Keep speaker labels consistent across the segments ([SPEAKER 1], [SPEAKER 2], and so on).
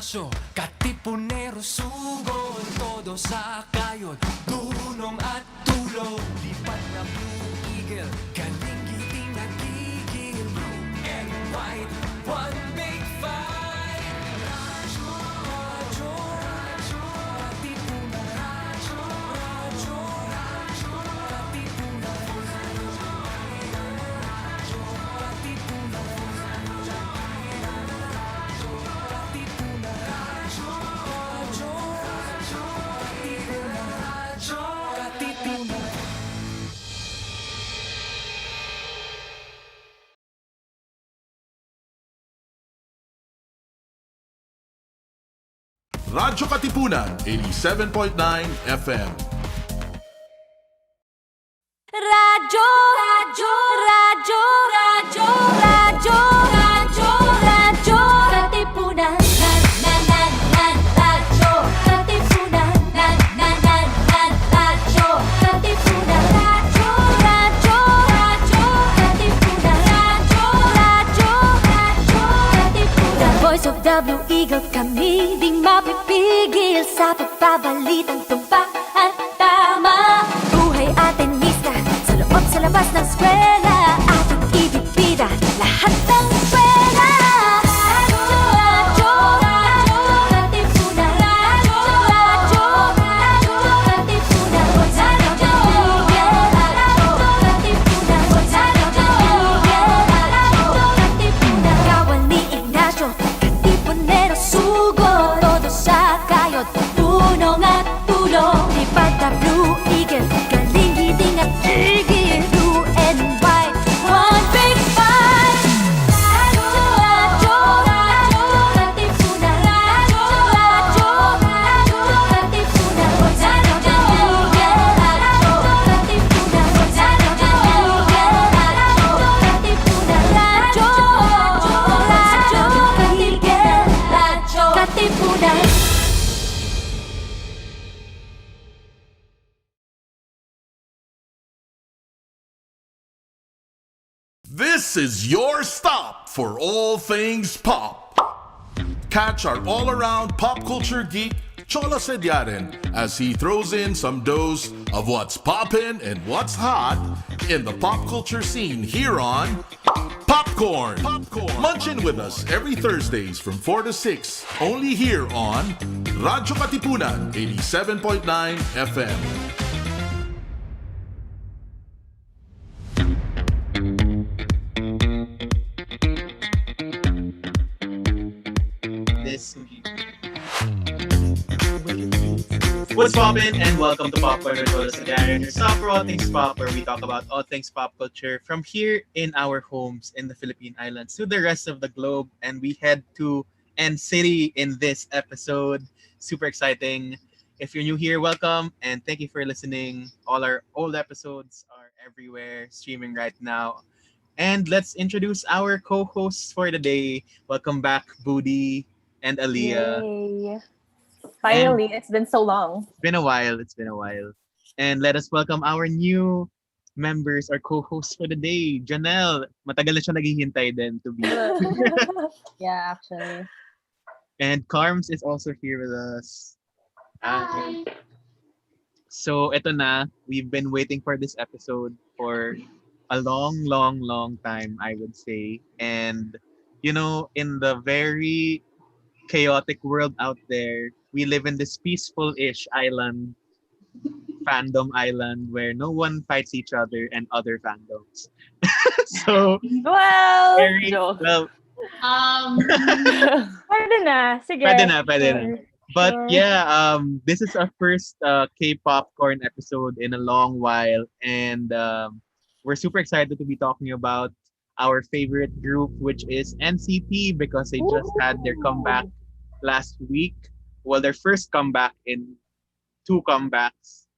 [SPEAKER 1] Ignacio, Katipunero, sugod, todo sa kayod, tulong at tulog, lipat na Blue Eagle, kalingiting nagigil, blue and white, one big fight. Radyo, radyo, radyo, Katipunan, radyo, radyo, radyo, Katipunan, radyo, Katipunan.
[SPEAKER 2] Radyo Katipunan, 87.9 FM.
[SPEAKER 3] Radyo, radyo, radyo, radyo, radyo, radyo, radyo, Katipunan, radyo, Katipunan, radyo, Katipunan, radyo, radyo, radyo, Katipunan, radyo, Katipunan. The voice of the Blue Eagle, kami di mapipigil sa pagbabalitang tumpak at tama. Buhay atin sa loob, sa labas ng eskwela, ating ibibida lahat ng eskwela. Radyo, radyo, radyo, Katipunan, radyo, radyo, radyo, Katipunan, radyo, Katipunan, radyo, Katipunan. Kawal ni Ignacio, Katipunero, sugod, todo sa kayod, tulong at tulong, lipat na Blue Eagle, kalingiting at tigil, blue and white, one big fight. Radyo, radyo, radyo, Katipunan, radyo, radyo, radyo, Katipunan, radyo, Katipunan, radyo, Katipunan, radyo, Katipunan.
[SPEAKER 2] This is your stop for all things pop. Catch our all-around pop culture geek, Chola Sediaren, as he throws in some dose of what's poppin' and what's hot in the pop culture scene here on Popcorn. Munchin' with us every Thursdays from 4 to 6, only here on Radyo Katipunan, 87.9 FM.
[SPEAKER 4] What's poppin', and welcome to Popcorn with Chola Sediaren, your stop for all things pop, where we talk about all things pop culture from here in our homes in the Philippine Islands to the rest of the globe. And we head to NCITY in this episode. Super exciting. If you're new here, welcome, and thank you for listening. All our old episodes are everywhere, streaming right now. And let's introduce our co-hosts for the day. Welcome back, Budi and Aaliyah.
[SPEAKER 5] Yay. Finally, it's been so long.
[SPEAKER 4] It's been a while. And let us welcome our new members or co-hosts for the day. Janelle, matagal na siya naghihintay din to be.
[SPEAKER 5] Yeah, actually.
[SPEAKER 4] And Carms is also here with us.
[SPEAKER 6] Hi.
[SPEAKER 4] So, eto na. We've been waiting for this episode for a long, long, long time, I would say. And, you know, in the very chaotic world out there, we live in this peaceful-ish island, fandom island, where no one fights each other and other fandoms. So,
[SPEAKER 5] Well,
[SPEAKER 4] very,
[SPEAKER 5] joke.
[SPEAKER 4] well,
[SPEAKER 5] Pwede na. Sige.
[SPEAKER 4] pwede na. But
[SPEAKER 5] Sure.
[SPEAKER 4] yeah, this is our first K-pop corn episode in a long while, and we're super excited to be talking about our favorite group, which is NCT, because they just had their comeback last week. Well, their first comeback in 2 comebacks.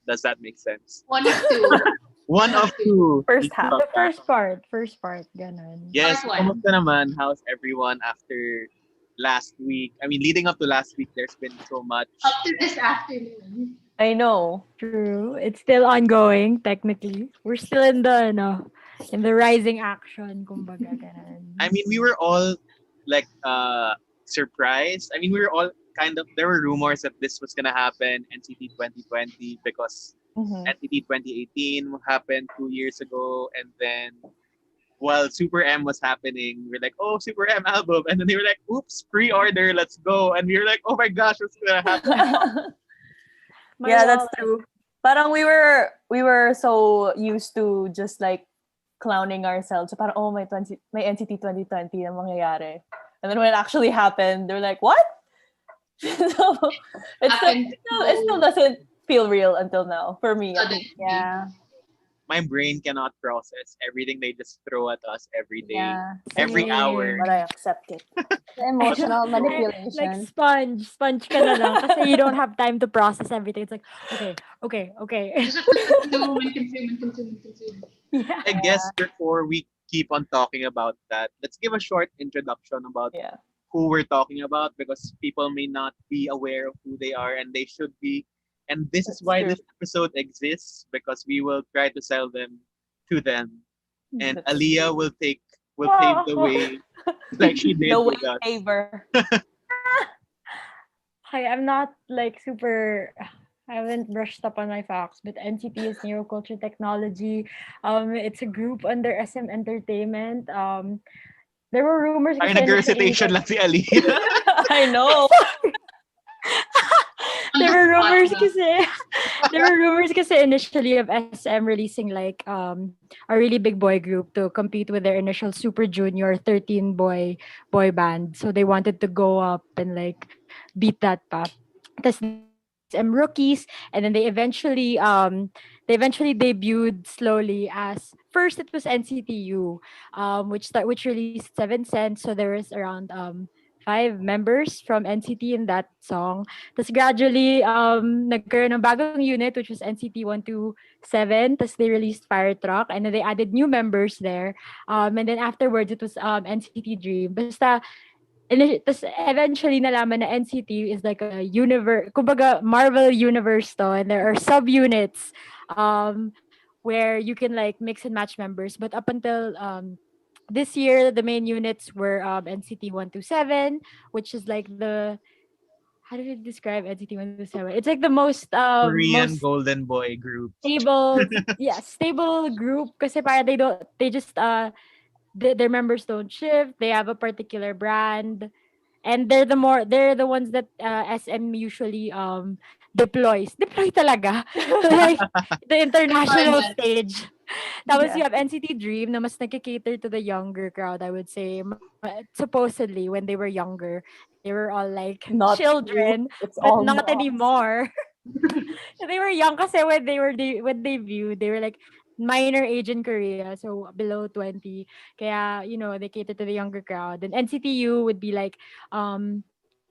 [SPEAKER 4] Does that make sense?
[SPEAKER 6] One of two.
[SPEAKER 4] One of 2.
[SPEAKER 5] First half.
[SPEAKER 7] The first part, ganun.
[SPEAKER 4] Yes,
[SPEAKER 6] Part one.
[SPEAKER 4] kamusta naman? How's everyone after last week? I mean, leading up to last week, there's been so much.
[SPEAKER 6] Up to this afternoon.
[SPEAKER 5] I know.
[SPEAKER 7] True. It's still ongoing, technically. We're still in the, in the rising action, kumbaga, ganun.
[SPEAKER 4] I mean, we were all like surprised. I mean, we were all kind of, there were rumors that this was gonna happen NCT 2020 because
[SPEAKER 5] Mhm.
[SPEAKER 4] NCT 2018 happened 2 years ago, and then while Super M was happening, we're like, oh, Super M album, and then they were like, oops, pre-order, let's go, and we were like, oh my gosh, what's gonna happen?
[SPEAKER 7] My
[SPEAKER 5] Yeah, that's
[SPEAKER 7] wallet.
[SPEAKER 5] true. Parang we were so used to just like clowning ourselves. So parang, oh, my NCT 2020 na mangyayari. And then when it actually happened, they're like, what? So
[SPEAKER 6] Happened
[SPEAKER 5] it still doesn't feel real until now for me. At least.
[SPEAKER 6] suddenly.
[SPEAKER 5] Yeah.
[SPEAKER 4] My brain cannot process everything they just throw at us every day,
[SPEAKER 5] Yeah.
[SPEAKER 4] every hour.
[SPEAKER 5] But I accept it.
[SPEAKER 8] The emotional
[SPEAKER 7] Like
[SPEAKER 8] manipulation.
[SPEAKER 7] sponge ka na lang kasi you don't have time to process everything. It's like, okay.
[SPEAKER 6] Just have to consume and consume and consume and consume.
[SPEAKER 7] Yeah.
[SPEAKER 4] I guess before we keep on talking about that, let's give a short introduction about
[SPEAKER 5] Yeah.
[SPEAKER 4] who we're talking about because people may not be aware of who they are and they should be. And this is
[SPEAKER 5] That's
[SPEAKER 4] why
[SPEAKER 5] true.
[SPEAKER 4] this episode exists because we will try to sell them to them. And
[SPEAKER 5] That's
[SPEAKER 4] Aliyah will pave the way like she did
[SPEAKER 5] the
[SPEAKER 4] with
[SPEAKER 5] way
[SPEAKER 4] us.
[SPEAKER 5] favor.
[SPEAKER 7] Hi, I'm not like super. I haven't brushed up on my facts, but NCT is Neuroculture Technology. It's a group under SM Entertainment. There were rumors
[SPEAKER 4] Ay,
[SPEAKER 7] kasi initially
[SPEAKER 4] nag-recitation
[SPEAKER 7] that
[SPEAKER 4] lang si Aliyah.
[SPEAKER 5] I know.
[SPEAKER 7] there were rumors
[SPEAKER 6] Spot na.
[SPEAKER 7] kasi there were rumors kasi initially of SM releasing like a really big boy group to compete with their initial Super Junior 13 boy band. So they wanted to go up and like beat that path. Tapos SM rookies, and then they eventually debuted slowly as first it was NCTU, which released Seven Cents. So there was around 5 members from NCT in that song. Tapos gradually, nagkaroon ng bagong unit, which was NCT 127. Tapos they released Fire Truck, and then they added new members there. And then afterwards, it was NCT Dream. Basta, tapos eventually nalaman na NCT is like a universe, kumbaga Marvel universe to, and there are subunits where you can like mix and match members. But up until this year, the main units were NCT 127, which is like the, how do you describe NCT 127? It's like the
[SPEAKER 4] Korean
[SPEAKER 7] most
[SPEAKER 4] Golden Boy group.
[SPEAKER 7] stable, yeah, stable group kasi para they just their members don't shift. They have a particular brand, and they're the ones that SM usually deploy talaga to like the international
[SPEAKER 6] Deployment.
[SPEAKER 7] stage. Tapos
[SPEAKER 5] Yeah.
[SPEAKER 7] you have NCT Dream na mas nagki-cater to the younger crowd, I would say. Supposedly, when they were younger, they were all like
[SPEAKER 5] Not true.
[SPEAKER 7] children,
[SPEAKER 5] It's
[SPEAKER 7] but
[SPEAKER 5] all
[SPEAKER 7] not
[SPEAKER 5] not.
[SPEAKER 7] anymore. They were young kasi when they viewed, they were like minor age in Korea, so below 20. Kaya, they cater to the younger crowd. And NCTU would be like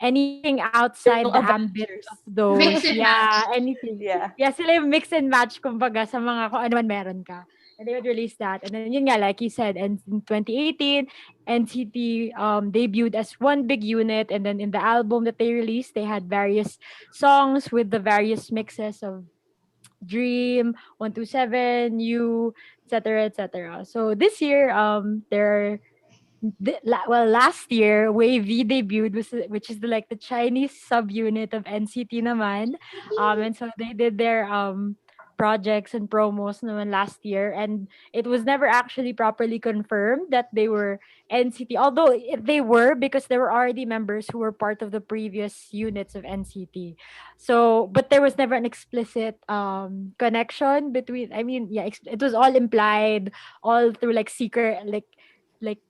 [SPEAKER 7] anything outside
[SPEAKER 5] Yung
[SPEAKER 7] the ambit
[SPEAKER 5] Avengers.
[SPEAKER 7] of those.
[SPEAKER 6] Mix and
[SPEAKER 7] Yeah,
[SPEAKER 6] match.
[SPEAKER 7] anything.
[SPEAKER 5] Yeah.
[SPEAKER 7] Yeah, sila yung mix and match kumbaga sa mga kung ano man meron ka. And they would release that. And then yun nga, like you said, and in 2018, NCT debuted as one big unit. And then in the album that they released, they had various songs with the various mixes of Dream, 127, You, etc., etc. So this year, last year, Wavy debuted, which is like the Chinese subunit of NCT naman. And so they did their projects and promos naman last year, and it was never actually properly confirmed that they were NCT. Although they were, because there were already members who were part of the previous units of NCT. So, but there was never an explicit connection between. I mean, yeah, it was all implied, all through like secret, like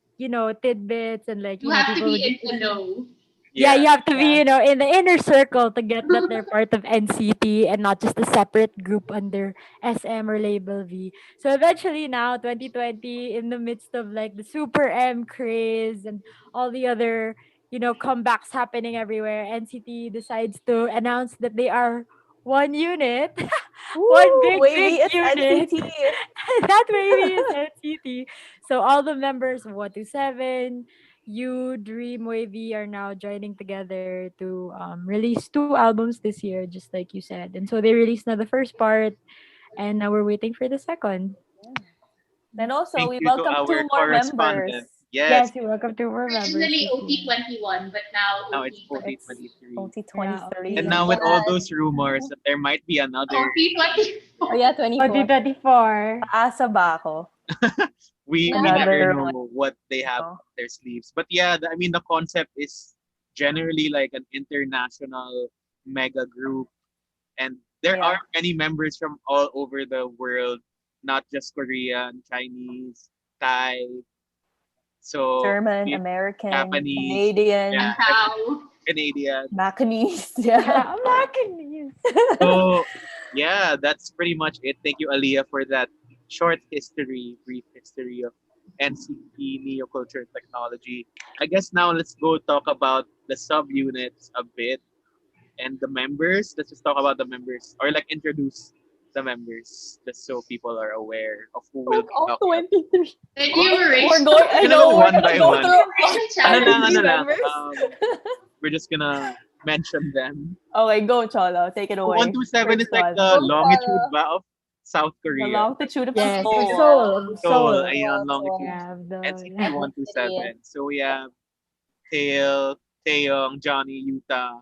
[SPEAKER 7] tidbits, and like
[SPEAKER 6] You have to
[SPEAKER 7] people would
[SPEAKER 6] be in the know.
[SPEAKER 7] yeah, you have to be,
[SPEAKER 5] Yeah.
[SPEAKER 7] in the inner circle to get that they're part of NCT and not just a separate group under SM or Label V. So eventually now, 2020, in the midst of like the Super M craze and all the other, comebacks happening everywhere, NCT decides to announce that they are one unit, one big,
[SPEAKER 5] Wavy
[SPEAKER 7] big
[SPEAKER 5] is
[SPEAKER 7] unit.
[SPEAKER 5] NCT.
[SPEAKER 7] That baby is NCT. So all the members of 127, You, Dream, Wavy are now joining together to release 2 albums this year, just like you said. And so they released now the first part, and now we're waiting for the second.
[SPEAKER 5] Then also
[SPEAKER 4] Thank
[SPEAKER 5] we
[SPEAKER 4] you to
[SPEAKER 5] welcome
[SPEAKER 4] our
[SPEAKER 5] 2 more members.
[SPEAKER 4] correspondent. Yes,
[SPEAKER 7] Yes, you're welcome to more members.
[SPEAKER 6] Originally
[SPEAKER 7] this year.
[SPEAKER 6] OT21, but now
[SPEAKER 4] now it's
[SPEAKER 6] OT23.
[SPEAKER 4] OT23.
[SPEAKER 5] OT
[SPEAKER 7] Yeah,
[SPEAKER 5] 23.
[SPEAKER 4] And now with all
[SPEAKER 8] Yes.
[SPEAKER 4] those rumors that there might be another,
[SPEAKER 8] Oh
[SPEAKER 6] 2024.
[SPEAKER 8] yeah, 24.
[SPEAKER 7] 2024.
[SPEAKER 5] Asa ba ako?
[SPEAKER 4] we
[SPEAKER 5] Another
[SPEAKER 4] never know what they have
[SPEAKER 5] one.
[SPEAKER 4] up their sleeves. But yeah, I mean the concept is generally like an international mega group, and there are
[SPEAKER 5] Yeah.
[SPEAKER 4] many members from all over the world, not just Korean, Chinese, Thai, so
[SPEAKER 5] German, American,
[SPEAKER 4] Japanese,
[SPEAKER 5] Canadian,
[SPEAKER 4] yeah,
[SPEAKER 6] How?
[SPEAKER 4] Canadian.
[SPEAKER 5] Macanese. Yeah.
[SPEAKER 7] Yeah, American.
[SPEAKER 4] So yeah, that's pretty much it. Thank you, Aliyah, for that short history, brief history of NCT Neoculture and Technology. I guess now let's go talk about the subunits a bit and the members. Let's just talk about the members or like introduce the members just so people are aware of who will
[SPEAKER 5] Look,
[SPEAKER 4] be
[SPEAKER 5] all
[SPEAKER 4] talking about.
[SPEAKER 5] 23.
[SPEAKER 6] Enumeration.
[SPEAKER 5] We're going, I
[SPEAKER 4] Gonna
[SPEAKER 5] know,
[SPEAKER 4] go
[SPEAKER 5] we're
[SPEAKER 4] one
[SPEAKER 5] gonna
[SPEAKER 4] by
[SPEAKER 5] go
[SPEAKER 4] one.
[SPEAKER 5] through
[SPEAKER 4] Ano lang,
[SPEAKER 6] Challenge.
[SPEAKER 4] ano lang.
[SPEAKER 5] members.
[SPEAKER 4] We're just gonna mention them.
[SPEAKER 5] Okay, go, Cholo. Take it away.
[SPEAKER 4] 127 is
[SPEAKER 5] First
[SPEAKER 4] like
[SPEAKER 5] one.
[SPEAKER 4] the
[SPEAKER 8] Go,
[SPEAKER 4] longitude
[SPEAKER 8] Cholo.
[SPEAKER 4] ba of South
[SPEAKER 5] The
[SPEAKER 4] Korea.
[SPEAKER 5] longitude of
[SPEAKER 7] Yes,
[SPEAKER 5] Seoul.
[SPEAKER 7] Seoul.
[SPEAKER 4] Seoul,
[SPEAKER 7] Seoul.
[SPEAKER 4] ayun,
[SPEAKER 8] Seoul.
[SPEAKER 4] longitude.
[SPEAKER 7] Yeah,
[SPEAKER 4] NCT
[SPEAKER 7] the
[SPEAKER 4] 127. So we have Tail, Taeyong, Johnny, Yuta,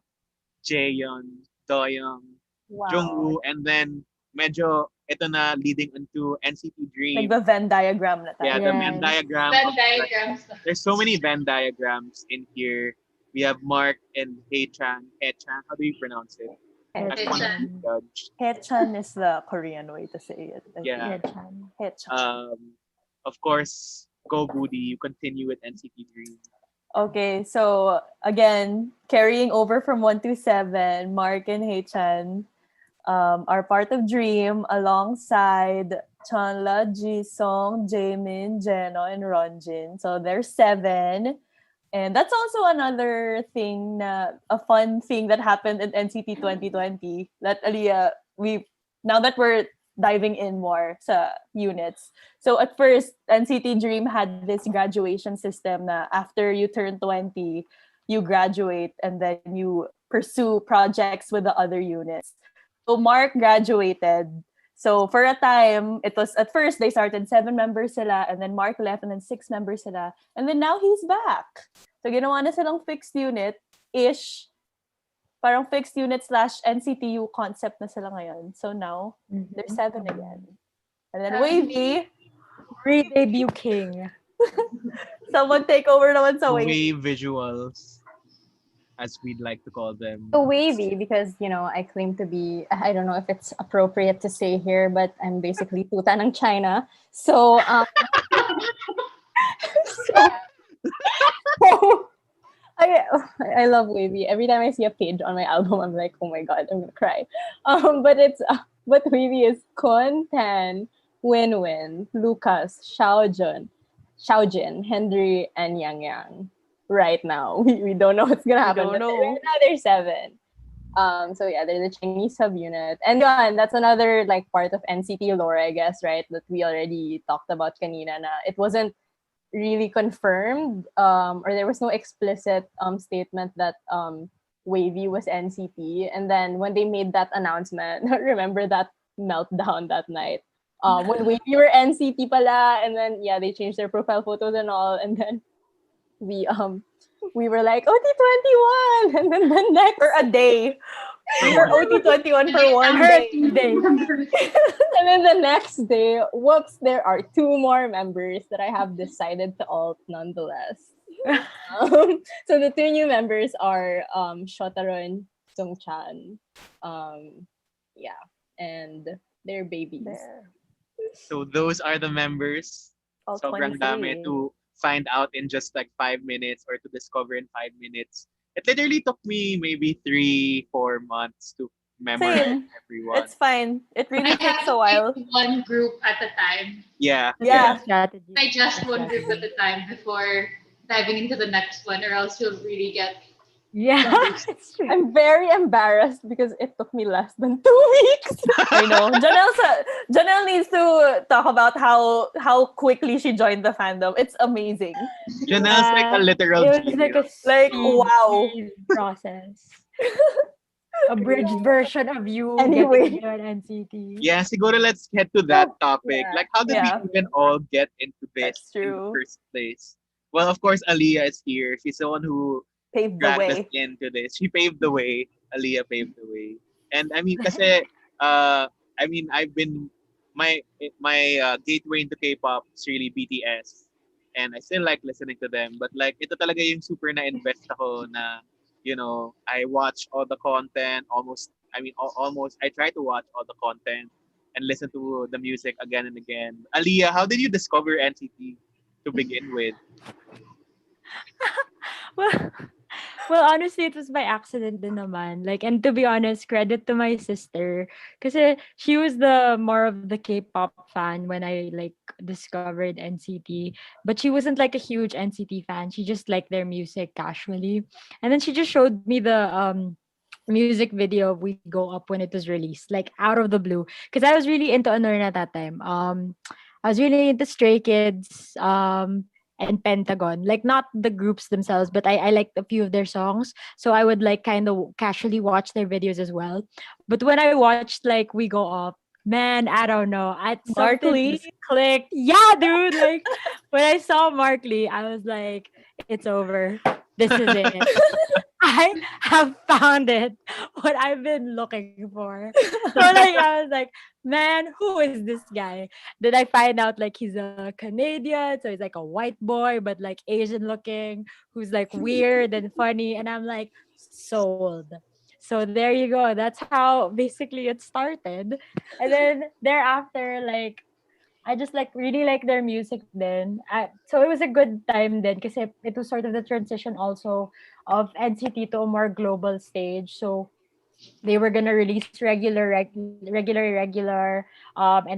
[SPEAKER 4] Jaeyeon, Doyoung,
[SPEAKER 5] Wow.
[SPEAKER 4] Jungwoo, and then medyo ito na leading into NCT Dream.
[SPEAKER 5] Like the Venn diagram na tayo.
[SPEAKER 4] Yeah, the Venn
[SPEAKER 7] Yes.
[SPEAKER 4] diagram.
[SPEAKER 6] Venn
[SPEAKER 4] of, like,
[SPEAKER 6] diagrams.
[SPEAKER 4] there's so many Venn diagrams in here. We have Mark and Haechan. Haechan, how do you pronounce it? I just want to be
[SPEAKER 6] Haechan.
[SPEAKER 4] judged.
[SPEAKER 5] Haechan is the Korean way to say it. I think.
[SPEAKER 4] Yeah.
[SPEAKER 7] Haechan.
[SPEAKER 5] Haechan.
[SPEAKER 4] Of course, Go Booty, you continue with NCT Dream.
[SPEAKER 5] Okay, so again, carrying over from 127, Mark and Haechan are part of Dream alongside Chanla, Jisung, Jaemin, Jeno, and Ronjin. So there's 7. And that's also another thing, a fun thing that happened in NCT 2020 that Aliyah, now that we're diving in more sa units. So at first, NCT Dream had this graduation system na after you turn 20, you graduate and then you pursue projects with the other units. So Mark graduated. So for a time, it was at first they started 7 members sila and then Mark left and then 6 members sila. And then now he's back. So ginawa na silang fixed unit-ish. Parang fixed unit / NCTU concept na sila ngayon. So now, there's 7 again. And then Wavy,
[SPEAKER 7] Re-debut king.
[SPEAKER 5] someone take over naman sa Wavy.
[SPEAKER 4] Wave visuals, as we'd like to call them.
[SPEAKER 8] So wavy because I claim to be, I don't know if it's appropriate to say here, but I'm basically tuta ng China. So so I love wavy. Every time I see a page on my album, I'm like, oh my god, I'm gonna cry. But wavy is Kon, Tan, Win Win, Lucas, Xiaojun, Henry, and Yang Yang. Right now, we don't know what's gonna happen.
[SPEAKER 5] don't
[SPEAKER 8] But
[SPEAKER 5] know.
[SPEAKER 8] right now there's 7. So yeah, they're the Chinese subunit, and yun, that's another like part of NCT lore, I guess, right? That we already talked about kanina. Na it wasn't really confirmed, or there was no explicit statement that Wavy was NCT. And then when they made that announcement, remember that meltdown that night. When Wavy were NCT pala, and then yeah, they changed their profile photos and all, and then we were like OT21, and then the next
[SPEAKER 5] For a day. We were OT21 for one
[SPEAKER 7] Her
[SPEAKER 5] day.
[SPEAKER 8] and then the next day, whoops, there are 2 more members that I have decided to alt nonetheless. So the 2 new members are Shotaro and Sungchan. Yeah, and they're babies.
[SPEAKER 5] There.
[SPEAKER 4] So those are the members.
[SPEAKER 5] All
[SPEAKER 4] Sobrang
[SPEAKER 5] 23.
[SPEAKER 4] dami to find out in just like 5 minutes or to discover in 5 minutes. It literally took me maybe 3-4 months to memorize everyone.
[SPEAKER 5] It's fine. It really
[SPEAKER 6] I
[SPEAKER 5] takes
[SPEAKER 6] have
[SPEAKER 5] a while.
[SPEAKER 6] one group at a time.
[SPEAKER 4] Yeah.
[SPEAKER 5] Yeah.
[SPEAKER 7] Strategy.
[SPEAKER 6] I just one group at a time before diving into the next one, or else you'll really get.
[SPEAKER 7] Yeah, it's true.
[SPEAKER 8] I'm very embarrassed because it took me less than 2 weeks.
[SPEAKER 5] I know. Janelle needs to talk about how quickly she joined the fandom. It's amazing.
[SPEAKER 4] Janelle's like a literal
[SPEAKER 7] It was like a
[SPEAKER 4] genius.
[SPEAKER 5] Like,
[SPEAKER 7] speed
[SPEAKER 5] wow.
[SPEAKER 7] process. Abridged version of you
[SPEAKER 8] Anyway.
[SPEAKER 7] getting here at NCT.
[SPEAKER 4] Yeah, siguro let's get to that topic.
[SPEAKER 8] Yeah.
[SPEAKER 4] Like, how did
[SPEAKER 5] Yeah.
[SPEAKER 4] we even all get into this
[SPEAKER 5] That's
[SPEAKER 4] in the
[SPEAKER 5] true.
[SPEAKER 4] first place? Well, of course, Aliyah is here. She's the one who
[SPEAKER 5] Paved the
[SPEAKER 4] dragged us
[SPEAKER 5] way.
[SPEAKER 4] into this. She paved the way. Aliyah paved the way. And I mean, kasi, I've been my gateway into K-pop is really BTS, and I still like listening to them. But like, ito talaga yung super na-invest ako na, I watch all the content almost. I mean, almost. I try to watch all the content and listen to the music again and again. Aliyah, how did you discover NCT to begin with?
[SPEAKER 7] Well, well, honestly, it was by accident din naman. Like, and to be honest, credit to my sister. Kasi she was the more of the K-pop fan when I like discovered NCT. But she wasn't like a huge NCT fan. She just liked their music casually. And then she just showed me the music video of We Go Up when it was released, like out of the blue. Because I was really into Anorna at that time. I was really into Stray Kids. And Pentagon. Like not the groups themselves, but I liked a few of their songs. So I would like kind of casually watch their videos as well. But when I watched like We Go Up, man, I don't know.
[SPEAKER 5] Mark
[SPEAKER 7] Something
[SPEAKER 5] Lee.
[SPEAKER 7] just clicked. Yeah, dude. Like when I saw Mark Lee, I was like, it's over. This is it. I have found it. What I've been looking for. So like I was like, man, who is this guy? Then I find out like he's a Canadian, so he's like a white boy, but like Asian looking, who's like weird and funny. And I'm like, sold. So there you go. That's how basically it started. And then thereafter, like I just like really like their music then. So it was a good time then because it was sort of the transition also of NCT to a more global stage. So they were gonna release regular, and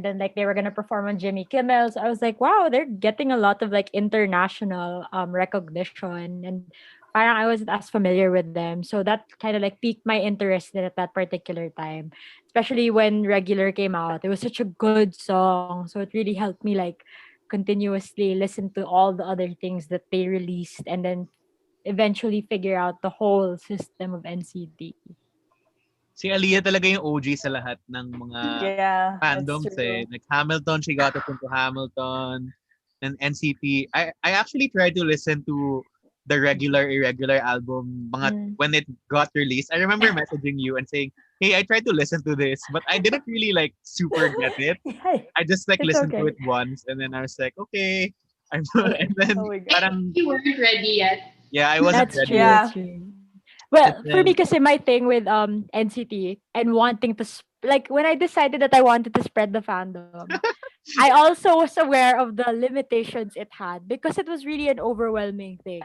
[SPEAKER 7] then like they were gonna perform on Jimmy Kimmel. So I was like, wow, they're getting a lot of like international recognition, and parang I wasn't as familiar with them. So that kind of like piqued my interest at that particular time, especially when Regular came out. It was such a good song, so it really helped me like continuously listen to all the other things that they released, and then eventually figure out the whole system of NCT.
[SPEAKER 4] Si Aliyah talaga yung OG sa lahat ng mga
[SPEAKER 5] Yeah, that's
[SPEAKER 4] fandoms
[SPEAKER 5] true.
[SPEAKER 4] Like Hamilton, she got us into Hamilton. And NCT, I actually tried to listen to the irregular album when it got released. I remember messaging you and saying, hey, I tried to listen to this, but I didn't really like super get it.
[SPEAKER 7] Yeah,
[SPEAKER 4] I just like
[SPEAKER 7] it's
[SPEAKER 4] listened to
[SPEAKER 7] okay.
[SPEAKER 4] it once and then I was like, okay.
[SPEAKER 5] Oh,
[SPEAKER 4] And then
[SPEAKER 5] oh my god.
[SPEAKER 4] parang,
[SPEAKER 6] You weren't ready yet.
[SPEAKER 4] yeah, I wasn't
[SPEAKER 7] That's
[SPEAKER 4] ready
[SPEAKER 7] true.
[SPEAKER 4] yet.
[SPEAKER 5] Yeah.
[SPEAKER 7] That's true.
[SPEAKER 4] And
[SPEAKER 7] Well, for me,
[SPEAKER 4] then,
[SPEAKER 7] kasi my thing with NCT and wanting to like when I decided that I wanted to spread the fandom, I also was aware of the limitations it had because it was really an overwhelming thing.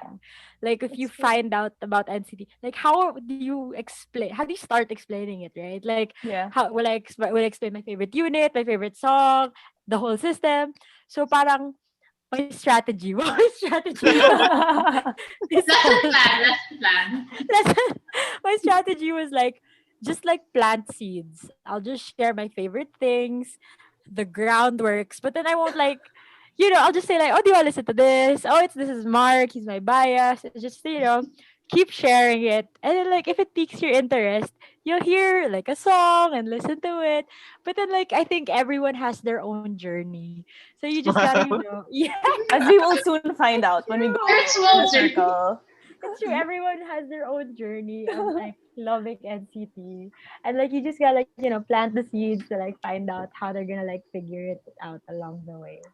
[SPEAKER 7] Like if you
[SPEAKER 5] That's true.
[SPEAKER 7] find out about NCT, like how do you explain? How do you start explaining it, right? Like
[SPEAKER 5] Yeah.
[SPEAKER 7] how will I explain my favorite unit, my favorite song, the whole system? So parang my strategy, what my strategy was this
[SPEAKER 6] Lesson
[SPEAKER 7] whole
[SPEAKER 6] plan, lesson plan.
[SPEAKER 7] my strategy was like just like plant seeds. I'll just share my favorite things, the groundworks, but then I won't like, I'll just say like, oh, do you want to listen to this? Oh, this is Mark. He's my bias. It's just keep sharing it, and then like if it piques your interest, you'll hear like a song and listen to it. But then like I think everyone has their own journey, so you just gotta yeah,
[SPEAKER 5] As we will soon find out when we go
[SPEAKER 6] Very
[SPEAKER 5] in a
[SPEAKER 6] small journey.
[SPEAKER 5] circle.
[SPEAKER 7] it's true. Everyone has their own journey of like loving NCT. And like you just gotta like, plant the seeds to like find out how they're gonna like figure it out along the way.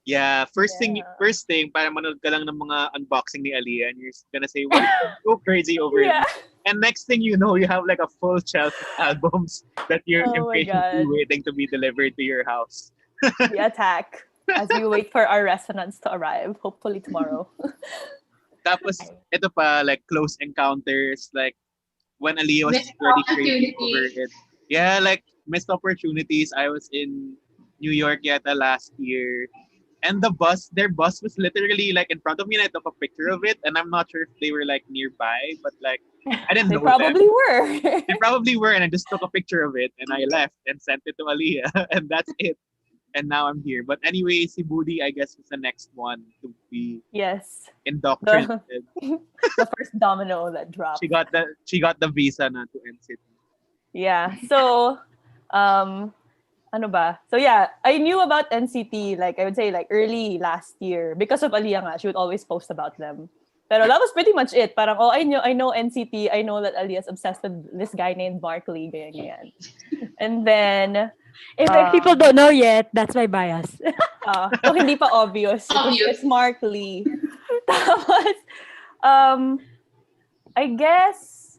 [SPEAKER 4] yeah,
[SPEAKER 5] Yeah.
[SPEAKER 4] first thing, para manood ka lang ng mga unboxing ni Aliyah and you're gonna say, why is it so crazy over
[SPEAKER 5] Yeah.
[SPEAKER 4] this? And next thing you know, you have like a full shelf of albums that you're
[SPEAKER 5] Oh my
[SPEAKER 4] impatiently
[SPEAKER 5] god.
[SPEAKER 4] waiting to be delivered to your house.
[SPEAKER 5] The attack as we wait for our resonance to arrive, hopefully tomorrow.
[SPEAKER 4] Tapos, ito pa, like close encounters, like when Aliyah was
[SPEAKER 6] Missed
[SPEAKER 4] already crazy over
[SPEAKER 6] opportunities.
[SPEAKER 4] it. Yeah, like missed opportunities. I was in New York yata last year. And their bus was literally like in front of me and I took a picture of it. And I'm not sure if they were like nearby, but like I didn't
[SPEAKER 5] They
[SPEAKER 4] know them.
[SPEAKER 5] probably were.
[SPEAKER 4] They probably were, and I just took a picture of it and I left and sent it to Aliyah, and that's it. And now I'm here. But anyway, si Budi, I guess, was the next one to be
[SPEAKER 5] Yes.
[SPEAKER 4] indoctrinated.
[SPEAKER 5] The first domino that dropped.
[SPEAKER 4] She got the visa na to NCT.
[SPEAKER 5] Yeah. So, ano ba? So yeah, I knew about NCT like I would say like early last year because of Aliyah nga. She would always post about them. Pero that was pretty much it. Parang, oh, I know NCT. I know that Aliyah's obsessed with this guy named Mark Lee. Ganyan. And then,
[SPEAKER 7] If people don't know yet, that's my bias.
[SPEAKER 5] so hindi pa obvious.
[SPEAKER 6] Obvious.
[SPEAKER 5] It's Mark Lee. Tapos, I guess,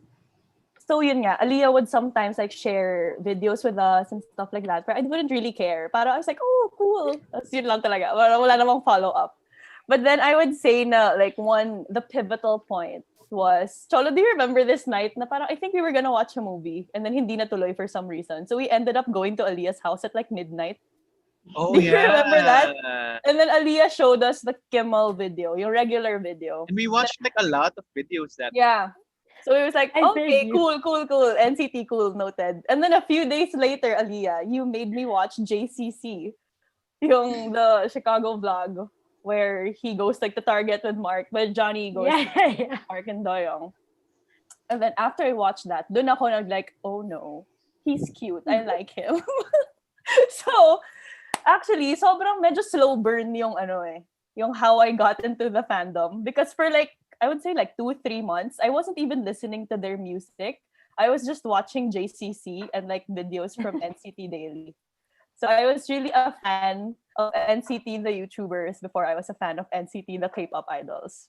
[SPEAKER 5] so yun nga, Aliyah would sometimes like share videos with us and stuff like that. But I wouldn't really care. Para I was like, oh, cool. Tapos yun lang talaga. Wala namang follow-up. But then I would say na like the pivotal point was, Cholo, do you remember this night na parang I think we were gonna watch a movie and then hindi natuloy for some reason. So we ended up going to Aliyah's house at like midnight.
[SPEAKER 4] Oh,
[SPEAKER 5] Do you
[SPEAKER 4] yeah.
[SPEAKER 5] remember that? And then Aliyah showed us the Kimmel video, yung regular video.
[SPEAKER 4] And we watched like a lot of videos that.
[SPEAKER 5] Yeah. So it was like,
[SPEAKER 7] I
[SPEAKER 5] okay,
[SPEAKER 7] feel you.
[SPEAKER 5] cool. NCT, cool, noted. And then a few days later, Aliyah, you made me watch JCC, the Chicago vlog, where he goes like to Target with Mark, but Johnny goes
[SPEAKER 7] Yeah.
[SPEAKER 5] to Mark and Doyoung. And then after I watched that, dun ako like, oh no, he's cute. I like him. So, actually, sobrang medyo slow burn yung how I got into the fandom. Because for like, I would say like 2-3 months, I wasn't even listening to their music. I was just watching JCC and like videos from NCT Daily. So I was really a fan of NCT, the YouTubers, before I was a fan of NCT, the K-pop idols.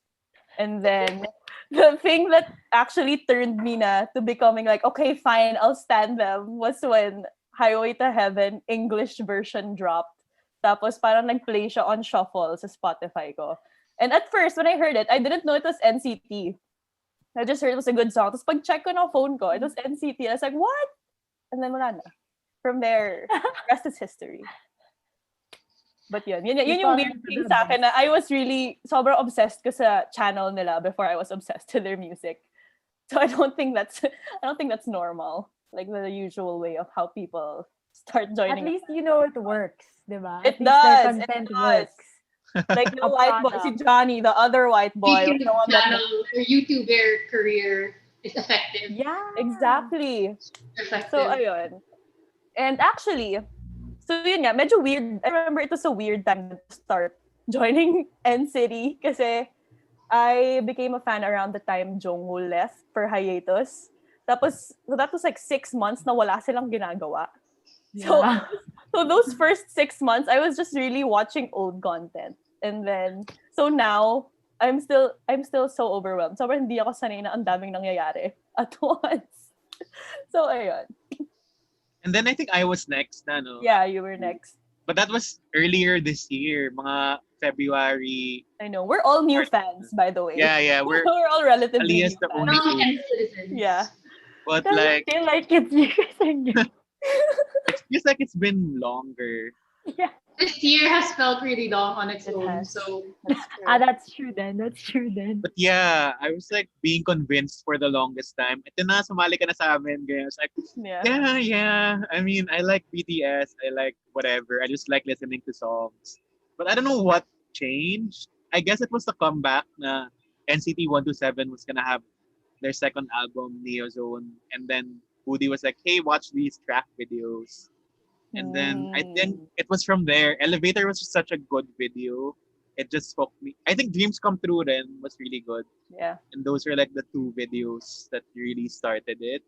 [SPEAKER 5] And then the thing that actually turned me to becoming like, okay, fine, I'll stand them was when Highway to Heaven English version dropped. Tapos parang nag-play siya on shuffle sa Spotify ko. And at first, when I heard it, I didn't know it was NCT. I just heard it was a good song. Tapos pag-check ko ng phone ko, it was NCT. I was like, what? And then wala na. From there, rest is history. But yun yung weird thing sa akin na I was really sobrang obsessed ko sa channel nila before I was obsessed to their music. So I don't think that's normal. Like the usual way of how people start joining.
[SPEAKER 7] At least you know it works, diba?
[SPEAKER 5] It
[SPEAKER 7] At least
[SPEAKER 5] does.
[SPEAKER 7] their content works.
[SPEAKER 5] Like the white boy, si Johnny, the other white boy.
[SPEAKER 6] Speaking
[SPEAKER 5] the one
[SPEAKER 6] of channel or YouTuber career is effective.
[SPEAKER 7] Yeah.
[SPEAKER 5] Exactly.
[SPEAKER 6] Effective.
[SPEAKER 5] So ayun. And actually, so yun nga, medyo weird. I remember it was a weird time to start joining NCITY kasi I became a fan around the time Jungwoo left for hiatus. Tapos, so that was like 6 months na wala silang ginagawa.
[SPEAKER 7] Yeah.
[SPEAKER 5] So those first 6 months, I was just really watching old content. And then, so now, I'm still so overwhelmed. Sobrang hindi ako sanay na ang daming nangyayari at once. So, ayun.
[SPEAKER 4] And then I think I was next na, no?
[SPEAKER 5] Yeah, you were next.
[SPEAKER 4] But that was earlier this year, mga February.
[SPEAKER 5] I know. We're all new fans, by the way.
[SPEAKER 4] Yeah.
[SPEAKER 5] We're all relatively
[SPEAKER 4] Aliyah's
[SPEAKER 5] new
[SPEAKER 4] the
[SPEAKER 5] fans.
[SPEAKER 4] only
[SPEAKER 6] Now
[SPEAKER 4] two.
[SPEAKER 6] and citizens.
[SPEAKER 5] Yeah.
[SPEAKER 4] But
[SPEAKER 7] Doesn't
[SPEAKER 4] like,
[SPEAKER 7] feel like it's you guys are new.
[SPEAKER 4] it feels like it's been longer.
[SPEAKER 7] Yeah.
[SPEAKER 6] This year has felt really long on its
[SPEAKER 5] It
[SPEAKER 6] own.
[SPEAKER 5] has.
[SPEAKER 6] So
[SPEAKER 5] That's true.
[SPEAKER 7] That's true then.
[SPEAKER 4] But yeah, I was like being convinced for the longest time. Ito na, sumali ka na sa amin. Ganyan. I was like,
[SPEAKER 5] Yeah.
[SPEAKER 4] yeah. I mean, I like BTS. I like whatever. I just like listening to songs. But I don't know what changed. I guess it was the comeback na NCT 127 was gonna have their second album, Neozone. And then Woody was like, hey, watch these track videos. And then I think it was from there. Elevator was just such a good video. It just spoke me. I think Dreams Come True then was really good.
[SPEAKER 5] Yeah.
[SPEAKER 4] And those were like the two videos that really started it.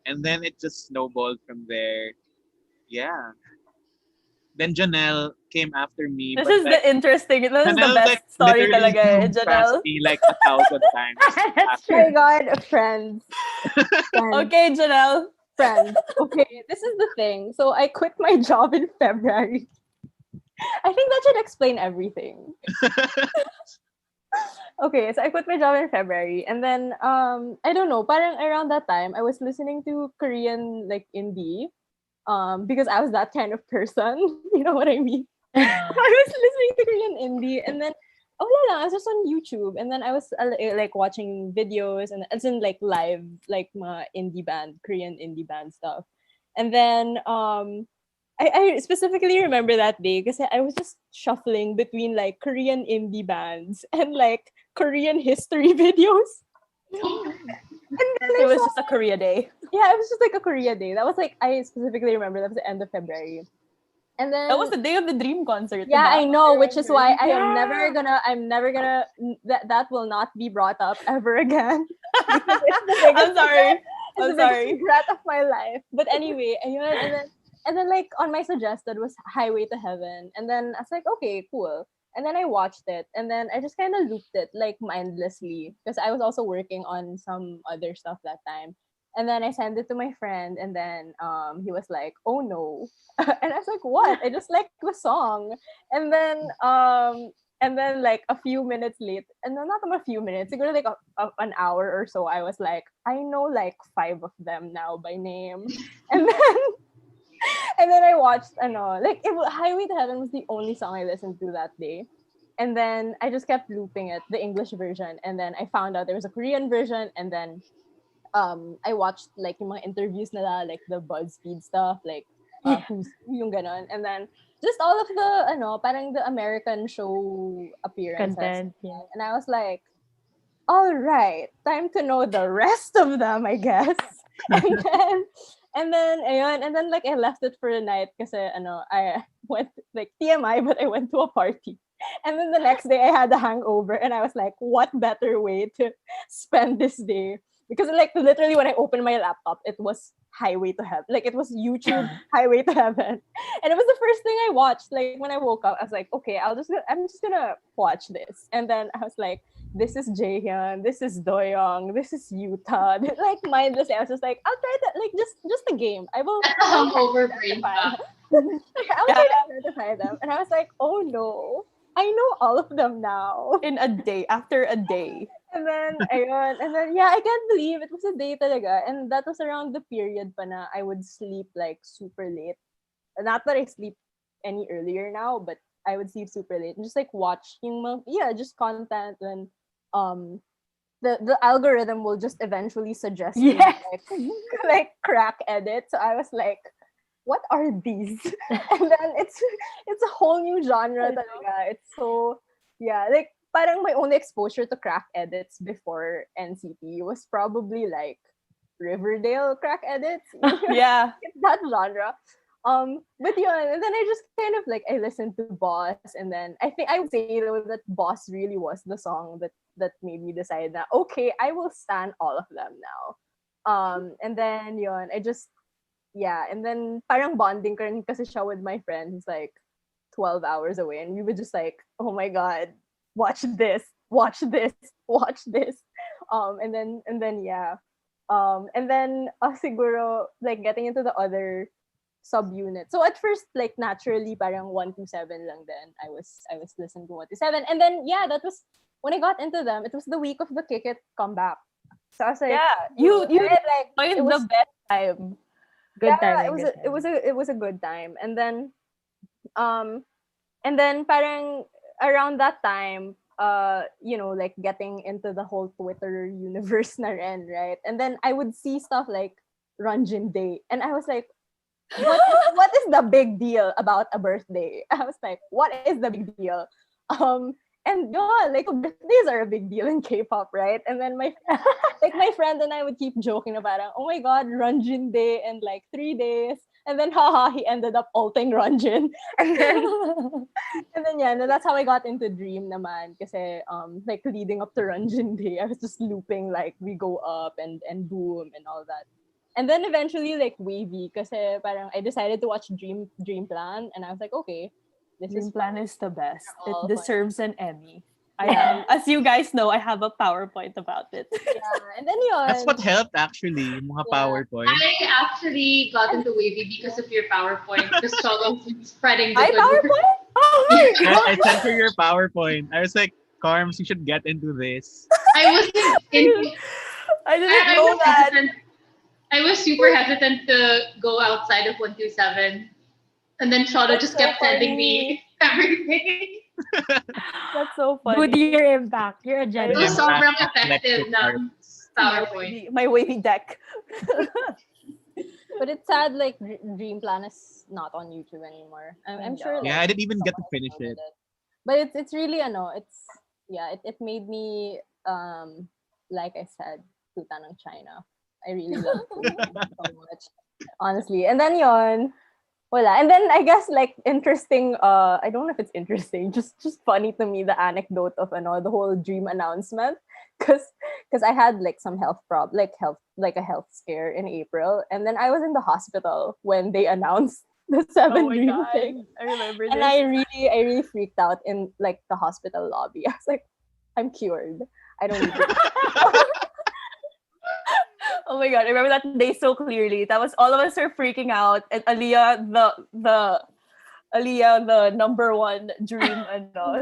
[SPEAKER 4] And then it just snowballed from there. Yeah. Then Janelle came after me.
[SPEAKER 5] This
[SPEAKER 4] but
[SPEAKER 5] is the interesting. This is the
[SPEAKER 4] Janelle,
[SPEAKER 5] best
[SPEAKER 4] like,
[SPEAKER 5] story
[SPEAKER 4] literally
[SPEAKER 5] talaga eh,
[SPEAKER 4] zoomed past
[SPEAKER 5] Janelle.
[SPEAKER 4] me like 1,000 times.
[SPEAKER 7] That's
[SPEAKER 8] Oh my god, friends. Friends.
[SPEAKER 5] Okay, Janelle.
[SPEAKER 8] Friends. Okay, this is the thing. So I quit my job in February. I think that should explain everything. Okay, so I quit my job in February, and then I don't know, parang around that time I was listening to Korean like indie, because I was that kind of person. You know what I mean? I was listening to Korean indie, and then wala lang, I was just on YouTube, and then I was like watching videos, and as in like live, like mga Korean indie band stuff, and then I specifically remember that day because I was just shuffling between like Korean indie bands and like Korean history videos. And then
[SPEAKER 5] It was just a Korea day.
[SPEAKER 8] yeah, it was just like a Korea day. That was like, I specifically remember that was the end of February. And then
[SPEAKER 5] That was the day of the Dream concert.
[SPEAKER 8] yeah,
[SPEAKER 5] diba?
[SPEAKER 8] I know, which is why
[SPEAKER 5] Yeah.
[SPEAKER 8] I'm never gonna that will not be brought up ever again. Because it's the biggest
[SPEAKER 5] I'm sorry.
[SPEAKER 8] regret. It's
[SPEAKER 5] I'm
[SPEAKER 8] the biggest
[SPEAKER 5] sorry.
[SPEAKER 8] regret of my life. But anyway, ayun, and then like on my suggested was Highway to Heaven. And then I was like, okay, cool. And then I watched it and then I just kind of looped it like mindlessly because I was also working on some other stuff that time. And then I sent it to my friend and then he was like, "Oh no." And I was like, "What? I just like the song." And then like a few minutes late, and no, not a few minutes, siguro like an hour or so, I was like, I know like 5 of them now by name. And then and then I watched Highway to Heaven was the only song I listened to that day. And then I just kept looping it, the English version, and then I found out there was a Korean version, and then I watched like yung mga interviews nila, like the BuzzFeed stuff, like who's yung ganon, and then just all of the parang the American show appearances.
[SPEAKER 7] Content, yeah.
[SPEAKER 8] And I was like, all right, time to know the rest of them, I guess. And then like I left it for the night kasi I went like TMI, but I went to a party. And then the next day I had a hangover and I was like, what better way to spend this day? Because like literally when I opened my laptop, it was Highway to Heaven. Like it was YouTube Highway to Heaven. And it was the first thing I watched. Like when I woke up, I was like, okay, I'm just gonna watch this. And then I was like, this is Jaehyun, this is Doyoung, this is Utah. Like mindlessly, I was just like, I'll try that, like just a game. I will
[SPEAKER 6] That's a hungover brain
[SPEAKER 8] identify
[SPEAKER 6] fuck.
[SPEAKER 8] I'll try to identify them. And I was like, oh no, I know all of them now.
[SPEAKER 5] In a day, after a day.
[SPEAKER 8] And then, yeah, I can't believe it was a day talaga. And that was around the period pa na I would sleep like super late. Not that I sleep any earlier now, but I would sleep super late and just like watch just content and the algorithm will just eventually suggest me like crack edit. So I was like, what are these? And then it's a whole new genre talaga. It's so like parang my only exposure to crack edits before NCT was probably like Riverdale crack edits.
[SPEAKER 5] Yeah.
[SPEAKER 8] It's that genre. But and then I just kind of like I listened to Boss, and then I think I would say though that Boss really was the song that made me decide that okay, I will stand all of them now. And then I just and then parang bonding ka rin kasi siya with my friend who's like 12 hours away, and we would just like, oh my god, watch this, watch this, watch this. And then siguro like getting into the other subunit. So at first, like naturally, parang 127 lang then. I was listening to 127, and then that was when I got into them. It was the week of the Kick It comeback. So I was like,
[SPEAKER 5] you
[SPEAKER 8] like
[SPEAKER 5] it was the best time.
[SPEAKER 7] Good time.
[SPEAKER 8] It was a good time, and then parang around that time, like getting into the whole Twitter universe na rin, right? And then I would see stuff like Ranjin Day, and I was like, what is the big deal about a birthday? I was like, what is the big deal? And like birthdays are a big deal in K-pop, right? And then my friend and I would keep joking about it. Oh my god, Ranjin Day in like 3 days. And then haha, he ended up alting Ranjin. And then that's how I got into Dream naman. Kasi like leading up to Ranjin Day, I was just looping like We Go Up and Boom and all that. And then eventually like Wavy, kasi parang I decided to watch Dream Plan, and I was like, okay, this
[SPEAKER 5] Dream Plan is the best. It
[SPEAKER 8] all
[SPEAKER 5] deserves an Emmy. I have, as you guys know, I have a PowerPoint about it.
[SPEAKER 8] And then
[SPEAKER 4] That's what helped actually, yung mga PowerPoint.
[SPEAKER 6] I actually got into Wavy because of your PowerPoint. Because Solo was spreading the
[SPEAKER 8] my
[SPEAKER 6] good word.
[SPEAKER 8] PowerPoint? Oh my god!
[SPEAKER 4] I sent her your PowerPoint. I was like, Carms, you should get into this.
[SPEAKER 6] I wasn't into
[SPEAKER 5] I didn't
[SPEAKER 6] I
[SPEAKER 5] know
[SPEAKER 6] was
[SPEAKER 5] that.
[SPEAKER 6] hesitant. I was super hesitant to go outside of 127. And then Sholo just
[SPEAKER 8] so
[SPEAKER 6] kept sending
[SPEAKER 8] funny.
[SPEAKER 6] me everything.
[SPEAKER 5] That's so
[SPEAKER 7] Good
[SPEAKER 5] funny.
[SPEAKER 7] year impact. You're a
[SPEAKER 6] It
[SPEAKER 7] genius.
[SPEAKER 6] was
[SPEAKER 4] Impact
[SPEAKER 6] sobrang
[SPEAKER 4] Eclectic
[SPEAKER 6] effective na PowerPoint.
[SPEAKER 5] My wavy deck.
[SPEAKER 8] But it's sad, like Dream Plan is not on YouTube anymore. I'm sure. Like,
[SPEAKER 4] Yeah, I didn't even get to
[SPEAKER 8] someone
[SPEAKER 4] finish
[SPEAKER 8] uploaded
[SPEAKER 4] it.
[SPEAKER 8] But it's really it made me like I said, tuta ng China. I really love it so much, honestly. And then Wala. And then I guess like interesting, I don't know if it's interesting, just funny to me the anecdote of the whole dream announcement. Cause I had like some like a health scare in April. And then I was in the hospital when they announced the
[SPEAKER 5] Oh
[SPEAKER 8] seven
[SPEAKER 5] my
[SPEAKER 8] dream
[SPEAKER 5] god.
[SPEAKER 8] thing.
[SPEAKER 5] I remember
[SPEAKER 8] And
[SPEAKER 5] this.
[SPEAKER 8] I really freaked out in like the hospital lobby. I was like, I'm cured. I don't need to.
[SPEAKER 5] Oh my god, I remember that day so clearly. That was all of us were freaking out, and Aliyah, the number one dream,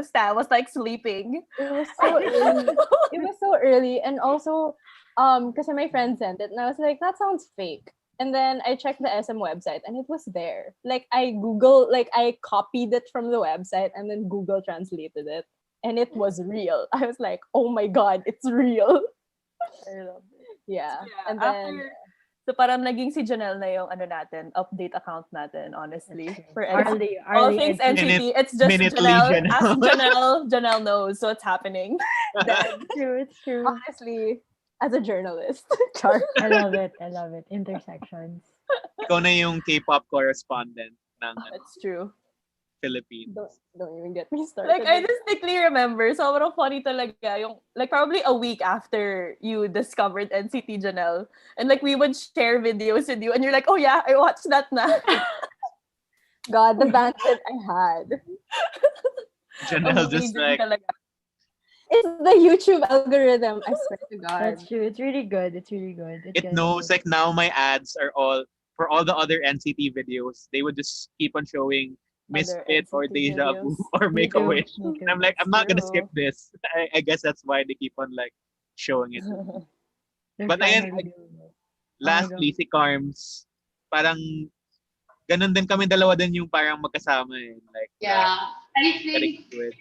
[SPEAKER 5] Stan was like sleeping.
[SPEAKER 8] It was so early. It was so early. And also, because my friend sent it and I was like, that sounds fake. And then I checked the SM website and it was there. Like I copied it from the website and then Google translated it. And it was real. I was like, oh my god, it's real.
[SPEAKER 5] I love it.
[SPEAKER 8] Yeah.
[SPEAKER 5] Yeah,
[SPEAKER 8] And then
[SPEAKER 5] so parang naging si Janelle na yung update account natin, honestly. For
[SPEAKER 7] Arlie,
[SPEAKER 5] all
[SPEAKER 7] Arlie
[SPEAKER 5] things
[SPEAKER 7] and
[SPEAKER 5] NCT, it's just
[SPEAKER 4] Minutely
[SPEAKER 5] Janelle.
[SPEAKER 4] Janelle.
[SPEAKER 5] Ask Janelle. Janelle knows what's happening.
[SPEAKER 7] it's true, it's true.
[SPEAKER 8] honestly, as a journalist, Char.
[SPEAKER 7] I love it. I love it. Intersections.
[SPEAKER 4] Ikaw na yung K-pop correspondent ng
[SPEAKER 5] That's true.
[SPEAKER 4] Philippines.
[SPEAKER 8] Don't even get me started.
[SPEAKER 5] Like, I distinctly remember, sobrang funny talaga yung, like, probably a week after you discovered NCT, Janelle. And, like, we would share videos with you, and you're like, oh, yeah, I watched that na.
[SPEAKER 8] God, the bandwidth I had.
[SPEAKER 4] Janelle just
[SPEAKER 5] Amazing
[SPEAKER 4] like,
[SPEAKER 5] talaga.
[SPEAKER 8] It's the YouTube algorithm. I swear to God.
[SPEAKER 7] That's true. It's really good. It's really good.
[SPEAKER 4] it
[SPEAKER 7] gets
[SPEAKER 4] knows
[SPEAKER 7] good.
[SPEAKER 4] like now my ads are all for all the other NCT videos. They would just keep on showing Misfit or
[SPEAKER 5] NCT
[SPEAKER 4] Deja Vu
[SPEAKER 5] videos.
[SPEAKER 4] or
[SPEAKER 7] Me
[SPEAKER 4] Make a
[SPEAKER 7] too,
[SPEAKER 4] Wish.
[SPEAKER 7] me too.
[SPEAKER 4] And I'm like, I'm not gonna skip
[SPEAKER 5] True.
[SPEAKER 4] this. I guess that's why they keep on like showing it.
[SPEAKER 7] They're
[SPEAKER 4] But ayan,
[SPEAKER 7] finally doing it.
[SPEAKER 4] Lastly, si Carms, parang ganun din kami dalawa din yung parang magkasama eh. Like,
[SPEAKER 6] Yeah. I
[SPEAKER 4] getting
[SPEAKER 6] think
[SPEAKER 4] to it.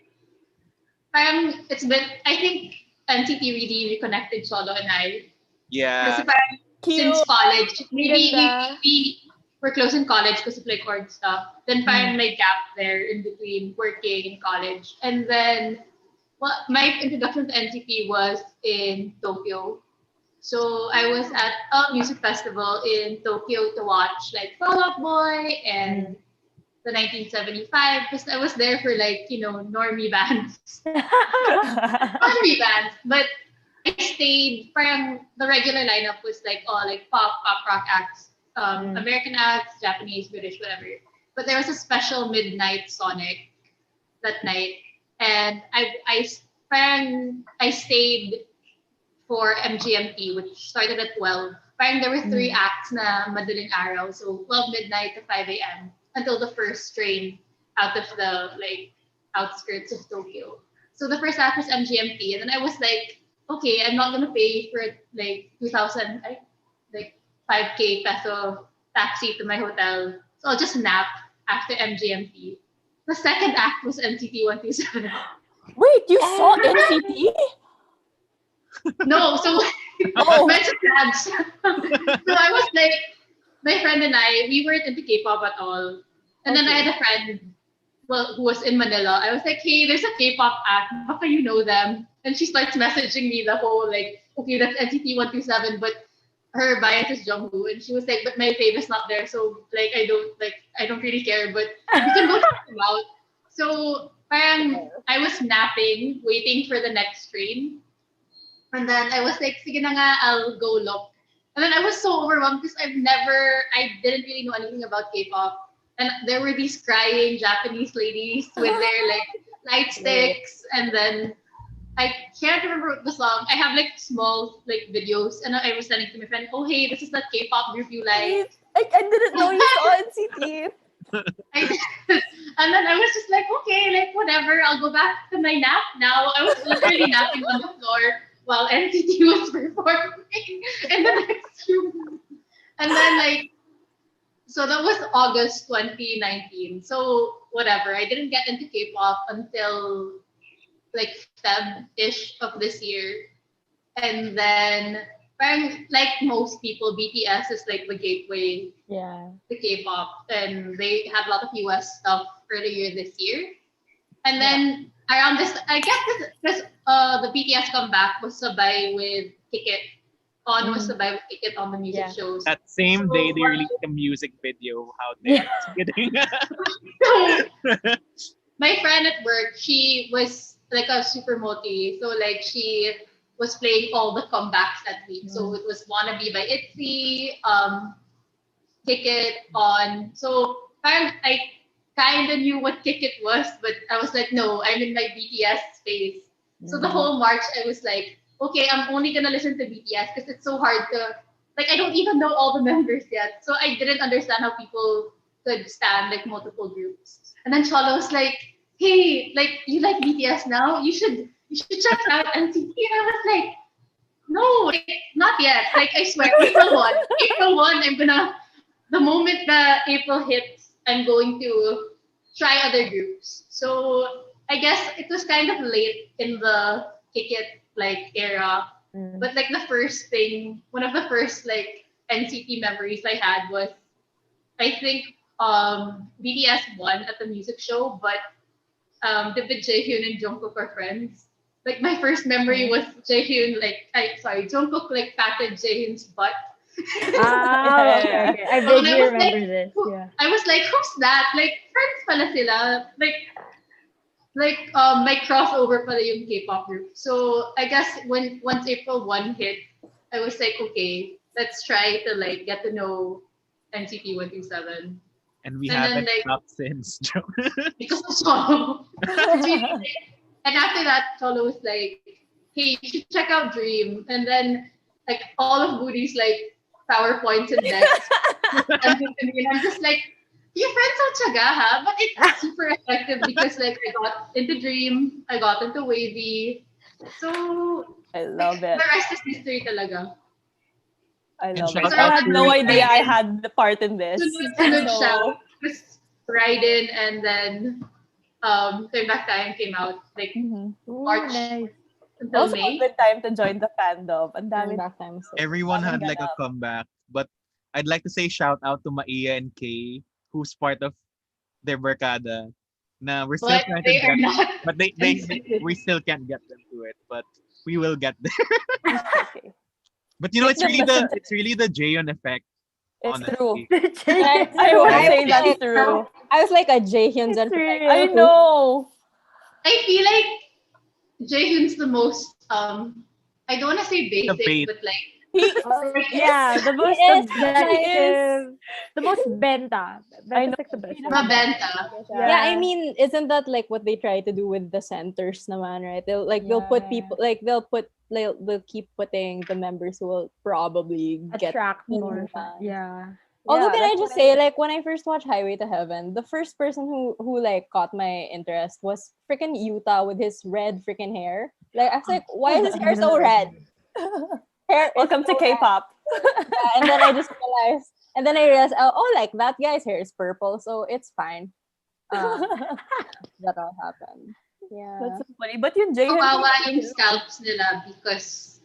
[SPEAKER 6] it's been, I think NCT really reconnected Solo and I.
[SPEAKER 4] Yeah.
[SPEAKER 6] Kasi parang since college, maybe
[SPEAKER 5] Ganda.
[SPEAKER 6] we were close in college because of like chord stuff. Then parang may gap there in between working and college. And then, well, my introduction to NCT was in Tokyo. So I was at a music festival in Tokyo to watch like Fall Out Boy and the 1975 because I was there for like, normie bands. Normie bands. But I stayed, parang the regular lineup was like all like pop rock acts, American acts, Japanese, British, whatever. But there was a special midnight Sonic that night. And I stayed for MGMT, which started at 12. Parang there were 3 acts na madaling araw. So 12 midnight to 5 a.m. until the first train out of the like outskirts of Tokyo. So the first act was MGMT. And then I was like, okay, I'm not gonna pay for like 2,000, like 5K peso taxi to my hotel. So I'll just nap after MGMT. The second act was NCT 127.
[SPEAKER 5] Wait, you saw NCT?
[SPEAKER 6] No, so mention ads. So I was like, my friend and I, we weren't into K-pop at all. And then I had a friend, who was in Manila. I was like, hey, there's a K-pop act. Baka you know them. And she starts messaging me the whole like, okay, that's NCT 127, but her bias is Jungwoo. And she was like, but my fave is not there, so like I don't really care, but you can go check them out. So parang I was napping, waiting for the next train. And then I was like, sige na nga, I'll go look. And then I was so overwhelmed because I didn't really know anything about K-pop. And there were these crying Japanese ladies with their like light sticks. And then I can't remember the song. I have like small like videos. And I was sending to my friend, oh, hey, this is that K-pop group you like.
[SPEAKER 5] I didn't know you saw NCT.
[SPEAKER 6] And then I was just like, okay, like whatever, I'll go back to my nap now. I was literally napping on the floor while NCT was performing in the next room. And then like, so that was August 2019. So whatever, I didn't get into K-pop until like Feb-ish of this year. And then like most people, BTS is like the gateway to K-pop, and they had a lot of US stuff earlier this year. And then around this, I guess this the BTS comeback was sabay with Kick It on was to buy a ticket on the music
[SPEAKER 7] Yeah.
[SPEAKER 6] shows.
[SPEAKER 4] That same
[SPEAKER 6] So,
[SPEAKER 4] day they released a music video. How dare you. Kidding.
[SPEAKER 6] so my friend at work, she was like a super multi. So like she was playing all the comebacks that week. So it was Wannabe by ITZY, Ticket on. So I kind of knew what Ticket was, but I was like, no, I'm in my BTS space. So the whole March, I was like, okay, I'm only gonna listen to BTS because it's so hard to, like, I don't even know all the members yet. So I didn't understand how people could stand like multiple groups. And then Cholo was like, hey, like, you like BTS now? You should check out NCT. And I was like, no, like, not yet. Like, I swear, April 1. April 1, the moment that April hits, I'm going to try other groups. So I guess it was kind of late in the ticket like era. But like one of the first like NCT memories I had was, I think BTS won at the music show, but the Jaehyun and Jungkook are friends. Like my first memory was Jaehyun Jungkook like patted Jaehyun's butt.
[SPEAKER 7] Okay. I
[SPEAKER 6] So, and
[SPEAKER 7] vaguely
[SPEAKER 6] was
[SPEAKER 7] remember
[SPEAKER 6] like,
[SPEAKER 7] this. Yeah.
[SPEAKER 6] I was like, who's that? Like friends pala sila. My crossover pala yung K-pop group. So I guess once April 1 hit, I was like, okay, let's try to like get to know NCT 127.
[SPEAKER 4] And we
[SPEAKER 6] And
[SPEAKER 4] haven't
[SPEAKER 6] then, like-
[SPEAKER 4] stopped since.
[SPEAKER 6] Because of Solo. And after that, Solo was like, hey, you should check out Dream. And then like all of Booty's like PowerPoints and decks. And I'm just like, your friends are tiyaga, ha? But it's super effective because like I got into Dream, I got into Wavy. So
[SPEAKER 5] I love it.
[SPEAKER 6] the rest is history talaga.
[SPEAKER 5] I
[SPEAKER 4] And
[SPEAKER 5] love
[SPEAKER 4] shout
[SPEAKER 5] it.
[SPEAKER 6] out
[SPEAKER 5] I had
[SPEAKER 6] to
[SPEAKER 5] no idea I
[SPEAKER 6] Raiden.
[SPEAKER 5] had the part in this.
[SPEAKER 6] Sunod
[SPEAKER 5] So-
[SPEAKER 6] siya. Just Raiden and then Turn Back Time came out like
[SPEAKER 5] Mhm.
[SPEAKER 6] March
[SPEAKER 7] Nice.
[SPEAKER 6] until
[SPEAKER 5] Also a
[SPEAKER 6] May.
[SPEAKER 5] good time to join the fandom. Ang dami.
[SPEAKER 8] Back time. So.
[SPEAKER 4] Everyone had
[SPEAKER 5] Daming
[SPEAKER 4] like a
[SPEAKER 5] ganap.
[SPEAKER 4] comeback. But I'd like to say shout out to Maia and Kay, who's part of their barkada. Na we're still
[SPEAKER 6] But
[SPEAKER 4] trying to
[SPEAKER 6] they are
[SPEAKER 4] get,
[SPEAKER 6] not.
[SPEAKER 4] but we still can't get them to it. But we will get there.
[SPEAKER 5] Okay.
[SPEAKER 4] But you know,
[SPEAKER 5] Make
[SPEAKER 4] it's
[SPEAKER 5] them
[SPEAKER 4] really
[SPEAKER 5] listen to
[SPEAKER 4] the Jaehyun effect.
[SPEAKER 5] It's
[SPEAKER 4] honestly.
[SPEAKER 5] true.
[SPEAKER 8] Right?
[SPEAKER 5] I would
[SPEAKER 4] Right?
[SPEAKER 5] say that's true.
[SPEAKER 8] I was like a Jaehyun's
[SPEAKER 7] It's
[SPEAKER 8] and like,
[SPEAKER 7] real.
[SPEAKER 5] I know.
[SPEAKER 6] I feel like Jaehyun's the most I don't want to say
[SPEAKER 4] The
[SPEAKER 6] basic,
[SPEAKER 4] bait.
[SPEAKER 6] but like
[SPEAKER 7] Yeah, the most
[SPEAKER 8] He is.
[SPEAKER 7] objective, the most benta.
[SPEAKER 5] I know.
[SPEAKER 7] Benta's like the best.
[SPEAKER 6] mabenta.
[SPEAKER 8] Yeah, I mean, isn't that like what they try to do with the centers naman, right? They'll put people they'll keep putting the members who will probably get
[SPEAKER 7] Attract more.
[SPEAKER 8] fans.
[SPEAKER 7] Yeah.
[SPEAKER 8] Although can I
[SPEAKER 5] that's
[SPEAKER 8] just
[SPEAKER 5] what
[SPEAKER 8] say, like when I first watched Highway to Heaven, the first person who like caught my interest was freaking Yuta with his red freaking hair. Like I was like, why is his hair so red? Hair is
[SPEAKER 5] Welcome to
[SPEAKER 8] so red.
[SPEAKER 5] K-pop.
[SPEAKER 8] Yeah, and then I just realized, oh, like that guy's hair is purple, so it's fine. That all happened. Yeah.
[SPEAKER 5] That's so funny. But yung Jaehyun,
[SPEAKER 6] Kawawa yung scalps nila because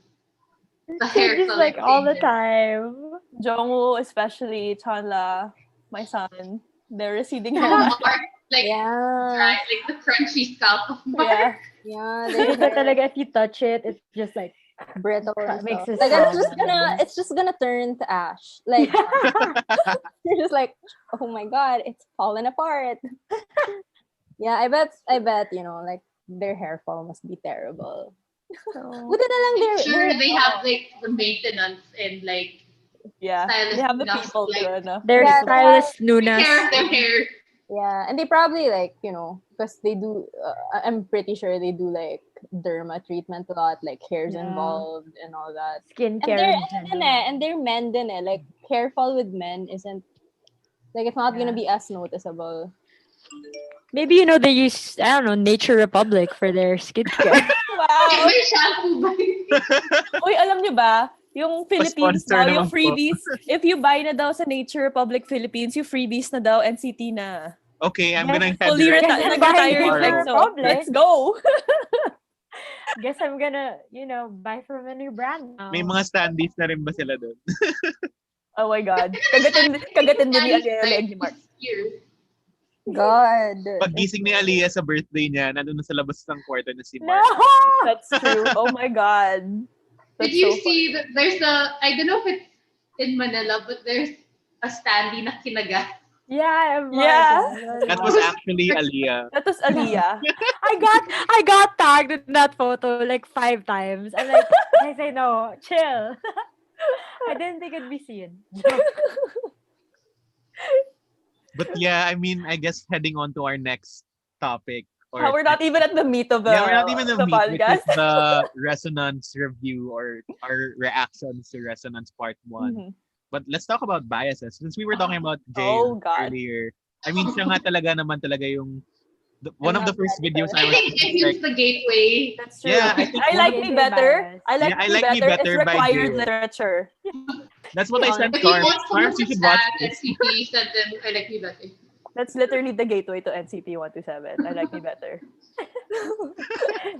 [SPEAKER 6] the hair
[SPEAKER 7] Just
[SPEAKER 6] color
[SPEAKER 7] like all the
[SPEAKER 6] changes.
[SPEAKER 7] time.
[SPEAKER 5] Jungwoo, especially Chanla, my son, they're receding hair.
[SPEAKER 6] Mark, like
[SPEAKER 8] Yeah.
[SPEAKER 6] dry, like the crunchy scalp of Mark.
[SPEAKER 5] Yeah.
[SPEAKER 8] Yeah.
[SPEAKER 7] Because
[SPEAKER 8] They're
[SPEAKER 7] talaga if you touch it, it's just like
[SPEAKER 8] brittle and
[SPEAKER 7] Makes
[SPEAKER 8] stuff.
[SPEAKER 7] it
[SPEAKER 8] Like
[SPEAKER 7] sound
[SPEAKER 8] it's just gonna turn to ash. Like you're just like, oh my god, it's falling apart. Yeah, I bet, like their hair fall must be terrible. Buti na lang
[SPEAKER 6] I'm sure they have like the maintenance and like
[SPEAKER 5] Yeah.
[SPEAKER 6] stylist
[SPEAKER 5] They have the
[SPEAKER 6] enough
[SPEAKER 5] people
[SPEAKER 6] to, like,
[SPEAKER 5] to, ano.
[SPEAKER 7] their
[SPEAKER 8] Yeah,
[SPEAKER 7] stylist
[SPEAKER 6] take
[SPEAKER 7] Nunas.
[SPEAKER 6] care of their hair.
[SPEAKER 8] Yeah, and they probably like, because they do, I'm pretty sure they do like derma treatment a lot, like hair's
[SPEAKER 7] Yeah.
[SPEAKER 8] involved and all that. And
[SPEAKER 7] Skincare.
[SPEAKER 8] they're,
[SPEAKER 7] in general.
[SPEAKER 8] and they're men din eh. Like hair fall with men isn't, like it's not gonna
[SPEAKER 7] Yeah.
[SPEAKER 8] be as noticeable.
[SPEAKER 7] Maybe they use Nature Republic for their skincare.
[SPEAKER 5] Wow.
[SPEAKER 6] May shampoo ba?
[SPEAKER 5] Uy, alam niyo ba? Yung Philippines
[SPEAKER 4] Pa-sponsor
[SPEAKER 5] daw, yung
[SPEAKER 4] naman po.
[SPEAKER 5] freebies. If you buy na daw sa Nature Republic Philippines, yung freebies na daw, NCT na.
[SPEAKER 4] Okay, I'm
[SPEAKER 7] Yes,
[SPEAKER 4] gonna head
[SPEAKER 5] Fully
[SPEAKER 4] right
[SPEAKER 7] Yes,
[SPEAKER 5] retired.
[SPEAKER 7] I'm
[SPEAKER 5] Nag-retire
[SPEAKER 7] buying
[SPEAKER 5] yung
[SPEAKER 4] Nature
[SPEAKER 5] EXO.
[SPEAKER 7] Republic.
[SPEAKER 5] Let's go!
[SPEAKER 7] Guess I'm gonna, buy from a new brand now.
[SPEAKER 4] May mga standees na rin ba sila doon?
[SPEAKER 5] Oh my God. Kagatin din ni Aliela and ni Mark.
[SPEAKER 6] Here.
[SPEAKER 8] God.
[SPEAKER 4] Pag gising ni Aliyah sa birthday niya, nandun na sa labas ng kwarto na si
[SPEAKER 7] No!
[SPEAKER 4] Mark.
[SPEAKER 5] That's true. Oh my God.
[SPEAKER 6] Did
[SPEAKER 5] That's
[SPEAKER 6] you
[SPEAKER 5] so
[SPEAKER 6] see that there's I don't know if it's in Manila, but there's a standee na kinagat.
[SPEAKER 7] Yeah,
[SPEAKER 5] Yeah.
[SPEAKER 4] That was actually Aliyah.
[SPEAKER 5] That was Aliyah.
[SPEAKER 7] I got tagged in that photo like 5 times. I'm like, guys, I know, chill. I didn't think it'd be seen. Joke.
[SPEAKER 4] But yeah, I mean, I guess heading on to our next topic.
[SPEAKER 5] How we're not even at the meat of the,
[SPEAKER 4] Yeah, we're not even the
[SPEAKER 5] the
[SPEAKER 4] meat, which is
[SPEAKER 5] podcast.
[SPEAKER 4] the Resonance review or our reactions to Resonance Part 1.
[SPEAKER 5] Mhm.
[SPEAKER 4] But let's talk about biases. Since we were talking about Jay
[SPEAKER 5] Oh, God.
[SPEAKER 4] earlier, I mean, siya nga talaga naman talaga yung one of the first videos I
[SPEAKER 6] I
[SPEAKER 4] was
[SPEAKER 6] think it
[SPEAKER 4] like,
[SPEAKER 6] is the gateway.
[SPEAKER 5] That's true.
[SPEAKER 4] yeah, I think
[SPEAKER 5] I
[SPEAKER 4] one
[SPEAKER 5] like
[SPEAKER 4] of-
[SPEAKER 5] me better.
[SPEAKER 7] Bias.
[SPEAKER 5] I like
[SPEAKER 4] Yeah, I
[SPEAKER 5] me
[SPEAKER 4] Like Me
[SPEAKER 5] better.
[SPEAKER 4] Better
[SPEAKER 5] It's
[SPEAKER 4] by
[SPEAKER 5] required
[SPEAKER 4] Jay.
[SPEAKER 5] literature.
[SPEAKER 4] that's what I sent
[SPEAKER 6] If you
[SPEAKER 4] Carms.
[SPEAKER 6] want someone
[SPEAKER 4] Carms, you
[SPEAKER 6] to
[SPEAKER 4] should watch
[SPEAKER 6] stand
[SPEAKER 4] this.
[SPEAKER 6] NCT, send them I Like Me Better.
[SPEAKER 5] That's literally the gateway to NCT 127. I like me better.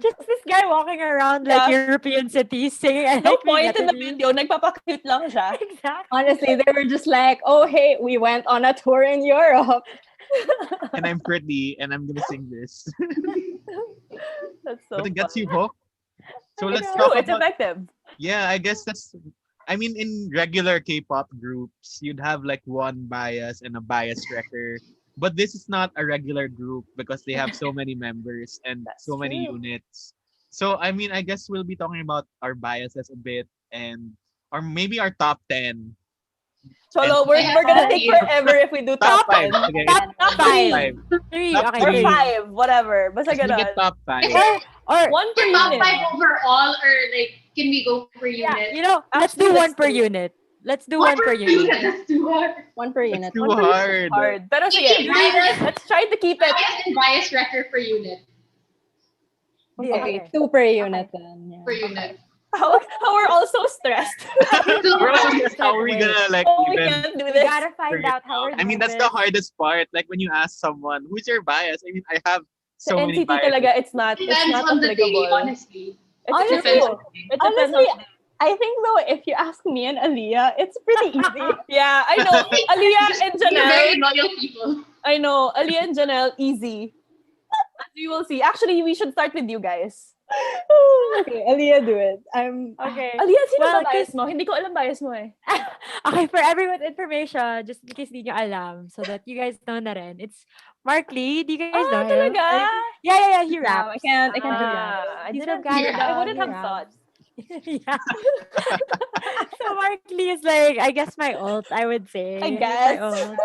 [SPEAKER 7] Just this guy walking around like
[SPEAKER 5] Yeah.
[SPEAKER 7] European cities singing. I
[SPEAKER 5] No
[SPEAKER 7] like me
[SPEAKER 5] point in the
[SPEAKER 7] better.
[SPEAKER 5] video. Nagpapakute lang siya.
[SPEAKER 7] Exactly.
[SPEAKER 8] Honestly, they were just like, oh, hey, we went on a tour in Europe.
[SPEAKER 4] And I'm pretty, and I'm gonna sing this.
[SPEAKER 5] That's so
[SPEAKER 4] But it gets
[SPEAKER 5] fun.
[SPEAKER 4] you hooked. So let's
[SPEAKER 5] It's
[SPEAKER 4] talk
[SPEAKER 5] true. It's
[SPEAKER 4] about.
[SPEAKER 5] effective.
[SPEAKER 4] Yeah, I guess that's. I mean, in regular K-pop groups, you'd have like one bias and a bias wrecker. But this is not a regular group because they have so many members and
[SPEAKER 5] That's
[SPEAKER 4] so many
[SPEAKER 5] true.
[SPEAKER 4] units. So I mean, I guess we'll be talking about our biases a bit and or maybe our top 10.
[SPEAKER 5] Cholo,
[SPEAKER 4] And-
[SPEAKER 5] we're gonna take forever if we do
[SPEAKER 4] Top
[SPEAKER 5] top
[SPEAKER 4] 5.
[SPEAKER 5] 10.
[SPEAKER 4] Okay.
[SPEAKER 7] Top
[SPEAKER 4] Top
[SPEAKER 7] five.
[SPEAKER 4] 5.
[SPEAKER 7] 3.
[SPEAKER 4] Top
[SPEAKER 7] Okay,
[SPEAKER 5] Or
[SPEAKER 4] three.
[SPEAKER 5] 5, whatever. Basta
[SPEAKER 4] Let's make
[SPEAKER 5] ganon.
[SPEAKER 4] it top 5.
[SPEAKER 7] Or
[SPEAKER 5] One per
[SPEAKER 6] Your top
[SPEAKER 5] unit.
[SPEAKER 6] 5 overall, or like, can we go per
[SPEAKER 7] yeah,
[SPEAKER 6] unit?
[SPEAKER 7] you know, let's
[SPEAKER 5] Actually,
[SPEAKER 7] do
[SPEAKER 5] let's
[SPEAKER 7] one per
[SPEAKER 5] do-
[SPEAKER 7] unit. Let's do one per unit.
[SPEAKER 6] That's too hard.
[SPEAKER 8] One per
[SPEAKER 4] It's
[SPEAKER 8] unit.
[SPEAKER 4] too
[SPEAKER 5] One per unit is
[SPEAKER 4] hard.
[SPEAKER 5] hard. Pero sige,
[SPEAKER 6] Each bias,
[SPEAKER 5] let's try to keep it.
[SPEAKER 6] bias and bias record per unit.
[SPEAKER 7] Yeah,
[SPEAKER 8] Okay, 2 per unit then. Yeah.
[SPEAKER 6] Per unit.
[SPEAKER 5] How we're all so stressed.
[SPEAKER 6] So,
[SPEAKER 4] We're also just how are we
[SPEAKER 7] Wait.
[SPEAKER 4] gonna like
[SPEAKER 5] Oh, we
[SPEAKER 4] even
[SPEAKER 5] can't do
[SPEAKER 7] We
[SPEAKER 5] this.
[SPEAKER 7] gotta find
[SPEAKER 4] figure
[SPEAKER 7] out
[SPEAKER 4] it
[SPEAKER 7] how we're
[SPEAKER 4] out? I mean,
[SPEAKER 7] doing
[SPEAKER 4] that's the
[SPEAKER 7] this.
[SPEAKER 4] hardest part. Like when you ask someone, "Who's your bias?" I mean, I have
[SPEAKER 5] Sa
[SPEAKER 4] so many
[SPEAKER 5] NCT
[SPEAKER 4] biases.
[SPEAKER 5] talaga, it's not
[SPEAKER 6] depends on the day,
[SPEAKER 5] applicable.
[SPEAKER 6] honestly.
[SPEAKER 5] It's
[SPEAKER 8] Honestly,
[SPEAKER 5] true. It depends
[SPEAKER 8] honestly,
[SPEAKER 5] on.
[SPEAKER 8] I think though, if you ask me and Aliyah, it's pretty easy.
[SPEAKER 5] Yeah, I know. Aliyah and
[SPEAKER 6] You're very
[SPEAKER 5] Janelle.
[SPEAKER 6] loyal people.
[SPEAKER 5] I know. Aliyah and Janelle, easy. As we will see. Actually, we should start with you guys.
[SPEAKER 8] Okay, Aliyah, do it. I'm
[SPEAKER 7] Okay.
[SPEAKER 5] Aliyah, sino
[SPEAKER 7] Well,
[SPEAKER 5] ba bias mo? Hindi ko alam bias mo eh.
[SPEAKER 7] Okay, for everyone's information, just in case di nyo alam, so that you guys know na rin, it's Mark Lee. Do you guys know him?
[SPEAKER 5] talaga?
[SPEAKER 7] Yeah, he
[SPEAKER 8] no,
[SPEAKER 7] raps.
[SPEAKER 8] I can't do that.
[SPEAKER 5] I
[SPEAKER 7] He's
[SPEAKER 5] didn't
[SPEAKER 7] from Canada.
[SPEAKER 5] I wouldn't
[SPEAKER 7] He
[SPEAKER 5] have
[SPEAKER 7] raps.
[SPEAKER 5] thought.
[SPEAKER 7] Yeah. So Mark Lee is like, I guess my ult, I would say.
[SPEAKER 5] I
[SPEAKER 7] He's
[SPEAKER 5] guess.
[SPEAKER 7] my ult.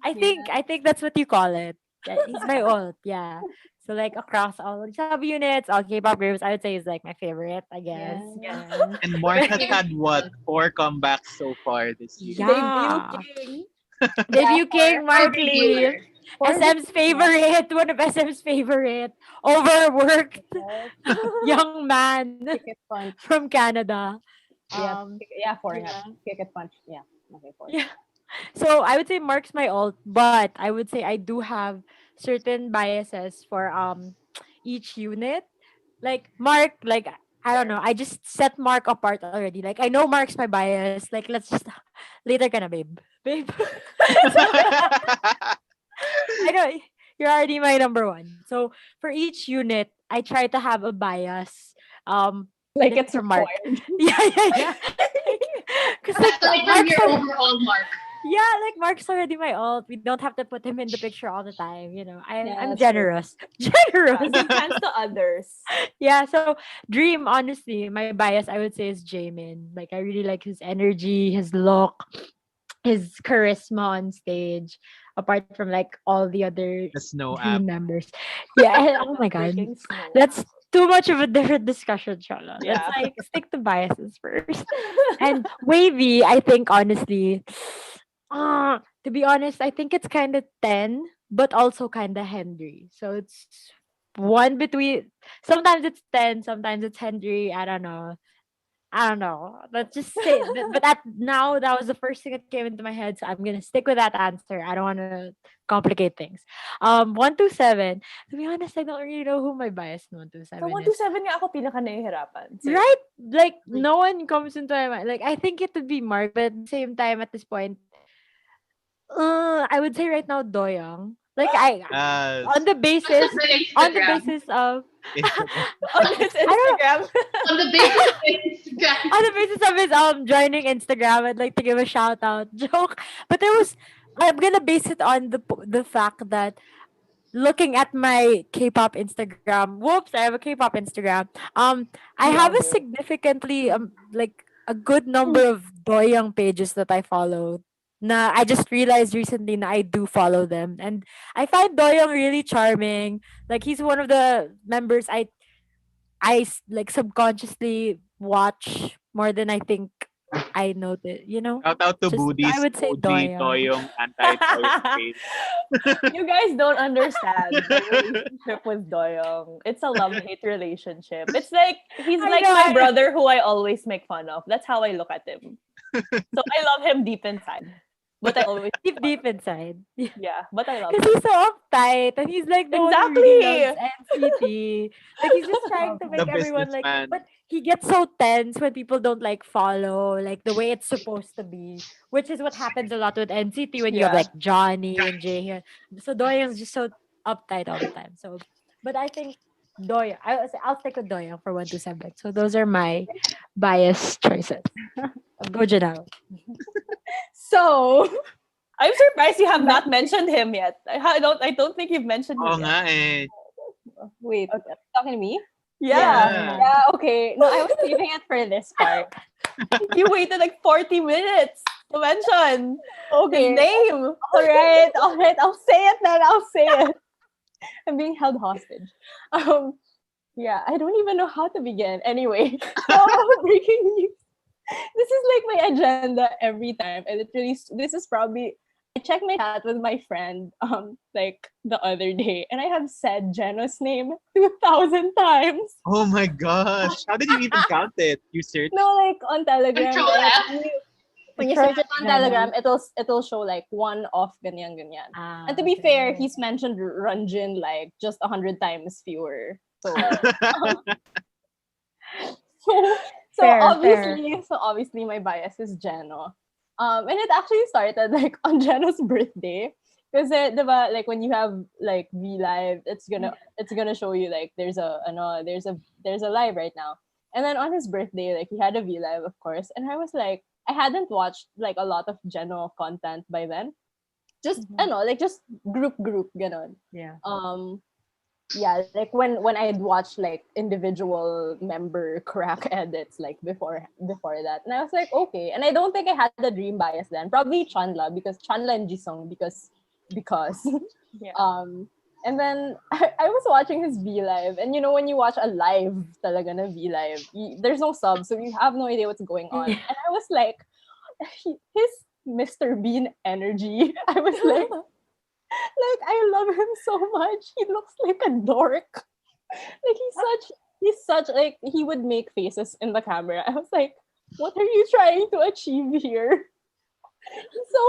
[SPEAKER 7] I think that's what you call it. Yeah, he's my ult, yeah. So like across all sub units, all K-pop groups, I would say he's like my favorite, I guess. Yeah.
[SPEAKER 4] And Mark has had what 4 comebacks so far this year.
[SPEAKER 7] Yeah.
[SPEAKER 5] Debut king.
[SPEAKER 7] Debut king Mark Lee.
[SPEAKER 6] Debuter.
[SPEAKER 7] SM's favorite, one of SM's favorite, overworked young man
[SPEAKER 8] Kick it punch.
[SPEAKER 7] from Canada.
[SPEAKER 8] Yeah, yeah, forehead.
[SPEAKER 7] yeah.
[SPEAKER 8] Kick it punch. Yeah. Okay, forehead.
[SPEAKER 7] Yeah. So I would say Mark's my alt, but I would say I do have certain biases for each unit. Like Mark, like I don't know, I just set Mark apart already. Like I know Mark's my bias. Like let's just later ka na, babe. Babe. I know you're already my number one. So for each unit, I try to have a bias.
[SPEAKER 8] Like
[SPEAKER 7] Like
[SPEAKER 8] it's
[SPEAKER 7] for Mark.
[SPEAKER 8] required.
[SPEAKER 7] Yeah. Because like
[SPEAKER 6] So like from
[SPEAKER 7] Mark's
[SPEAKER 6] your
[SPEAKER 7] al-
[SPEAKER 6] overall mark.
[SPEAKER 7] yeah, like Mark's already my alt. We don't have to put him in the picture all the time. You know,
[SPEAKER 8] Yeah,
[SPEAKER 7] I'm
[SPEAKER 8] that's true.
[SPEAKER 7] generous. Generous.
[SPEAKER 5] Give chance to others.
[SPEAKER 7] Yeah. So Dream, honestly, my bias I would say is Jamin. Like I really like his energy, his look, his charisma on stage. Apart from like all the other
[SPEAKER 4] The snow
[SPEAKER 7] Dream
[SPEAKER 4] app.
[SPEAKER 7] members. Yeah. And, oh my god.
[SPEAKER 5] Freaking snow.
[SPEAKER 7] That's too much of a different discussion, Charlotte.
[SPEAKER 5] Yeah.
[SPEAKER 7] Let's like stick to biases first. And Wavy, I think honestly, to be honest, I think it's kind of 10, but also kind of Henry. So it's one between. Sometimes it's 10, sometimes it's Henry. I don't know. Let's just say. But now that was the first thing that came into my head, so I'm gonna stick with that answer. I don't want to complicate things. 127. To be honest, I don't really know who my bias in
[SPEAKER 5] Sa
[SPEAKER 7] 127 is.
[SPEAKER 5] 127 nga ako pinaka nahihirapan. So,
[SPEAKER 7] Right? Like no one comes into my mind. Like I think it would be Mark, but at the same time, at this point, I would say right now Doyoung. Like I
[SPEAKER 4] Yes.
[SPEAKER 7] on the basis
[SPEAKER 6] The
[SPEAKER 7] on the
[SPEAKER 6] Instagram.
[SPEAKER 7] basis of
[SPEAKER 4] Instagram.
[SPEAKER 5] On his Instagram.
[SPEAKER 6] On the basis of Instagram.
[SPEAKER 7] on the basis of his joining Instagram, I'd like to give a shout out joke. But I'm gonna base it on the fact that looking at my K-pop Instagram. Whoops, I have a K-pop Instagram. I have
[SPEAKER 5] Love
[SPEAKER 7] a
[SPEAKER 5] it.
[SPEAKER 7] significantly like a good number of Doyoung pages that I follow. Na I just realized recently na I do follow them, and I find Doyoung really charming. Like he's one of the members like subconsciously watch more than I think I noticed.
[SPEAKER 4] Shout out to
[SPEAKER 7] Just I
[SPEAKER 4] Boody's
[SPEAKER 7] would say
[SPEAKER 4] OG
[SPEAKER 7] Doyoung.
[SPEAKER 4] Toyong anti-Toyong page.
[SPEAKER 5] You guys don't understand the relationship with Doyoung. It's a love-hate relationship. It's like he's
[SPEAKER 7] I
[SPEAKER 5] like
[SPEAKER 7] know,
[SPEAKER 5] my brother who I always make fun of. That's how I look at him. So I love him deep inside. But I always
[SPEAKER 7] Deep inside.
[SPEAKER 5] yeah, but I love
[SPEAKER 7] Because
[SPEAKER 5] him.
[SPEAKER 7] he's so uptight and he's like the one who
[SPEAKER 5] Exactly.
[SPEAKER 7] really loves NCT. Like he's just trying to
[SPEAKER 4] The
[SPEAKER 7] make everyone like,
[SPEAKER 4] businessman.
[SPEAKER 7] but he gets so tense when people don't like follow like the way it's supposed to be, which is what happens a lot with NCT when you have
[SPEAKER 5] Yeah.
[SPEAKER 7] like Johnny and Jaehyun. So Doyoung's just so uptight all the time. So, but I think Doyoung, I'll stick with Doyoung for 127. So those are my biased choices. Go Janelle.
[SPEAKER 5] So I'm surprised you have not mentioned him yet. I don't think you've mentioned
[SPEAKER 4] Oo
[SPEAKER 5] him
[SPEAKER 4] nga
[SPEAKER 5] yet.
[SPEAKER 4] eh.
[SPEAKER 8] Wait, talking to me?
[SPEAKER 5] Yeah.
[SPEAKER 8] Yeah, okay. No, I was saving it for this part.
[SPEAKER 5] You waited like 40 minutes to mention
[SPEAKER 8] Okay.
[SPEAKER 5] his name.
[SPEAKER 8] All right. I'll say it then. I'll say it. I'm being held hostage. Yeah, I don't even know how to begin. Anyway, breaking news. This is like my agenda every time. I literally, this is probably, I checked my chat with my friend like the other day, and I have said Jenna's name 2,000 times.
[SPEAKER 4] Oh my gosh. How did you even count it? You searched?
[SPEAKER 8] No, like on Telegram.
[SPEAKER 6] Control
[SPEAKER 8] like,
[SPEAKER 6] F.
[SPEAKER 8] when you search it on Telegram, it'll show like one off ganyan ganyan. And to be fair, he's mentioned Ranjin like just 100 times fewer. So so
[SPEAKER 7] Fair,
[SPEAKER 8] obviously my bias is Jeno. And it actually started like on Jeno's birthday. Because like when you have like V Live, it's gonna show you like there's a live right now. And then on his birthday, like he had a V Live, of course. And I was like, I hadn't watched like a lot of Jeno content by then. Just like just group ganon.
[SPEAKER 5] Yeah.
[SPEAKER 8] Yeah, like when I'd watch like individual member crack edits like before that, and I was like, okay. And I don't think I had the dream bias then. Probably Chanla and Jisung because
[SPEAKER 5] Yeah.
[SPEAKER 8] and then I was watching his V Live, and you know when you watch a live talaga na V Live, there's no sub, so you have no idea what's going on. And I was like, his Mr. Bean energy. I was like. Like I love him so much. He looks like a dork. Like he's such like he would make faces in the camera. I was like, what are you trying to achieve here? So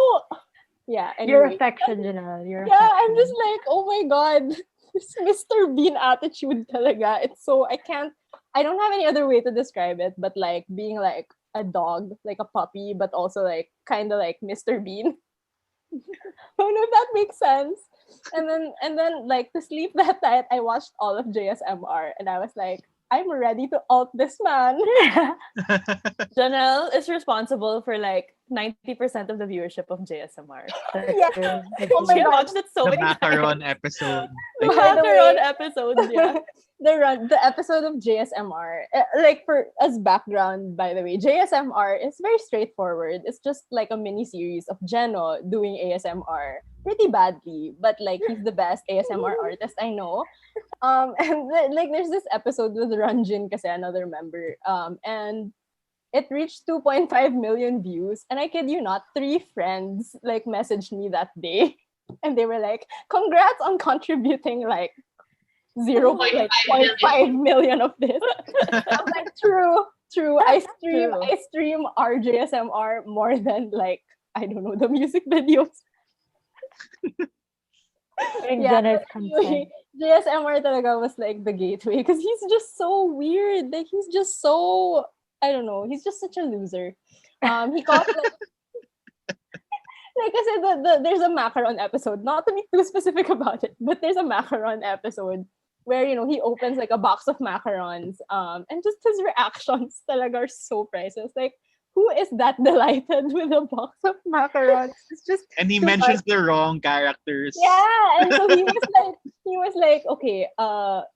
[SPEAKER 8] yeah,
[SPEAKER 7] Your
[SPEAKER 8] anyway.
[SPEAKER 7] affection, Janelle. Your
[SPEAKER 8] Yeah, I'm
[SPEAKER 7] affection.
[SPEAKER 8] just like, oh my god, this Mr. Bean attitude talaga. It's so I don't have any other way to describe it, but like being like a dog, like a puppy, but also like kind of like Mr. Bean. I don't know if that makes sense. And then like to sleep that night, I watched all of JSMR, and I was like, I'm ready to alt this man.
[SPEAKER 5] Janelle is responsible for like 90% of the viewership of JSMR.
[SPEAKER 8] Yeah.
[SPEAKER 5] Oh
[SPEAKER 8] my
[SPEAKER 5] she
[SPEAKER 8] God.
[SPEAKER 5] watched it so
[SPEAKER 4] The
[SPEAKER 5] many
[SPEAKER 4] macaron
[SPEAKER 5] times.
[SPEAKER 4] episode.
[SPEAKER 5] The
[SPEAKER 8] By the
[SPEAKER 5] macaron
[SPEAKER 8] way-
[SPEAKER 5] episode, yeah.
[SPEAKER 8] The episode of JSMR, like for as background, by the way, JSMR is very straightforward. It's just like a mini series of Jeno doing ASMR pretty badly, but like he's the best ASMR artist I know. And like there's this episode with Ranjin kasi another member, and it reached 2.5 million views, and I kid you not, 3 friends like messaged me that day, and they were like, "Congrats on contributing like 0.5 million of this." I'm like, true. I stream RJSMR more than like I don't know the music videos.
[SPEAKER 7] During
[SPEAKER 8] Yeah,
[SPEAKER 7] Jenna's
[SPEAKER 8] anyway,
[SPEAKER 7] consent.
[SPEAKER 8] JSMR talaga was like the gateway because he's just so weird. Like he's just so I don't know. He's just such a loser. He caught like kasi there's a macaron episode. Not to be too specific about it, but there's a macaron episode where he opens like a box of macarons, and just his reactions talaga are so priceless. Like, who is that delighted with a box of macarons? It's just
[SPEAKER 4] And he
[SPEAKER 8] too
[SPEAKER 4] mentions
[SPEAKER 8] much.
[SPEAKER 4] the wrong characters.
[SPEAKER 8] Yeah, and so he was like, okay,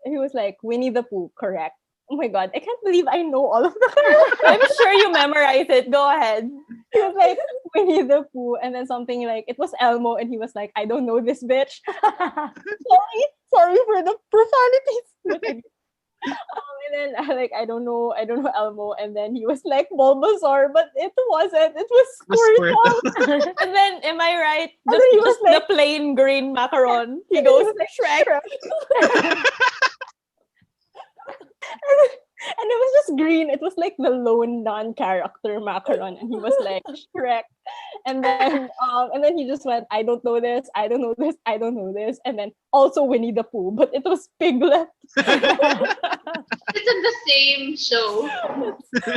[SPEAKER 8] he was like Winnie the Pooh, correct? Oh my god, I can't believe I know all of the characters.
[SPEAKER 5] I'm sure you memorize it. Go ahead.
[SPEAKER 8] He was like Winnie the Pooh, and then something like it was Elmo, and he was like, I don't know this bitch. sorry for the profanities. But and then I don't know Elmo, and then he was like Bulbasaur, but it wasn't. It was Squirtle.
[SPEAKER 5] And then, am I right?
[SPEAKER 8] And then he was
[SPEAKER 5] Just the plain green macaron. He goes, Shrek.
[SPEAKER 8] And it was just green. It was like the lone non-character macaron, and he was like Shrek. And then he just went, I don't know this, I don't know this, I don't know this, and then also Winnie the Pooh, but it was Piglet.
[SPEAKER 6] It's in the same show.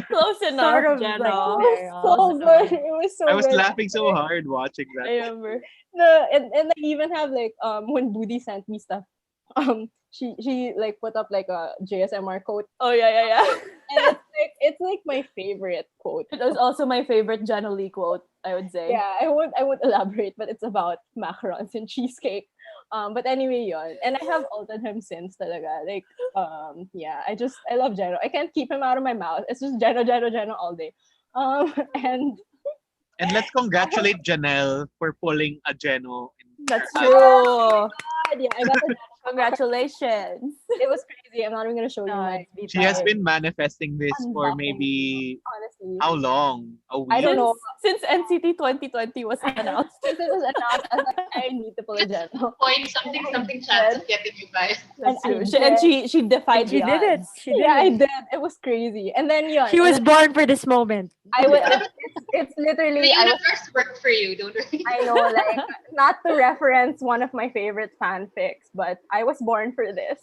[SPEAKER 5] Close enough,
[SPEAKER 7] Sort of
[SPEAKER 5] Jenna.
[SPEAKER 7] like
[SPEAKER 8] It was so good. It was so
[SPEAKER 4] I was
[SPEAKER 8] good.
[SPEAKER 4] laughing so hard watching
[SPEAKER 5] I
[SPEAKER 4] that.
[SPEAKER 5] remember.
[SPEAKER 8] No, and I even have like when Budi sent me stuff, she like put up like a JSMR quote,
[SPEAKER 5] Oh, yeah.
[SPEAKER 8] and it's like my favorite quote.
[SPEAKER 5] It was also my favorite Jenna Lee quote, I would say.
[SPEAKER 8] Yeah, I won't elaborate, but it's about macarons and cheesecake. But anyway, yon. And I have altered him since talaga. Like, yeah, I love Jeno. I can't keep him out of my mouth. It's just Jeno all day. And
[SPEAKER 4] And let's congratulate Janelle for pulling a Geno.
[SPEAKER 5] That's true.
[SPEAKER 8] yeah, I got the
[SPEAKER 5] Congratulations.
[SPEAKER 8] it was crazy. I'm not even gonna show you my
[SPEAKER 4] She has been manifesting this for maybe
[SPEAKER 8] honestly.
[SPEAKER 4] how long? A week?
[SPEAKER 8] I don't know.
[SPEAKER 5] Since NCT 2020 was announced.
[SPEAKER 8] Since it was announced, I was like, I need to pull a Jeno.
[SPEAKER 6] Point something chance of getting you guys.
[SPEAKER 5] That's
[SPEAKER 8] And I
[SPEAKER 5] true. She defied
[SPEAKER 7] She
[SPEAKER 5] the
[SPEAKER 7] did it.
[SPEAKER 5] odds.
[SPEAKER 7] She did
[SPEAKER 8] Yeah, I
[SPEAKER 7] it.
[SPEAKER 8] did. It was crazy. And then yeah,
[SPEAKER 7] She was born for this moment.
[SPEAKER 8] I was. It's
[SPEAKER 6] The
[SPEAKER 8] literally. I was.
[SPEAKER 6] universe worked for you, don't worry.
[SPEAKER 8] I know, like, not to reference one of my favorite fanfics, but I was born for this.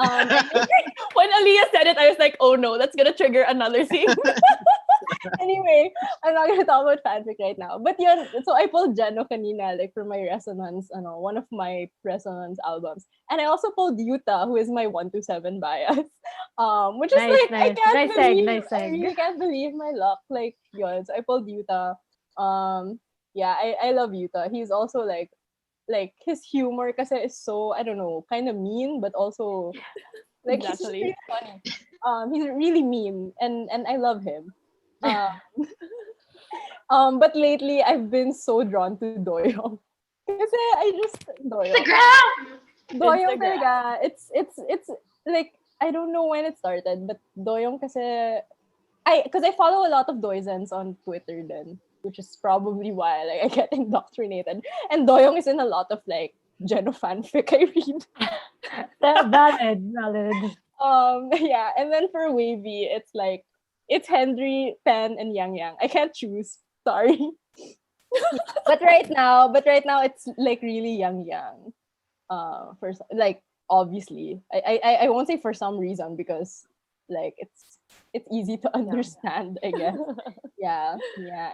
[SPEAKER 5] When Aliyah said it, I was like, oh no, that's gonna trigger another scene.
[SPEAKER 8] Anyway, I'm not gonna talk about fanfic right now. But yun, so I pulled Jeno kanina, like for my Resonance, one of my Resonance albums. And I also pulled Yuta, who is my 127 bias. Which is
[SPEAKER 7] Nice,
[SPEAKER 8] like, I
[SPEAKER 7] nice.
[SPEAKER 8] can't
[SPEAKER 7] Nice
[SPEAKER 8] believe,
[SPEAKER 7] seg, nice
[SPEAKER 8] I
[SPEAKER 7] seg.
[SPEAKER 8] really can't believe my luck. Like, yun, so I pulled Yuta. Yeah, I love Yuta. He's also like his humor kasi is so, I don't know, kind of mean, but also like he's just
[SPEAKER 5] Exactly.
[SPEAKER 8] really funny. He's really mean, and I love him. But lately I've been so drawn to Doyoung. Kasi I just Doyoung.
[SPEAKER 6] Instagram!
[SPEAKER 8] Doyoung
[SPEAKER 5] Instagram.
[SPEAKER 8] talaga. It's like I don't know when it started, but Doyoung kasi because I follow a lot of Doizens on Twitter then, which is probably why like I get indoctrinated. And Doyoung is in a lot of like Geno fanfic I read.
[SPEAKER 7] Valid.
[SPEAKER 8] Yeah, and then for Wavy, it's Henry, Pen, and Yang Yang. I can't choose. Sorry. but right now it's like really Yang Yang. Like obviously. I won't say for some reason because like it's easy to understand, I guess. Yeah,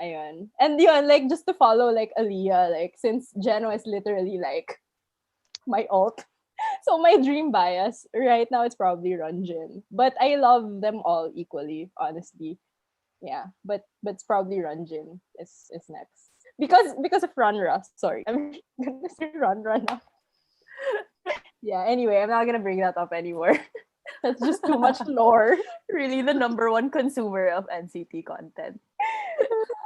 [SPEAKER 8] ayun. And yun, like just to follow like Aliyah, like since Geno is literally like my alt. So my dream bias right now it's probably Runjin. But I love them all equally, honestly. Yeah, but it's probably Runjin is next. Because of Runra. Sorry. I'm gonna say Runra now. Yeah, anyway, I'm not gonna bring that up anymore. That's just too much lore.
[SPEAKER 5] Really the number one consumer of NCT content.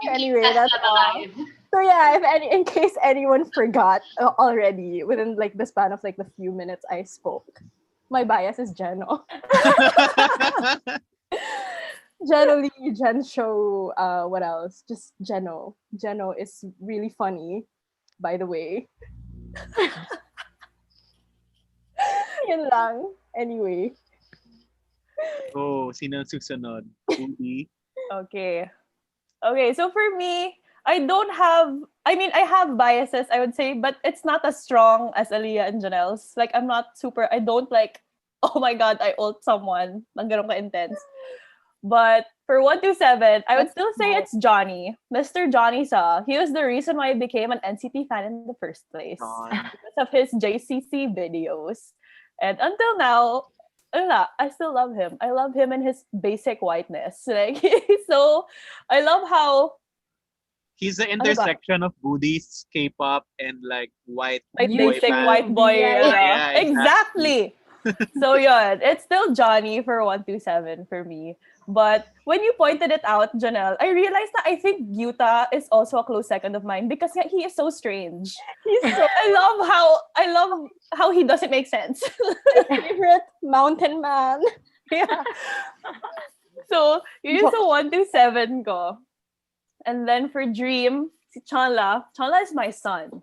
[SPEAKER 8] Anyway,
[SPEAKER 6] That's
[SPEAKER 8] that's
[SPEAKER 6] not
[SPEAKER 8] all.
[SPEAKER 6] alive.
[SPEAKER 8] So yeah, in case anyone forgot already within like the span of like the few minutes I spoke, my bias is Geno. Geno Lee, Gen Show, what else? Just Geno. Geno is really funny, by the way. Yun lang. Anyway.
[SPEAKER 4] Oh, sino susunod? Udi?
[SPEAKER 5] Okay, so for me, I have biases, I would say, but it's not as strong as Aliyah and Janelle's. Like, I don't like, oh my god, I ult someone. Nang ganun ka-intense. But for 127, I would
[SPEAKER 8] That's
[SPEAKER 5] still say
[SPEAKER 8] smart.
[SPEAKER 5] it's Johnny. Mr. Johnny Sa. He was the reason why I became an NCT fan in the first place.
[SPEAKER 4] John.
[SPEAKER 5] Because of his JCC videos. And until now, wala, I still love him. I love him and his basic whiteness. Like, so, I love how
[SPEAKER 4] He's the
[SPEAKER 5] ba?
[SPEAKER 4] intersection of Buddhist, K-pop, and like white
[SPEAKER 5] like
[SPEAKER 4] boy
[SPEAKER 5] basic
[SPEAKER 4] band.
[SPEAKER 5] white boy
[SPEAKER 8] Yeah,
[SPEAKER 5] era.
[SPEAKER 4] yeah,
[SPEAKER 5] Exactly. So yun, it's still Johnny for 127 for me. But when you pointed it out, Janelle, I realized that I think Yuta is also a close second of mine because he is so strange.
[SPEAKER 8] He's so
[SPEAKER 5] I love how he doesn't make sense.
[SPEAKER 8] my favorite mountain man.
[SPEAKER 5] Yeah. So yun yung sa 127 ko. And then for Dream, si Chanla is my son.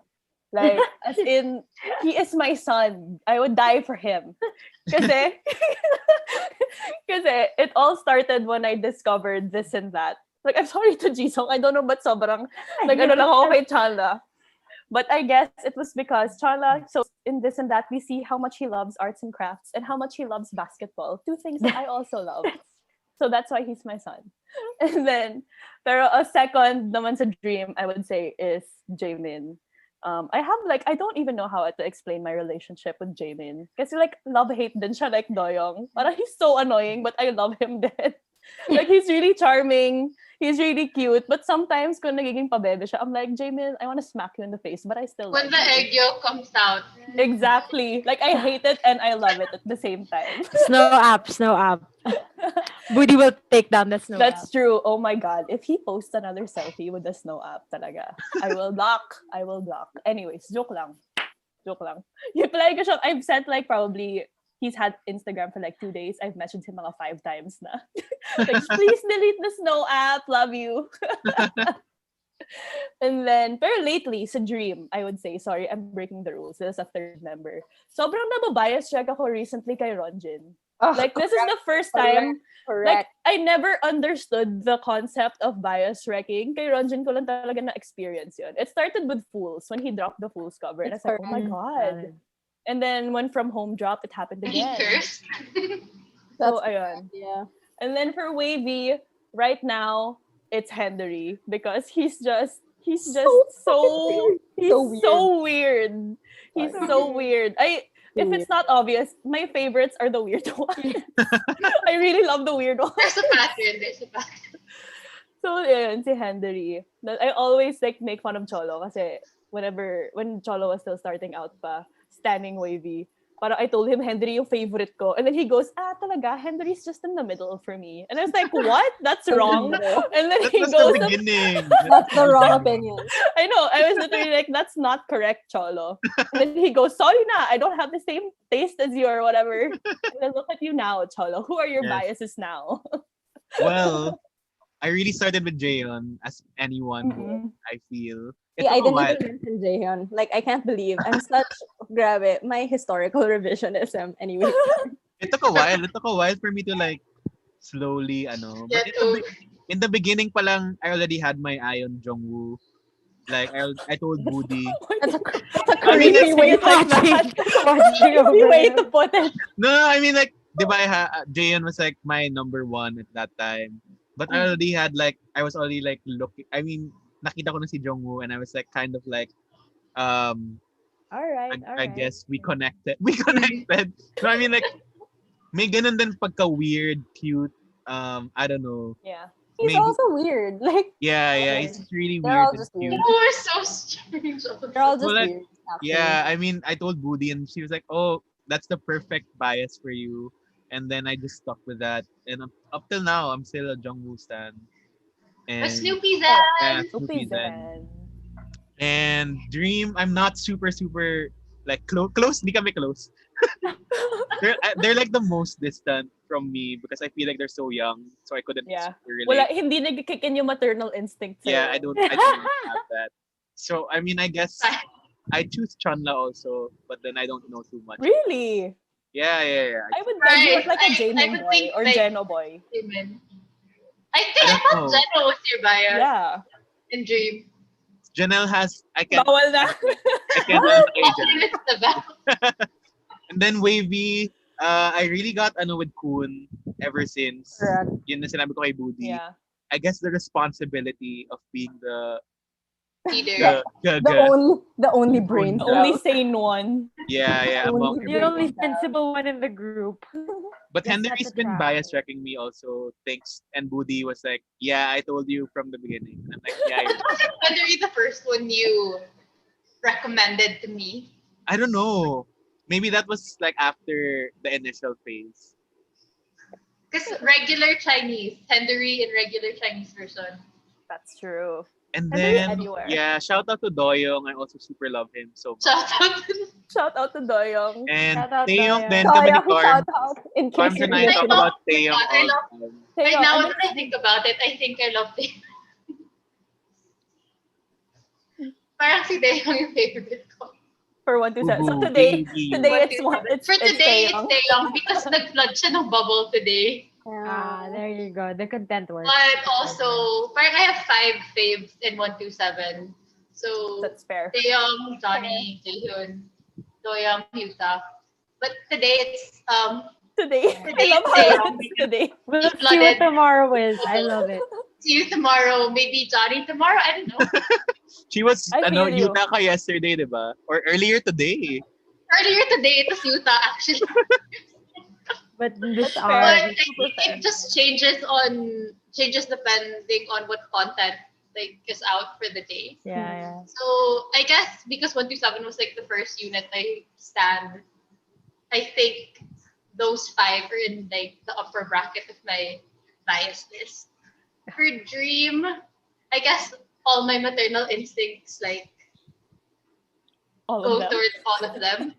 [SPEAKER 5] Like, as in, he is my son. I would die for him. Kasi, kasi it all started when I discovered this and that. Like, I'm sorry to Jisung. I don't know but sobrang, like, ano lang ako kay Chanla. But I guess it was because Chanla, so in this and that, we see how much he loves arts and crafts and how much he loves basketball. Two things that I also love. So that's why he's my son. And then, pero a second naman sa Dream, I would say, is Jaemin. I don't even know how to explain my relationship with Jaemin. Kasi like, love-hate din siya like Doyoung. Parang he's so annoying, but I love him din. Like, he's really charming. He's really cute. But sometimes, kung nagiging pabebe siya, I'm like, Jaemin, I want to smack you in the face, but I still
[SPEAKER 6] When
[SPEAKER 5] love
[SPEAKER 6] the
[SPEAKER 5] you.
[SPEAKER 6] egg yolk comes out.
[SPEAKER 5] Exactly. Like, I hate it and I love it at the same time.
[SPEAKER 7] Snow app. Booty will take down the snow
[SPEAKER 5] That's
[SPEAKER 7] app.
[SPEAKER 5] true. Oh my God. If he posts another selfie with the snow app, talaga, I will block. Anyways, joke lang. Yung palagi ko siya, I've sent like probably, he's had Instagram for like 2 days. I've messaged him mga 5 times na. Like, please delete the snow app. Love you. And then, pero lately, sa Dream, I would say, sorry, I'm breaking the rules. This is a third member. Sobrang nababias check ako recently kay Ronjin.
[SPEAKER 8] Oh,
[SPEAKER 5] Like, this is the first time, like,
[SPEAKER 8] correct.
[SPEAKER 5] I never understood the concept of bias wrecking. Kay Ronjin ko lang talaga na-experience yun. It started with Fools, when he dropped the Fools cover. And I was like, oh my God. And then when From Home dropped, it happened
[SPEAKER 6] He
[SPEAKER 5] again.
[SPEAKER 6] cursed.
[SPEAKER 5] So, ayun.
[SPEAKER 8] Yeah.
[SPEAKER 5] And then for Wavy, right now, it's Hendery. Because he's just so weird. He's so weird. If it's not obvious, my favorites are the weird ones. I really love the weird ones.
[SPEAKER 6] There's a pattern.
[SPEAKER 5] So, yun, si Hendery. I always like make fun of Cholo kasi when Cholo was still starting out pa, standing Wavy, parang I told him Hendery yung favorite ko. And then he goes, talaga, Hendery's just in the middle for me. And I was like, what? That's wrong. And then
[SPEAKER 4] That
[SPEAKER 5] he
[SPEAKER 4] was
[SPEAKER 5] goes,
[SPEAKER 4] the beginning.
[SPEAKER 8] That's the wrong opinion.
[SPEAKER 5] I know. I was literally like, that's not correct, Cholo. And then he goes, sorry na, I don't have the same taste as you or whatever. And then look at you now, Cholo. Who are your
[SPEAKER 4] Yes.
[SPEAKER 5] biases now?
[SPEAKER 4] Well, I really started with Jaeon as anyone who
[SPEAKER 5] Mm-mm.
[SPEAKER 4] I feel. It
[SPEAKER 8] Yeah, I
[SPEAKER 4] took a
[SPEAKER 8] didn't
[SPEAKER 4] while.
[SPEAKER 8] even mention Jaehyun. Like, I can't believe I'm such grabe. My historical revisionism. Anyway,
[SPEAKER 4] It took a while. It took a while for me to like slowly, ano.
[SPEAKER 6] Yeah,
[SPEAKER 4] But in the beginning pa lang, I already had my eye on Jungwoo. Like I told Woody.
[SPEAKER 8] that's a
[SPEAKER 4] I mean,
[SPEAKER 8] creepy way to
[SPEAKER 5] like that. Creepy way to put it.
[SPEAKER 4] No, I mean like, di ba, Jaeon was like my number one at that time. But I already had like, I was already like looking, I mean, nakita ko na si Jungwoo and I was like kind of like,
[SPEAKER 5] All right.
[SPEAKER 4] I guess we connected. We connected. No, I mean like, may ganun din pagka weird, cute, I don't know.
[SPEAKER 5] Yeah.
[SPEAKER 8] He's
[SPEAKER 4] Maybe.
[SPEAKER 8] also weird. Like,
[SPEAKER 4] Yeah, it's just really
[SPEAKER 8] They're all
[SPEAKER 4] weird and
[SPEAKER 8] just
[SPEAKER 4] cute.
[SPEAKER 8] weird.
[SPEAKER 6] You were so strange.
[SPEAKER 8] they're all just
[SPEAKER 4] Well, like,
[SPEAKER 8] weird. Actually.
[SPEAKER 4] Yeah, I mean, I told Woody and she was like, oh, that's the perfect bias for you. And then I just stuck with that. And up till now, I'm still a Jungwoo stan.
[SPEAKER 6] A
[SPEAKER 4] And
[SPEAKER 6] Snoopy
[SPEAKER 4] yeah,
[SPEAKER 6] Zan.
[SPEAKER 4] Snoopy
[SPEAKER 5] Stupid
[SPEAKER 4] Zen.
[SPEAKER 5] then.
[SPEAKER 4] And Dream, I'm not super like close. Di kami close. they're like the most distant from me because I feel like they're so young, so I couldn't
[SPEAKER 5] Yeah.
[SPEAKER 4] super
[SPEAKER 5] Wala,
[SPEAKER 4] relate.
[SPEAKER 5] hindi nag-kick in yung maternal instinct sa'yo.
[SPEAKER 4] Yeah, I don't have that. So I mean, I guess I choose Chanla also, but then I don't know too much.
[SPEAKER 5] Really?
[SPEAKER 4] Yeah.
[SPEAKER 5] I would love you
[SPEAKER 6] Right.
[SPEAKER 5] like a
[SPEAKER 6] I
[SPEAKER 5] Jaemin
[SPEAKER 6] would
[SPEAKER 5] boy
[SPEAKER 6] think,
[SPEAKER 5] or
[SPEAKER 6] like-
[SPEAKER 5] Jeno boy.
[SPEAKER 6] Amen. I think
[SPEAKER 4] I
[SPEAKER 6] I
[SPEAKER 4] don't
[SPEAKER 6] thought
[SPEAKER 4] know.
[SPEAKER 6] Zeno was your bias
[SPEAKER 5] Yeah.
[SPEAKER 6] in Dream.
[SPEAKER 4] Janelle has I can
[SPEAKER 5] Bawal na.
[SPEAKER 4] I can say Janelle.
[SPEAKER 6] It's the best.
[SPEAKER 4] And then Wavy, I really got with Kun. ever since
[SPEAKER 8] Correct.
[SPEAKER 4] yun na sinabi ko kay Budi.
[SPEAKER 5] Yeah.
[SPEAKER 4] I guess the responsibility of being the
[SPEAKER 6] Leader.
[SPEAKER 8] The only brain
[SPEAKER 5] The only
[SPEAKER 8] cell.
[SPEAKER 5] sane one.
[SPEAKER 4] yeah among
[SPEAKER 8] Only
[SPEAKER 7] The
[SPEAKER 4] everyone.
[SPEAKER 7] only sensible one in the group.
[SPEAKER 4] But
[SPEAKER 7] Yes,
[SPEAKER 4] Henry's
[SPEAKER 7] that's a
[SPEAKER 4] been
[SPEAKER 7] trap.
[SPEAKER 4] bias wrecking me also. Thanks. And Budi was like, yeah, I told you from the beginning. And I'm like, yeah, you're right.
[SPEAKER 6] Wasn't Henry the first one you recommended to me?
[SPEAKER 4] I don't know. Maybe that was like after the initial phase.
[SPEAKER 6] Because regular Chinese, Henry in regular Chinese version.
[SPEAKER 5] That's true.
[SPEAKER 4] And
[SPEAKER 5] Henry's
[SPEAKER 4] then,
[SPEAKER 5] everywhere.
[SPEAKER 4] yeah, shout out to Doyong. I also super love him so much.
[SPEAKER 6] Shout out to
[SPEAKER 5] Shout out to Doyong.
[SPEAKER 4] And
[SPEAKER 7] Shout out,
[SPEAKER 4] Taeyong
[SPEAKER 7] Doyong.
[SPEAKER 4] then
[SPEAKER 8] So,
[SPEAKER 4] kami ni
[SPEAKER 8] yeah, shout
[SPEAKER 4] Carm.
[SPEAKER 8] out in
[SPEAKER 4] Carm
[SPEAKER 8] case
[SPEAKER 4] and
[SPEAKER 8] you're
[SPEAKER 4] I talk
[SPEAKER 6] I
[SPEAKER 4] about
[SPEAKER 6] love
[SPEAKER 4] Taeyong
[SPEAKER 6] that. I
[SPEAKER 4] all
[SPEAKER 6] love-
[SPEAKER 4] the time.
[SPEAKER 6] Right
[SPEAKER 5] Taeyong,
[SPEAKER 6] now
[SPEAKER 5] and
[SPEAKER 6] that I think about it, I think I love Taeyong. Parang si Taeyong yung favorite ko.
[SPEAKER 5] for 127. So
[SPEAKER 4] Uhu,
[SPEAKER 5] today
[SPEAKER 4] baby.
[SPEAKER 5] it's
[SPEAKER 6] For today,
[SPEAKER 5] Taeyong.
[SPEAKER 6] it's Taeyong because nag-flood siya ng bubble today.
[SPEAKER 7] There you go. The content works.
[SPEAKER 6] But also, parang I have 5 faves in 127. So,
[SPEAKER 5] That's fair.
[SPEAKER 6] Taeyong, Johnny, Jaehyun, Doyoung, Hyuta. But today it's
[SPEAKER 5] Today. I
[SPEAKER 6] Today
[SPEAKER 5] love
[SPEAKER 6] is
[SPEAKER 5] how
[SPEAKER 6] Taeyong.
[SPEAKER 5] it's today.
[SPEAKER 7] We'll see
[SPEAKER 6] flooded.
[SPEAKER 7] what tomorrow is. I love it.
[SPEAKER 6] see you tomorrow. Maybe Johnny tomorrow. I don't know.
[SPEAKER 4] She was,
[SPEAKER 5] I feel you.
[SPEAKER 4] Yuta ka yesterday, di ba? Or earlier today.
[SPEAKER 6] Earlier today, it was Yuta actually.
[SPEAKER 7] But this
[SPEAKER 5] That's
[SPEAKER 7] hour,
[SPEAKER 6] But
[SPEAKER 5] fair.
[SPEAKER 6] I think it just changes depending on what content like is out for the day.
[SPEAKER 7] yeah.
[SPEAKER 6] So I guess because 127 was like the first unit I stand, I think those 5 are in like the upper bracket of my bias list. For Dream, I guess all my maternal instincts like
[SPEAKER 5] All
[SPEAKER 6] go
[SPEAKER 5] of them.
[SPEAKER 6] towards all of them.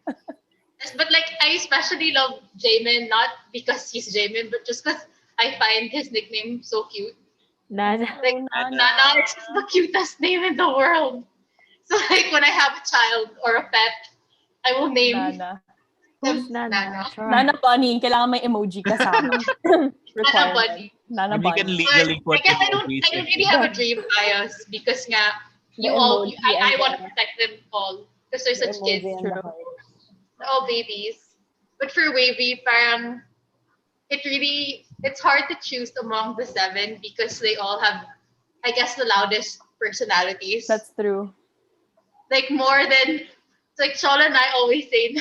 [SPEAKER 6] Yes, but like I especially love Jamin, not because he's Jamin, but just because I find his nickname so cute.
[SPEAKER 7] Nana.
[SPEAKER 6] Like Nana is just the cutest name in the world. So like when I have a child or a pet, I will name
[SPEAKER 5] Nana.
[SPEAKER 7] Who's
[SPEAKER 6] them
[SPEAKER 7] Nana?
[SPEAKER 6] Nana.
[SPEAKER 7] Sure.
[SPEAKER 5] Nana Bunny. Kailangan may emoji kasama.
[SPEAKER 6] Nana
[SPEAKER 5] Requirement.
[SPEAKER 6] Bunny.
[SPEAKER 5] Nana
[SPEAKER 4] And we can
[SPEAKER 5] Bunny.
[SPEAKER 4] legally
[SPEAKER 6] But
[SPEAKER 4] put
[SPEAKER 6] I guess I don't
[SPEAKER 4] emojis in.
[SPEAKER 6] really have a dream bias because nga
[SPEAKER 8] The
[SPEAKER 6] I
[SPEAKER 8] emoji
[SPEAKER 6] want to
[SPEAKER 8] and
[SPEAKER 6] protect them all because they're
[SPEAKER 8] the
[SPEAKER 6] such
[SPEAKER 8] emoji
[SPEAKER 6] kids.
[SPEAKER 8] and the
[SPEAKER 5] True.
[SPEAKER 8] heart.
[SPEAKER 6] They're all babies. But for Wavy, parang it's hard to choose among the 7 because they all have, I guess, the loudest personalities.
[SPEAKER 5] That's true.
[SPEAKER 6] like more than it's like Shola and I always say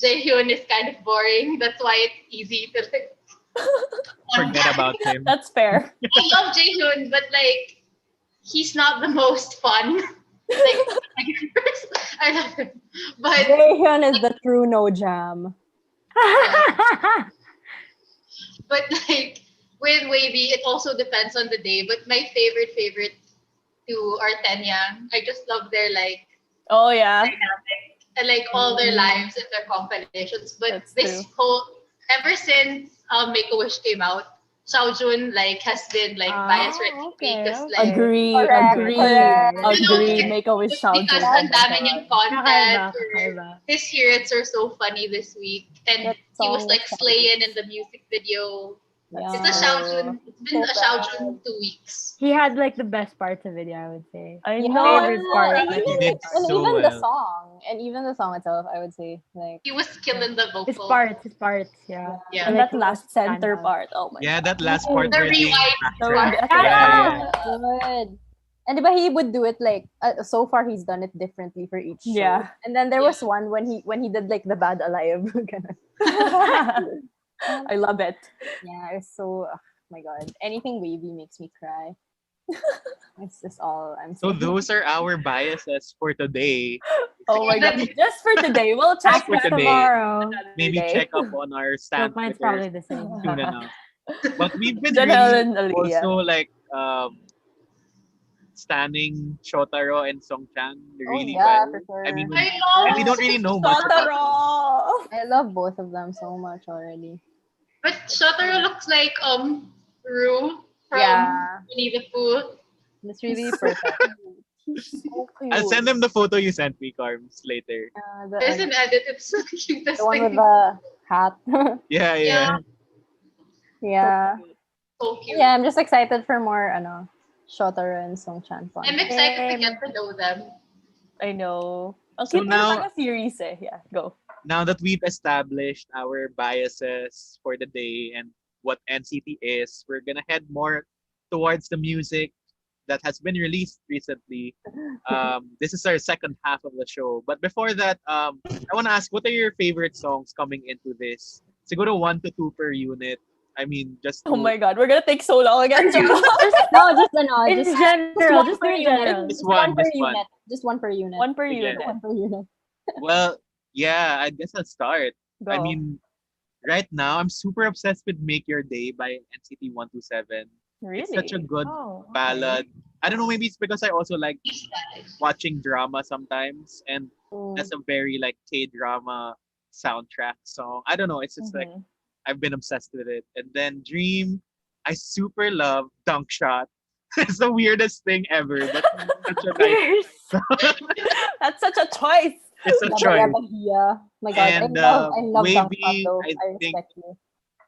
[SPEAKER 6] Jaehyun is kind of boring. That's why it's easy to like
[SPEAKER 4] Forget about him.
[SPEAKER 5] That's fair.
[SPEAKER 6] I love Jaehyun, but like he's not the most fun. Like I love him. But
[SPEAKER 8] Jaehyun is the true no jam.
[SPEAKER 6] but like with Wavy, it also depends on the day. But my favorite two are Tenyang. I just love their like
[SPEAKER 5] Oh yeah.
[SPEAKER 6] dynamic and like all their lives and their compilations. But
[SPEAKER 5] That's
[SPEAKER 6] this whole ever since Make a Wish came out, Xiaojun like has been like bias wrecking me because like
[SPEAKER 5] Agree.
[SPEAKER 8] Correct,
[SPEAKER 5] Agree.
[SPEAKER 8] correct.
[SPEAKER 5] Agree. Make a wish sound.
[SPEAKER 6] because ang dami niyang content. or His spirits are so funny this week, and
[SPEAKER 8] That
[SPEAKER 6] he was
[SPEAKER 8] song
[SPEAKER 6] like
[SPEAKER 8] was
[SPEAKER 6] slaying in the music video. It's a Xiaojun. It's been a Xiaojun 2 weeks.
[SPEAKER 7] He had like the best parts of it, I would say.
[SPEAKER 5] I
[SPEAKER 8] Yeah,
[SPEAKER 5] know.
[SPEAKER 7] Favorite part.
[SPEAKER 8] and
[SPEAKER 7] my
[SPEAKER 8] even,
[SPEAKER 7] favorite
[SPEAKER 8] and
[SPEAKER 4] so
[SPEAKER 8] even the
[SPEAKER 4] well.
[SPEAKER 8] song, and even the song itself, I would say, like,
[SPEAKER 6] He was killing the
[SPEAKER 7] His
[SPEAKER 6] vocal.
[SPEAKER 7] parts, yeah.
[SPEAKER 6] Yeah.
[SPEAKER 5] And
[SPEAKER 7] Like,
[SPEAKER 5] that last center
[SPEAKER 7] standout.
[SPEAKER 5] part. Oh my
[SPEAKER 4] Yeah,
[SPEAKER 5] god.
[SPEAKER 4] that last part
[SPEAKER 6] The
[SPEAKER 4] where they
[SPEAKER 6] rewind.
[SPEAKER 4] backtrack.
[SPEAKER 5] Yeah.
[SPEAKER 8] good. And diba he would do it like so far he's done it differently for each show.
[SPEAKER 5] Yeah.
[SPEAKER 8] And then there was one when he did like the Bad Alive. Ganun.
[SPEAKER 5] I love it.
[SPEAKER 8] Yeah, it's so my god. Anything wavy makes me cry. It's just all I'm
[SPEAKER 4] So
[SPEAKER 8] saying.
[SPEAKER 4] those are our biases for today.
[SPEAKER 5] Oh my god. Just for today. We'll check
[SPEAKER 4] for
[SPEAKER 5] back
[SPEAKER 4] today.
[SPEAKER 7] Tomorrow.
[SPEAKER 4] Maybe
[SPEAKER 5] Day.
[SPEAKER 4] check up on our
[SPEAKER 7] So
[SPEAKER 4] stand
[SPEAKER 7] mine's
[SPEAKER 4] Twitter
[SPEAKER 7] probably the same.
[SPEAKER 4] soon enough. But we've been
[SPEAKER 5] Janelle
[SPEAKER 4] really
[SPEAKER 5] and Aliyah.
[SPEAKER 4] also like standing Shotaro and Songchan really
[SPEAKER 8] yeah,
[SPEAKER 4] well.
[SPEAKER 8] for sure.
[SPEAKER 4] I mean,
[SPEAKER 6] I
[SPEAKER 4] and we
[SPEAKER 6] know.
[SPEAKER 4] don't really know much about them.
[SPEAKER 5] Totoro!
[SPEAKER 8] I love both of them so much already.
[SPEAKER 6] But Shotaro looks like Rue from
[SPEAKER 8] Yeah.
[SPEAKER 6] Winnie the Pooh.
[SPEAKER 8] It's really perfect. So cute.
[SPEAKER 4] I'll send them the photo you sent me, Carms, later.
[SPEAKER 6] There's an edit. It's the cutest
[SPEAKER 8] the one
[SPEAKER 6] thing.
[SPEAKER 8] with the hat.
[SPEAKER 4] Yeah.
[SPEAKER 6] Yeah.
[SPEAKER 8] yeah.
[SPEAKER 6] So cute.
[SPEAKER 8] Yeah, I'm just excited for more Shotaro and Songchan fun.
[SPEAKER 6] I'm excited to get to know them.
[SPEAKER 5] I know. I'll
[SPEAKER 4] So
[SPEAKER 5] keep
[SPEAKER 4] now-
[SPEAKER 5] a series eh. Yeah, go.
[SPEAKER 4] Now that we've established our biases for the day and what NCT is. We're gonna head more towards the music that has been released recently. This is our second half of the show. But before that, I want to ask, what are your favorite songs coming into this? Siguro 1 to 2 per unit. I mean, just
[SPEAKER 5] Oh
[SPEAKER 4] to,
[SPEAKER 5] my god, we're gonna take so long again.
[SPEAKER 8] Just no, just no,
[SPEAKER 7] In
[SPEAKER 8] just
[SPEAKER 7] general,
[SPEAKER 8] one
[SPEAKER 7] just
[SPEAKER 8] per
[SPEAKER 7] in
[SPEAKER 8] unit.
[SPEAKER 7] general.
[SPEAKER 4] Just
[SPEAKER 8] Just
[SPEAKER 4] one,
[SPEAKER 8] one per
[SPEAKER 4] just one.
[SPEAKER 8] unit. Just one per unit.
[SPEAKER 5] One per
[SPEAKER 4] Yeah.
[SPEAKER 5] unit.
[SPEAKER 8] One per unit.
[SPEAKER 4] Well, yeah, I guess I'll start. I
[SPEAKER 5] Go.
[SPEAKER 4] mean, right now I'm super obsessed with Make Your Day by NCT 127.
[SPEAKER 5] Really?
[SPEAKER 4] It's such a good
[SPEAKER 5] Oh, okay.
[SPEAKER 4] ballad. I don't know, maybe it's because I also like watching drama sometimes, and that's a very like K-drama soundtrack song. I don't know, it's just like
[SPEAKER 5] Mhm.
[SPEAKER 4] I've been obsessed with it. And then Dream, I super love Dunk Shot. It's the weirdest thing ever, but it's such a nice,
[SPEAKER 5] That's such a choice.
[SPEAKER 4] it's a
[SPEAKER 8] Yabba
[SPEAKER 4] choice.
[SPEAKER 8] Yabba Hiya. My God,
[SPEAKER 4] And
[SPEAKER 8] I love Dunk Shot
[SPEAKER 4] Wavy,
[SPEAKER 8] though.
[SPEAKER 4] I
[SPEAKER 8] I
[SPEAKER 4] think
[SPEAKER 8] respect you.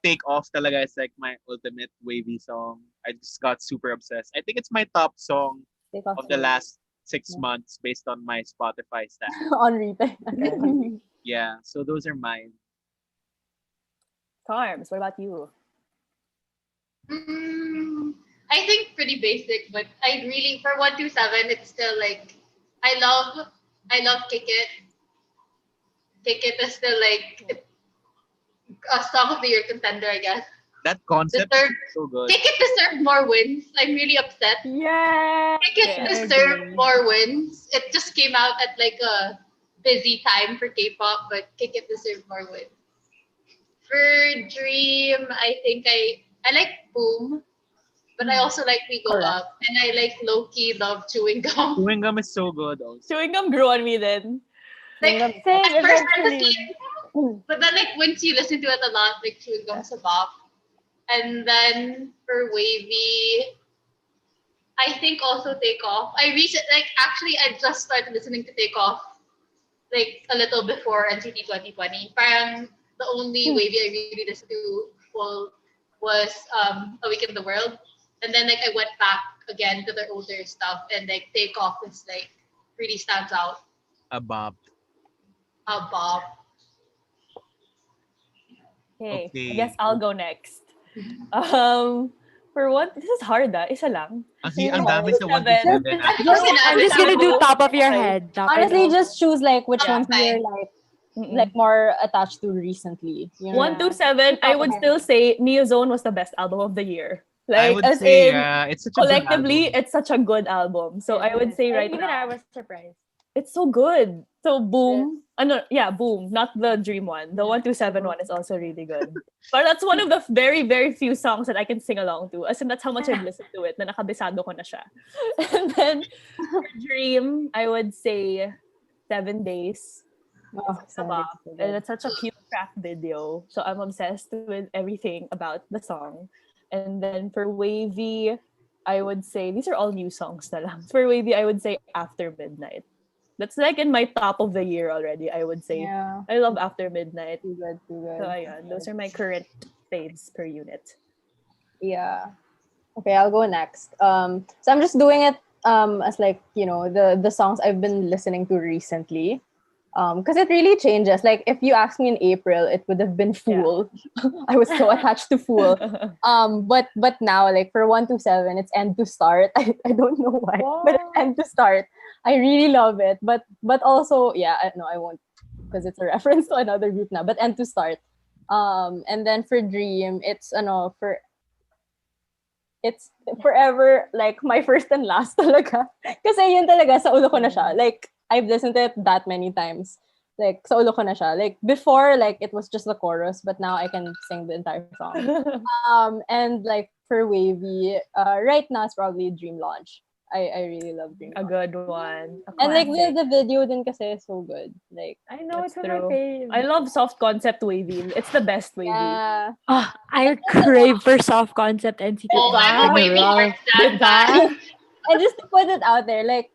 [SPEAKER 4] Take Off talaga is like my ultimate Wavy song. I just got super obsessed. I think it's my top song
[SPEAKER 8] Take off
[SPEAKER 4] of the
[SPEAKER 8] your-
[SPEAKER 4] last 6
[SPEAKER 8] Yeah.
[SPEAKER 4] months based on my Spotify stats.
[SPEAKER 8] on repeat.
[SPEAKER 4] Yeah, so those are mine.
[SPEAKER 5] Carms, what about you?
[SPEAKER 6] I think pretty basic, but I really for 127, it's still like I love Kick It. Kick It is still like a song of the year contender, I guess.
[SPEAKER 4] That concept
[SPEAKER 6] Deserve-
[SPEAKER 4] is so good.
[SPEAKER 6] Kick It deserved more wins. I'm really upset.
[SPEAKER 7] Yeah.
[SPEAKER 6] Kick It
[SPEAKER 5] Yeah, I
[SPEAKER 6] deserved
[SPEAKER 7] agree.
[SPEAKER 6] more wins. It just came out at like a busy time for K-pop, but Kick It deserved more wins. For Dream, I think I like Boom, but I also like We Go
[SPEAKER 8] Correct.
[SPEAKER 6] Up, and I like low-key love Chewing Gum.
[SPEAKER 4] Chewing Gum is so good also.
[SPEAKER 5] Chewing gum grew on me then.
[SPEAKER 6] Like
[SPEAKER 7] Same,
[SPEAKER 6] at first I was
[SPEAKER 7] eventually.
[SPEAKER 6] like, but then like once you listen to it a lot, like Chewing Gum's a bop. And then for Wavy, I think also Take Off. Actually I just started listening to Take Off like a little before NCT 2020. Parang the only Wavy I really listened to full was A Week in the World. And then like I went back again to their older stuff, and like Take Off is like really stands out.
[SPEAKER 4] A bop.
[SPEAKER 6] A bop.
[SPEAKER 5] Okay,
[SPEAKER 4] Okay.
[SPEAKER 5] I guess I'll go next. For what? This is hard Isa lang.
[SPEAKER 4] Ang dami sa 1 to 7.
[SPEAKER 7] I'm just gonna do top of your head.
[SPEAKER 8] Honestly, just choose like which
[SPEAKER 6] Yeah,
[SPEAKER 8] ones you're
[SPEAKER 5] Mm-mm.
[SPEAKER 8] like more attached to recently. You know?
[SPEAKER 5] 127, I would still say Neozone was the best album of the year.
[SPEAKER 4] I
[SPEAKER 5] Like,
[SPEAKER 4] would
[SPEAKER 5] as
[SPEAKER 4] say,
[SPEAKER 5] in,
[SPEAKER 4] it's such a good
[SPEAKER 5] collectively,
[SPEAKER 4] album.
[SPEAKER 5] it's such a good album. So I would say right
[SPEAKER 7] even
[SPEAKER 5] now,
[SPEAKER 7] I was surprised.
[SPEAKER 5] it's so good. So Boom. Boom. Not the Dream one. The 127 one is also really good. But that's one of the very, very few songs that I can sing along to. As in, that's how much I've listened to it. Na nakabisado ko na siya. And then, for Dream, I would say 7 Days.
[SPEAKER 8] Oh,
[SPEAKER 5] It's a bop. And it's such a cute craft video. So I'm obsessed with everything about the song. And then for Wavy, I would say, these are all new songs na lang. For Wavy, I would say After Midnight. That's like in my top of the year already, I would say.
[SPEAKER 8] Yeah.
[SPEAKER 5] I love After Midnight.
[SPEAKER 8] Too good, too good.
[SPEAKER 5] So ayan, those are my current faves per unit.
[SPEAKER 8] Yeah. Okay, I'll go next. So I'm just doing it as like, you know, the songs I've been listening to recently. Because it really changes. Like if you asked me in April, it would have been Fool. I was so attached to Fool. But now like for 127, it's End to Start. I don't know why, but it's End to Start. I really love it. But also, I won't because it's a reference to another group now. But End to Start. And then for Dream, it's forever like my first and last talaga. Kasi yun talaga sa ulo ko na siya. Like I've listened to it that many times. Like sa ulo ko na siya. Like before, like it was just the chorus, but now I can sing the entire song. And like for Wavy, right now it's probably Dream Launch. I really love Dream
[SPEAKER 5] A
[SPEAKER 8] Launch.
[SPEAKER 5] good one. A
[SPEAKER 8] And like
[SPEAKER 5] classic.
[SPEAKER 8] the video din kasi is so good. Like
[SPEAKER 7] I know
[SPEAKER 5] That's
[SPEAKER 7] it's one of
[SPEAKER 5] true.
[SPEAKER 7] my faves.
[SPEAKER 5] I love soft concept Wavy. It's the best Wavy.
[SPEAKER 8] yeah.
[SPEAKER 7] I crave for soft concept NCT.
[SPEAKER 6] Oh, I'm a Wavy heart stan.
[SPEAKER 8] And just to put it out there, like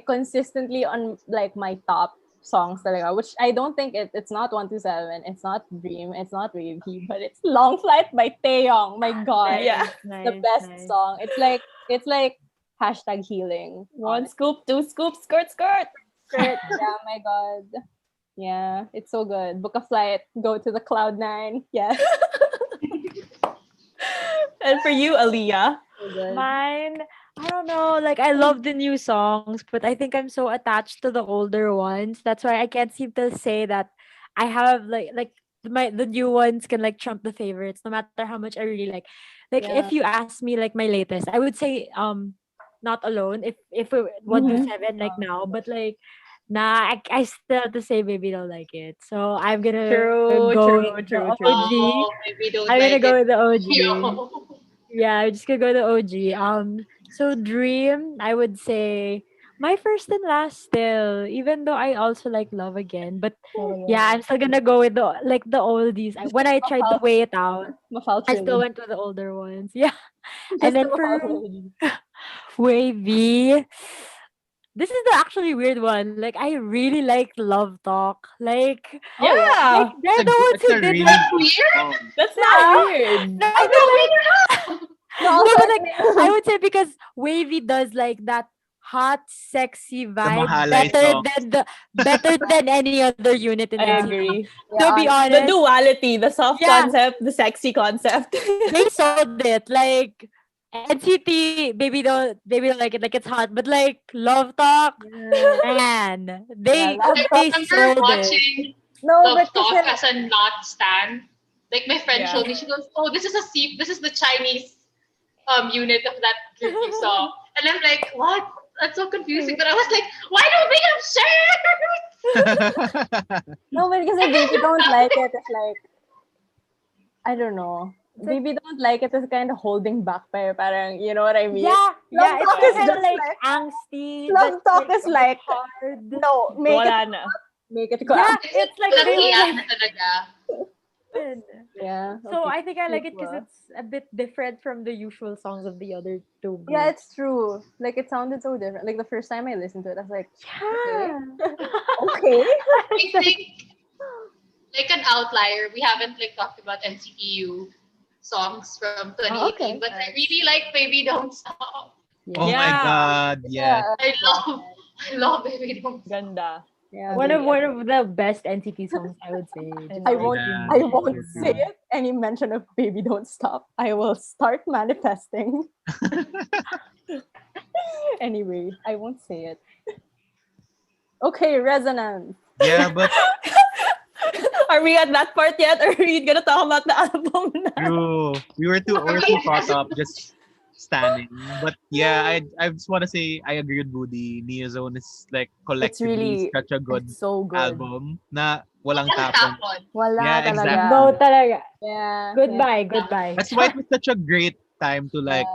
[SPEAKER 8] consistently on like my top songs talaga, which I don't think it's not 127, it's not Dream, it's not Wavy, but it's Long Flight by Taeyong. My God,
[SPEAKER 5] Yeah.
[SPEAKER 8] the best song. It's like hashtag healing.
[SPEAKER 5] One scoop, two scoops, skirt, skirt.
[SPEAKER 8] Yeah, my God. Yeah, it's so good. Book a flight, go to the Cloud9. Yes.
[SPEAKER 5] And for you, Aliyah?
[SPEAKER 8] So good.
[SPEAKER 7] Mine, I don't know. Like I love the new songs, but I think I'm so attached to the older ones. That's why I can't seem to say that I have the new ones can like trump the favorites, no matter how much I really like. Like if
[SPEAKER 8] Yeah.
[SPEAKER 7] you ask me like my latest, I would say not alone. If it 127 like now, but like nah, I still have to say baby don't like it. So I'm gonna
[SPEAKER 5] True,
[SPEAKER 7] go
[SPEAKER 5] true,
[SPEAKER 7] with the
[SPEAKER 5] true, true.
[SPEAKER 7] OG.
[SPEAKER 6] Oh, maybe don't
[SPEAKER 7] I'm gonna
[SPEAKER 6] like
[SPEAKER 7] go
[SPEAKER 6] it.
[SPEAKER 7] with the OG.
[SPEAKER 6] Yo.
[SPEAKER 7] Yeah, I'm just gonna go to OG. So Dream, I would say my first and last still, even though I also like Love Again. But yeah, I'm still gonna go with the oldies. When I tried to
[SPEAKER 8] Mafal,
[SPEAKER 7] weigh it out,
[SPEAKER 8] Mafal
[SPEAKER 7] I still
[SPEAKER 8] trilogy.
[SPEAKER 7] went with the older ones. Yeah. And
[SPEAKER 8] Just the
[SPEAKER 7] then
[SPEAKER 8] Mafal
[SPEAKER 7] for
[SPEAKER 8] trilogy.
[SPEAKER 7] Wavy, this is the actually weird one. Like I really like Love Talk.
[SPEAKER 8] Oh yeah.
[SPEAKER 7] Like
[SPEAKER 5] Yeah,
[SPEAKER 7] they're the ones
[SPEAKER 4] It's
[SPEAKER 7] who
[SPEAKER 4] a
[SPEAKER 7] did
[SPEAKER 4] really
[SPEAKER 7] like
[SPEAKER 4] good
[SPEAKER 6] Weird?
[SPEAKER 4] song.
[SPEAKER 5] that's not
[SPEAKER 7] yeah.
[SPEAKER 5] weird.
[SPEAKER 7] No,
[SPEAKER 6] I
[SPEAKER 7] but
[SPEAKER 6] know,
[SPEAKER 7] like
[SPEAKER 6] wait,
[SPEAKER 8] No,
[SPEAKER 7] no,
[SPEAKER 8] also
[SPEAKER 7] but like I would say because Wavy does like that hot, sexy
[SPEAKER 4] The
[SPEAKER 7] vibe
[SPEAKER 4] Mahalay song.
[SPEAKER 7] better than any other unit in
[SPEAKER 5] I
[SPEAKER 7] NCT.
[SPEAKER 5] agree.
[SPEAKER 8] yeah,
[SPEAKER 7] To be
[SPEAKER 5] The
[SPEAKER 7] honest,
[SPEAKER 5] duality, the soft
[SPEAKER 7] yeah,
[SPEAKER 5] concept, the sexy concept.
[SPEAKER 7] they sold it. Like NCT, baby don't like it. Like it's hot, but like Love Talk,
[SPEAKER 8] yeah,
[SPEAKER 7] man,
[SPEAKER 8] yeah, love
[SPEAKER 6] I
[SPEAKER 8] talk.
[SPEAKER 7] they
[SPEAKER 6] remember
[SPEAKER 7] sold it.
[SPEAKER 6] watching
[SPEAKER 8] No,
[SPEAKER 6] Love
[SPEAKER 8] but
[SPEAKER 6] Talk
[SPEAKER 8] kasi,
[SPEAKER 6] as a not stan. Like my friend
[SPEAKER 5] Yeah.
[SPEAKER 6] showed me, she goes, "Oh, this is a C. This is the Chinese unit of that group you saw." And I'm like, "What? That's so confusing." But I was like, "Why don't we have shirts?"
[SPEAKER 8] no, but kasi
[SPEAKER 6] I can't
[SPEAKER 8] baby
[SPEAKER 6] just
[SPEAKER 8] don't
[SPEAKER 6] have
[SPEAKER 8] like
[SPEAKER 6] it.
[SPEAKER 8] it. It's like, I don't know.
[SPEAKER 7] It's like,
[SPEAKER 8] Baby don't like it is kind of holding back pa eh. Parang, you know what I mean?
[SPEAKER 7] yeah,
[SPEAKER 8] Love
[SPEAKER 7] it's
[SPEAKER 8] talk
[SPEAKER 7] like
[SPEAKER 8] is
[SPEAKER 7] kind of
[SPEAKER 8] just
[SPEAKER 7] like
[SPEAKER 8] like,
[SPEAKER 7] angsty.
[SPEAKER 8] love
[SPEAKER 7] That's
[SPEAKER 8] talk
[SPEAKER 7] like
[SPEAKER 8] is
[SPEAKER 7] a bit
[SPEAKER 8] like,
[SPEAKER 7] hard.
[SPEAKER 8] no,
[SPEAKER 5] Wala na.
[SPEAKER 8] make it go.
[SPEAKER 7] Yeah,
[SPEAKER 6] It's
[SPEAKER 7] it's like
[SPEAKER 6] like
[SPEAKER 7] they were
[SPEAKER 6] iyak
[SPEAKER 7] like.
[SPEAKER 6] na talaga.
[SPEAKER 8] Yeah,
[SPEAKER 7] So
[SPEAKER 8] okay.
[SPEAKER 7] I think I like it because
[SPEAKER 8] Diba?
[SPEAKER 7] it's a bit different from the usual songs of the other two
[SPEAKER 8] Yeah,
[SPEAKER 7] groups.
[SPEAKER 8] it's true. Like it sounded so different. Like the first time I listened to it, I was like, okay,
[SPEAKER 7] Yeah.
[SPEAKER 8] okay.
[SPEAKER 6] I think like an outlier, we haven't like talked about NCTU songs from
[SPEAKER 8] Oh,
[SPEAKER 6] 2018,
[SPEAKER 8] okay.
[SPEAKER 6] but I really like Baby Don't Stop.
[SPEAKER 4] Oh my
[SPEAKER 5] Yeah.
[SPEAKER 4] god, yes.
[SPEAKER 6] I love Baby Don't Stop.
[SPEAKER 5] Ganda.
[SPEAKER 8] Yeah,
[SPEAKER 7] one
[SPEAKER 8] baby.
[SPEAKER 7] of the best NCT songs, I would say. Just
[SPEAKER 8] I
[SPEAKER 5] know.
[SPEAKER 8] won't.
[SPEAKER 4] Yeah,
[SPEAKER 8] I
[SPEAKER 4] I
[SPEAKER 8] won't say
[SPEAKER 4] agree.
[SPEAKER 8] it. Any mention of baby don't stop. I will start manifesting. Anyway, I won't say it. Okay, resonance.
[SPEAKER 4] Yeah, but
[SPEAKER 5] Are we at that part yet? Or are we gonna talk about the album now?
[SPEAKER 4] true. We were too caught up just standing. But yeah, I just wanna say I agree with Budi. Neozone is like collectively
[SPEAKER 8] really-
[SPEAKER 4] such a good
[SPEAKER 8] It's so good.
[SPEAKER 4] album na walang
[SPEAKER 6] Walang
[SPEAKER 4] tapon.
[SPEAKER 6] tapon.
[SPEAKER 8] Wala
[SPEAKER 4] Yeah,
[SPEAKER 8] talaga.
[SPEAKER 4] exactly.
[SPEAKER 7] no talaga.
[SPEAKER 8] Yeah.
[SPEAKER 7] Goodbye, goodbye.
[SPEAKER 4] That's why it was such a great time to like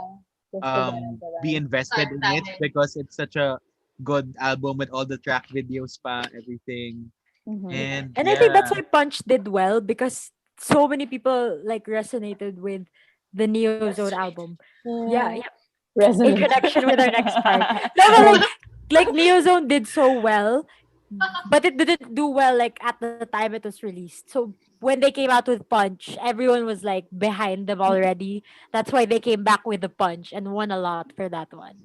[SPEAKER 8] Just to get into
[SPEAKER 4] be
[SPEAKER 8] that.
[SPEAKER 4] invested in it
[SPEAKER 6] Understand.
[SPEAKER 4] because it's such a good album with all the track videos pa, everything.
[SPEAKER 8] Mhm.
[SPEAKER 4] And
[SPEAKER 7] And I think that's
[SPEAKER 4] yeah,
[SPEAKER 7] why Punch did well because so many people like resonated with the Neo Zone album. Yeah, yeah. In
[SPEAKER 8] Resonance.
[SPEAKER 7] connection with our next part. No, but like Neozone did so well, but it didn't do well like at the time it was released. So when they came out with Punch, everyone was like behind them already. That's why they came back with the Punch and won a lot for that one.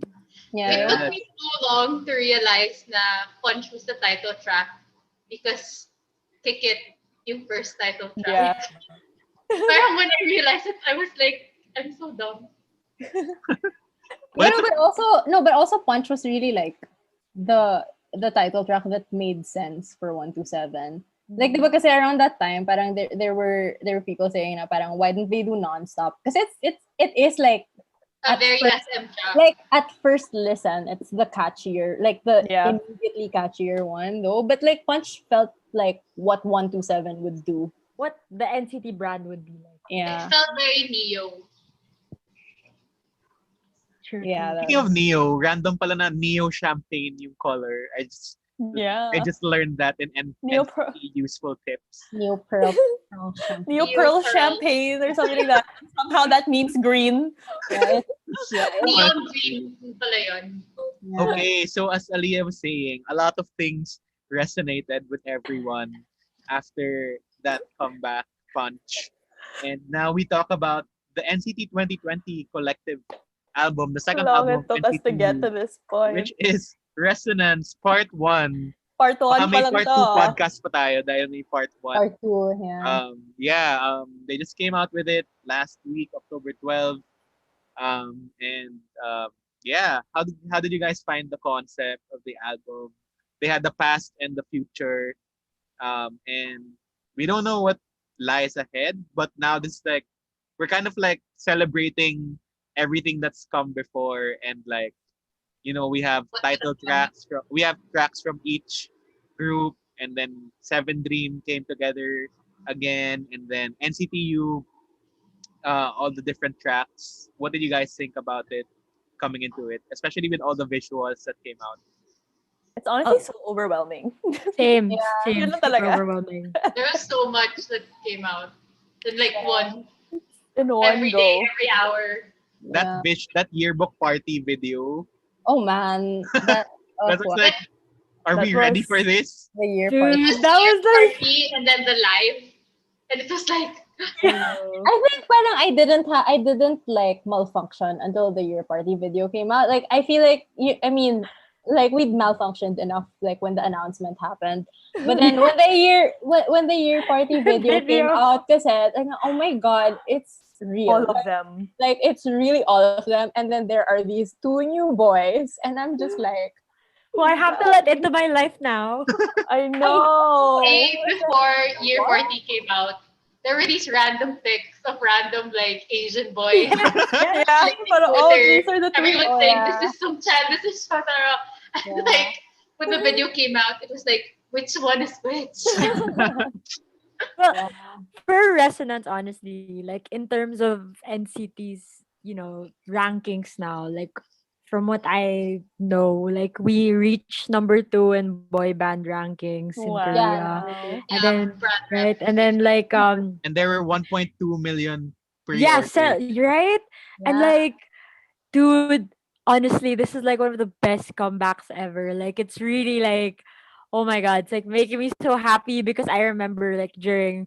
[SPEAKER 8] Yeah.
[SPEAKER 6] It
[SPEAKER 8] there
[SPEAKER 6] took
[SPEAKER 8] was-
[SPEAKER 6] me so long to realize na Punch was the title track because Kick It, yung first title
[SPEAKER 5] Yeah.
[SPEAKER 6] track. Parang when I realized it, I was like, I'm so dumb.
[SPEAKER 4] But
[SPEAKER 8] no, but also Punch was really like the title track that made sense for 127. Like, diba kasi around that time, parang there were people saying na parang why didn't they do nonstop? Because it is like
[SPEAKER 6] A
[SPEAKER 8] At
[SPEAKER 6] very
[SPEAKER 8] first-
[SPEAKER 6] SM track.
[SPEAKER 8] like at first listen, it's the catchier, like the
[SPEAKER 5] Yeah.
[SPEAKER 8] immediately catchier one though. But like Punch felt like what 127 would do.
[SPEAKER 7] What the NCT brand would be like.
[SPEAKER 8] Yeah.
[SPEAKER 6] It felt very Neo.
[SPEAKER 7] True.
[SPEAKER 8] Yeah.
[SPEAKER 4] speaking of Neo, random pala na Neo champagne yung color.
[SPEAKER 5] Yeah.
[SPEAKER 4] I just learned that in
[SPEAKER 5] Neo
[SPEAKER 4] NCT
[SPEAKER 5] Pearl,
[SPEAKER 4] useful tips.
[SPEAKER 8] Neo Pearl.
[SPEAKER 5] Neo
[SPEAKER 6] Neo
[SPEAKER 5] Pearl
[SPEAKER 6] Pearl.
[SPEAKER 5] champagne or something like that. Somehow that means green.
[SPEAKER 8] Yeah,
[SPEAKER 6] Neon green yung pala yun.
[SPEAKER 8] yeah.
[SPEAKER 4] Okay, so as Aliyah was saying, a lot of things resonated with everyone after that comeback punch. And now we talk about the NCT 2020 collective album, the second
[SPEAKER 5] Long
[SPEAKER 4] album
[SPEAKER 5] it took
[SPEAKER 4] of
[SPEAKER 5] us to get to
[SPEAKER 4] NCT,
[SPEAKER 5] this point.
[SPEAKER 4] which is Resonance Part 1.
[SPEAKER 5] Part 1
[SPEAKER 4] Baka
[SPEAKER 5] pa
[SPEAKER 4] may
[SPEAKER 5] lang
[SPEAKER 4] Part
[SPEAKER 5] to.
[SPEAKER 4] 2 podcast pa tayo dahil may Part 1.
[SPEAKER 8] Part 2, yeah.
[SPEAKER 4] They just came out with it last week, October 12th. And yeah, how did you guys find the concept of the album? They had the past and the future, and we don't know what lies ahead. But now this is like we're kind of like celebrating everything that's come before, and like we have
[SPEAKER 6] What's the
[SPEAKER 4] title tracks from each group, and then Seven Dream came together again, and then NCTU, all the different tracks. What did you guys think about it coming into it, especially with all the visuals that came out?
[SPEAKER 5] It's honestly so overwhelming.
[SPEAKER 7] Same,
[SPEAKER 5] Yun
[SPEAKER 7] same.
[SPEAKER 5] lang
[SPEAKER 7] Super
[SPEAKER 5] talaga.
[SPEAKER 7] overwhelming.
[SPEAKER 6] There was so much that came out in like one
[SPEAKER 5] In one
[SPEAKER 6] every day,
[SPEAKER 5] go.
[SPEAKER 6] every hour.
[SPEAKER 8] Yeah.
[SPEAKER 4] That yearbook party video.
[SPEAKER 8] Oh man, that
[SPEAKER 4] That was
[SPEAKER 8] what
[SPEAKER 4] like, are
[SPEAKER 5] That
[SPEAKER 4] we ready
[SPEAKER 5] was-
[SPEAKER 4] for this?
[SPEAKER 8] the year
[SPEAKER 7] Dude,
[SPEAKER 8] party.
[SPEAKER 6] It was
[SPEAKER 7] that
[SPEAKER 6] year
[SPEAKER 7] was like
[SPEAKER 6] party and then the live, and it was like
[SPEAKER 8] I think parang I didn't like malfunction until the year party video came out. Like I feel like I mean like we'd malfunctioned enough like when the announcement happened. But then when the year party video came
[SPEAKER 7] Video.
[SPEAKER 8] out, kasi like, oh my god, it's real.
[SPEAKER 5] All of them.
[SPEAKER 8] Like it's really all of them. And then there are these two new boys, and I'm just like,
[SPEAKER 7] well, I have to let into my life now.
[SPEAKER 5] I know.
[SPEAKER 6] hey, before year party came out, there were these random pics of random like Asian boys.
[SPEAKER 5] Yeah,
[SPEAKER 6] Like,
[SPEAKER 5] but oh, these are the two.
[SPEAKER 6] Everyone
[SPEAKER 8] Oh,
[SPEAKER 6] saying
[SPEAKER 8] yeah.
[SPEAKER 6] this is some Chan, this is Fatara.
[SPEAKER 8] Yeah.
[SPEAKER 6] And like when the video came out, it was like which one is which?
[SPEAKER 7] Well,
[SPEAKER 8] Yeah.
[SPEAKER 7] for Resonance, honestly, like in terms of NCT's, rankings now, like from what I know, like we reached number 2 in boy band rankings in
[SPEAKER 5] Wow.
[SPEAKER 7] Korea.
[SPEAKER 8] Yeah.
[SPEAKER 7] And
[SPEAKER 6] Yeah,
[SPEAKER 7] then
[SPEAKER 6] Brad
[SPEAKER 7] right, and then like
[SPEAKER 4] And there were 1.2 million
[SPEAKER 7] yeah,
[SPEAKER 4] pre-orders.
[SPEAKER 7] so right? And
[SPEAKER 8] Yeah.
[SPEAKER 7] like, dude, honestly, this is like one of the best comebacks ever. Like, it's really like, oh my god, it's like making me so happy because I remember like during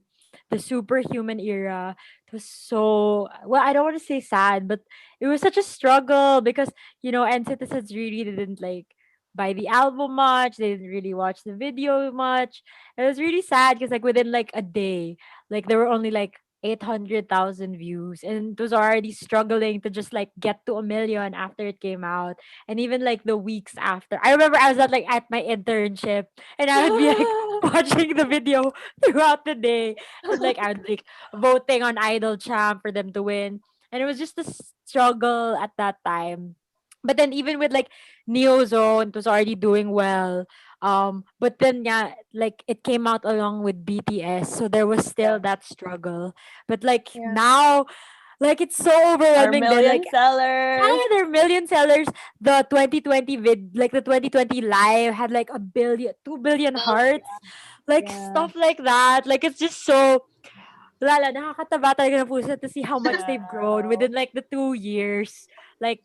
[SPEAKER 7] the superhuman era, it was so well. I don't want to say sad, but it was such a struggle because citizens really didn't like buy the album much. They didn't really watch the video much. It was really sad because like within like a day, like there were only like 800,000 views, and it was already struggling to just like get to a million after it came out. And even like the weeks after, I remember I was at my internship, and I would be like watching the video throughout the day, and like I would like voting on Idol Champ for them to win. And it was just a struggle at that time. But then even with like Neozone, it was already doing well. But then yeah, like it came out along with BTS, so there was still that struggle. But like
[SPEAKER 8] Yeah.
[SPEAKER 7] now, like it's so
[SPEAKER 5] Our
[SPEAKER 7] overwhelming. They're
[SPEAKER 5] million
[SPEAKER 7] like
[SPEAKER 5] sellers.
[SPEAKER 7] they're million sellers. The 2020 like the 2020 live had like 2 billion hearts, like
[SPEAKER 8] Yeah.
[SPEAKER 7] stuff like that. Like it's just so lala, nakakataba talaga ng puso to see how much they've grown within like the 2 years. Like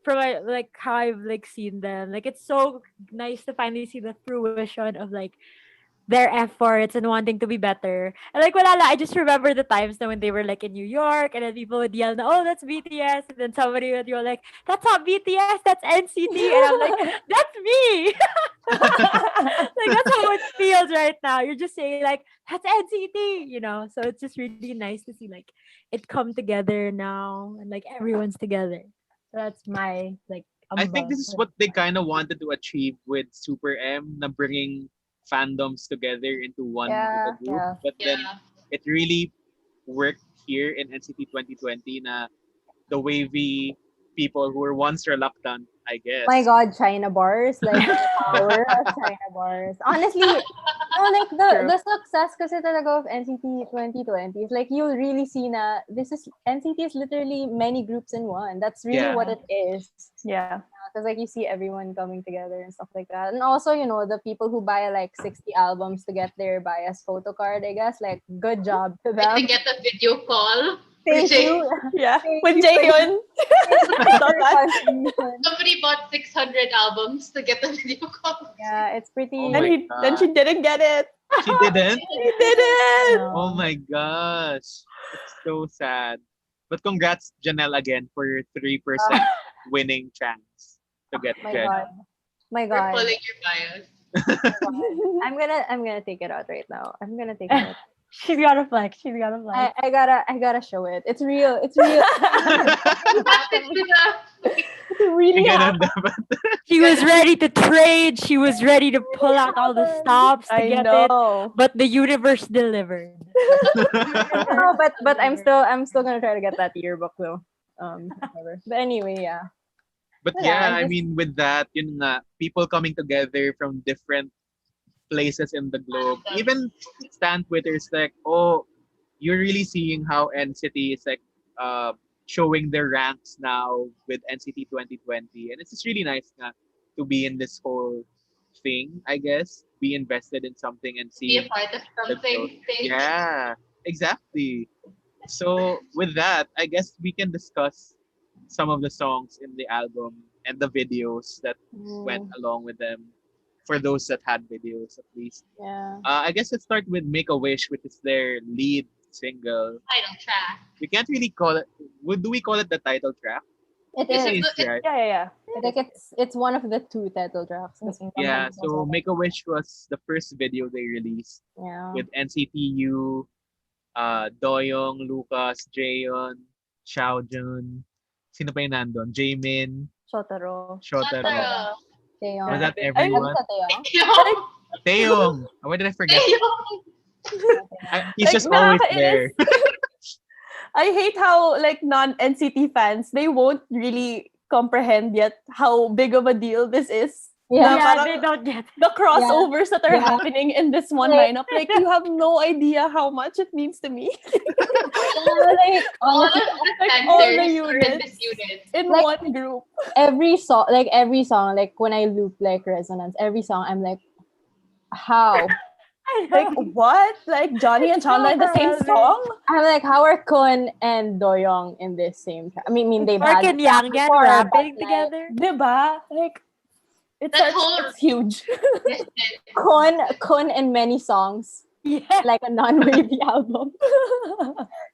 [SPEAKER 7] from like how I've like seen them. Like it's so nice to finally see the fruition of like their efforts and wanting to be better. And like wala, I just remember the times na when they were like in New York, and then people would yell na, oh, that's BTS, and then somebody would go like, that's not BTS, that's NCT, and I'm like, that's me. Like that's how it feels right now. You're just saying like, that's NCT, So it's just really nice to see like it come together now, and like everyone's together. So that's my like
[SPEAKER 4] I think this is what they kind of wanted to achieve with Super M, na bringing fandoms together into one
[SPEAKER 8] Yeah,
[SPEAKER 4] group.
[SPEAKER 8] yeah.
[SPEAKER 4] But then
[SPEAKER 6] Yeah.
[SPEAKER 4] it really worked here in NCT 2020 na the wavy people who were once reluctant, I guess.
[SPEAKER 8] My God, China bars, like the power of China bars. Honestly, no, like
[SPEAKER 5] True.
[SPEAKER 8] the success kasi talaga of NCT 2020 is like you'll really see na this is NCT is literally many groups in one. That's really
[SPEAKER 4] Yeah.
[SPEAKER 8] what it is.
[SPEAKER 5] Yeah.
[SPEAKER 8] Because like you see everyone coming together and stuff like that. And also, the people who buy like 60 albums to get their bias photo card, I guess, like good job to
[SPEAKER 6] Like
[SPEAKER 8] them.
[SPEAKER 6] to get a video call.
[SPEAKER 8] Thank
[SPEAKER 6] Jay-
[SPEAKER 8] you.
[SPEAKER 5] Yeah.
[SPEAKER 8] Thank
[SPEAKER 5] With
[SPEAKER 8] you for-
[SPEAKER 5] Jaehyun.
[SPEAKER 8] for your contribution.
[SPEAKER 6] Somebody bought 600 albums to get a video call.
[SPEAKER 8] Yeah, it's pretty.
[SPEAKER 4] Oh
[SPEAKER 5] And
[SPEAKER 4] my
[SPEAKER 5] then she didn't get it.
[SPEAKER 4] She didn't?
[SPEAKER 5] She didn't.
[SPEAKER 4] Oh my gosh. It's so sad. But congrats, Janelle, again, for your 3% winning chance to get
[SPEAKER 8] My
[SPEAKER 4] Jen.
[SPEAKER 8] God. My
[SPEAKER 6] We're
[SPEAKER 8] God.
[SPEAKER 6] pulling your bias.
[SPEAKER 8] I'm gonna take it out right now. I'm gonna take it out.
[SPEAKER 7] She's gotta flex. She's gotta flex.
[SPEAKER 8] I gotta show it. It's real. It's real. It's really
[SPEAKER 4] Ganun
[SPEAKER 8] happening.
[SPEAKER 4] dapat.
[SPEAKER 7] She was ready to trade. She was ready to pull out all the stops to
[SPEAKER 5] I
[SPEAKER 7] get it.
[SPEAKER 5] know.
[SPEAKER 7] But the universe delivered.
[SPEAKER 8] No, but I'm still gonna try to get that yearbook though. Whatever. But anyway, yeah.
[SPEAKER 4] But
[SPEAKER 8] Yeah,
[SPEAKER 4] yeah,
[SPEAKER 8] I
[SPEAKER 4] I
[SPEAKER 8] just-
[SPEAKER 4] mean, with that, yun nga, people coming together from different places in the globe. Even Stan Twitter is like, oh, you're really seeing how NCT is like showing their ranks now with NCT 2020. And it's just really nice nga to be in this whole thing, I guess. Be invested in something and
[SPEAKER 6] Be a
[SPEAKER 4] see
[SPEAKER 6] part of
[SPEAKER 4] the growth.
[SPEAKER 6] something.
[SPEAKER 4] Yeah, exactly. So with that, I guess we can discuss some of the songs in the album and the videos that went along with them. For those that had videos, at least.
[SPEAKER 8] Yeah.
[SPEAKER 4] I guess let's start with "Make a Wish," which is their lead single.
[SPEAKER 6] Title track.
[SPEAKER 4] We can't really call it. Do we call it the title track?
[SPEAKER 8] It
[SPEAKER 6] Is
[SPEAKER 8] is.
[SPEAKER 6] it-
[SPEAKER 4] Right?
[SPEAKER 5] Yeah.
[SPEAKER 8] I think it's one of the two title tracks. 'Cause one
[SPEAKER 4] Yeah.
[SPEAKER 8] has
[SPEAKER 4] So
[SPEAKER 8] also-
[SPEAKER 4] "Make a Wish" was the first video they released
[SPEAKER 8] yeah.
[SPEAKER 4] with NCTU, Doyoung, Lucas, Jaeon, Xiaojun. Sino pa yung nandun? Jaemin,
[SPEAKER 5] Shotaro.
[SPEAKER 4] Shotaro.
[SPEAKER 6] Shotaro.
[SPEAKER 8] Taeyong.
[SPEAKER 4] Was that
[SPEAKER 5] I-
[SPEAKER 4] everyone?
[SPEAKER 8] Sa Taeyong?
[SPEAKER 6] Taeyong.
[SPEAKER 4] Taeyong. Why did I forget? He's
[SPEAKER 5] Like,
[SPEAKER 4] just always
[SPEAKER 5] nakakainis.
[SPEAKER 4] there.
[SPEAKER 5] I hate how like non-NCT fans, they won't really comprehend yet how big of a deal this is.
[SPEAKER 8] Yeah.
[SPEAKER 5] Na
[SPEAKER 7] Yeah,
[SPEAKER 5] parang
[SPEAKER 7] they don't get it.
[SPEAKER 5] the crossovers that are
[SPEAKER 8] Yeah.
[SPEAKER 5] happening in this one
[SPEAKER 8] Like-
[SPEAKER 5] lineup. Like, you have no idea how much it means to me.
[SPEAKER 8] Like
[SPEAKER 6] All of
[SPEAKER 8] honestly,
[SPEAKER 6] the
[SPEAKER 5] like, all the
[SPEAKER 6] dancers are in
[SPEAKER 5] units.
[SPEAKER 6] this unit.
[SPEAKER 5] In
[SPEAKER 8] Like-
[SPEAKER 5] one group.
[SPEAKER 8] every song, like when I loop like Resonance, every song I'm like, how?
[SPEAKER 5] Like, what? Like, Johnny and Chandra in the same
[SPEAKER 7] overwhelming.
[SPEAKER 5] song?
[SPEAKER 8] I'm like, how are Kun and Doyoung in this same track? I mean they've
[SPEAKER 7] Park
[SPEAKER 8] had
[SPEAKER 7] and Yang Yan
[SPEAKER 8] before,
[SPEAKER 7] rapping
[SPEAKER 8] but, like,
[SPEAKER 7] together.
[SPEAKER 5] Diba? Like, it's
[SPEAKER 6] That
[SPEAKER 5] such,
[SPEAKER 6] whole-
[SPEAKER 5] it's huge.
[SPEAKER 8] Kun in many songs,
[SPEAKER 7] Yeah.
[SPEAKER 8] like a non-wavy album.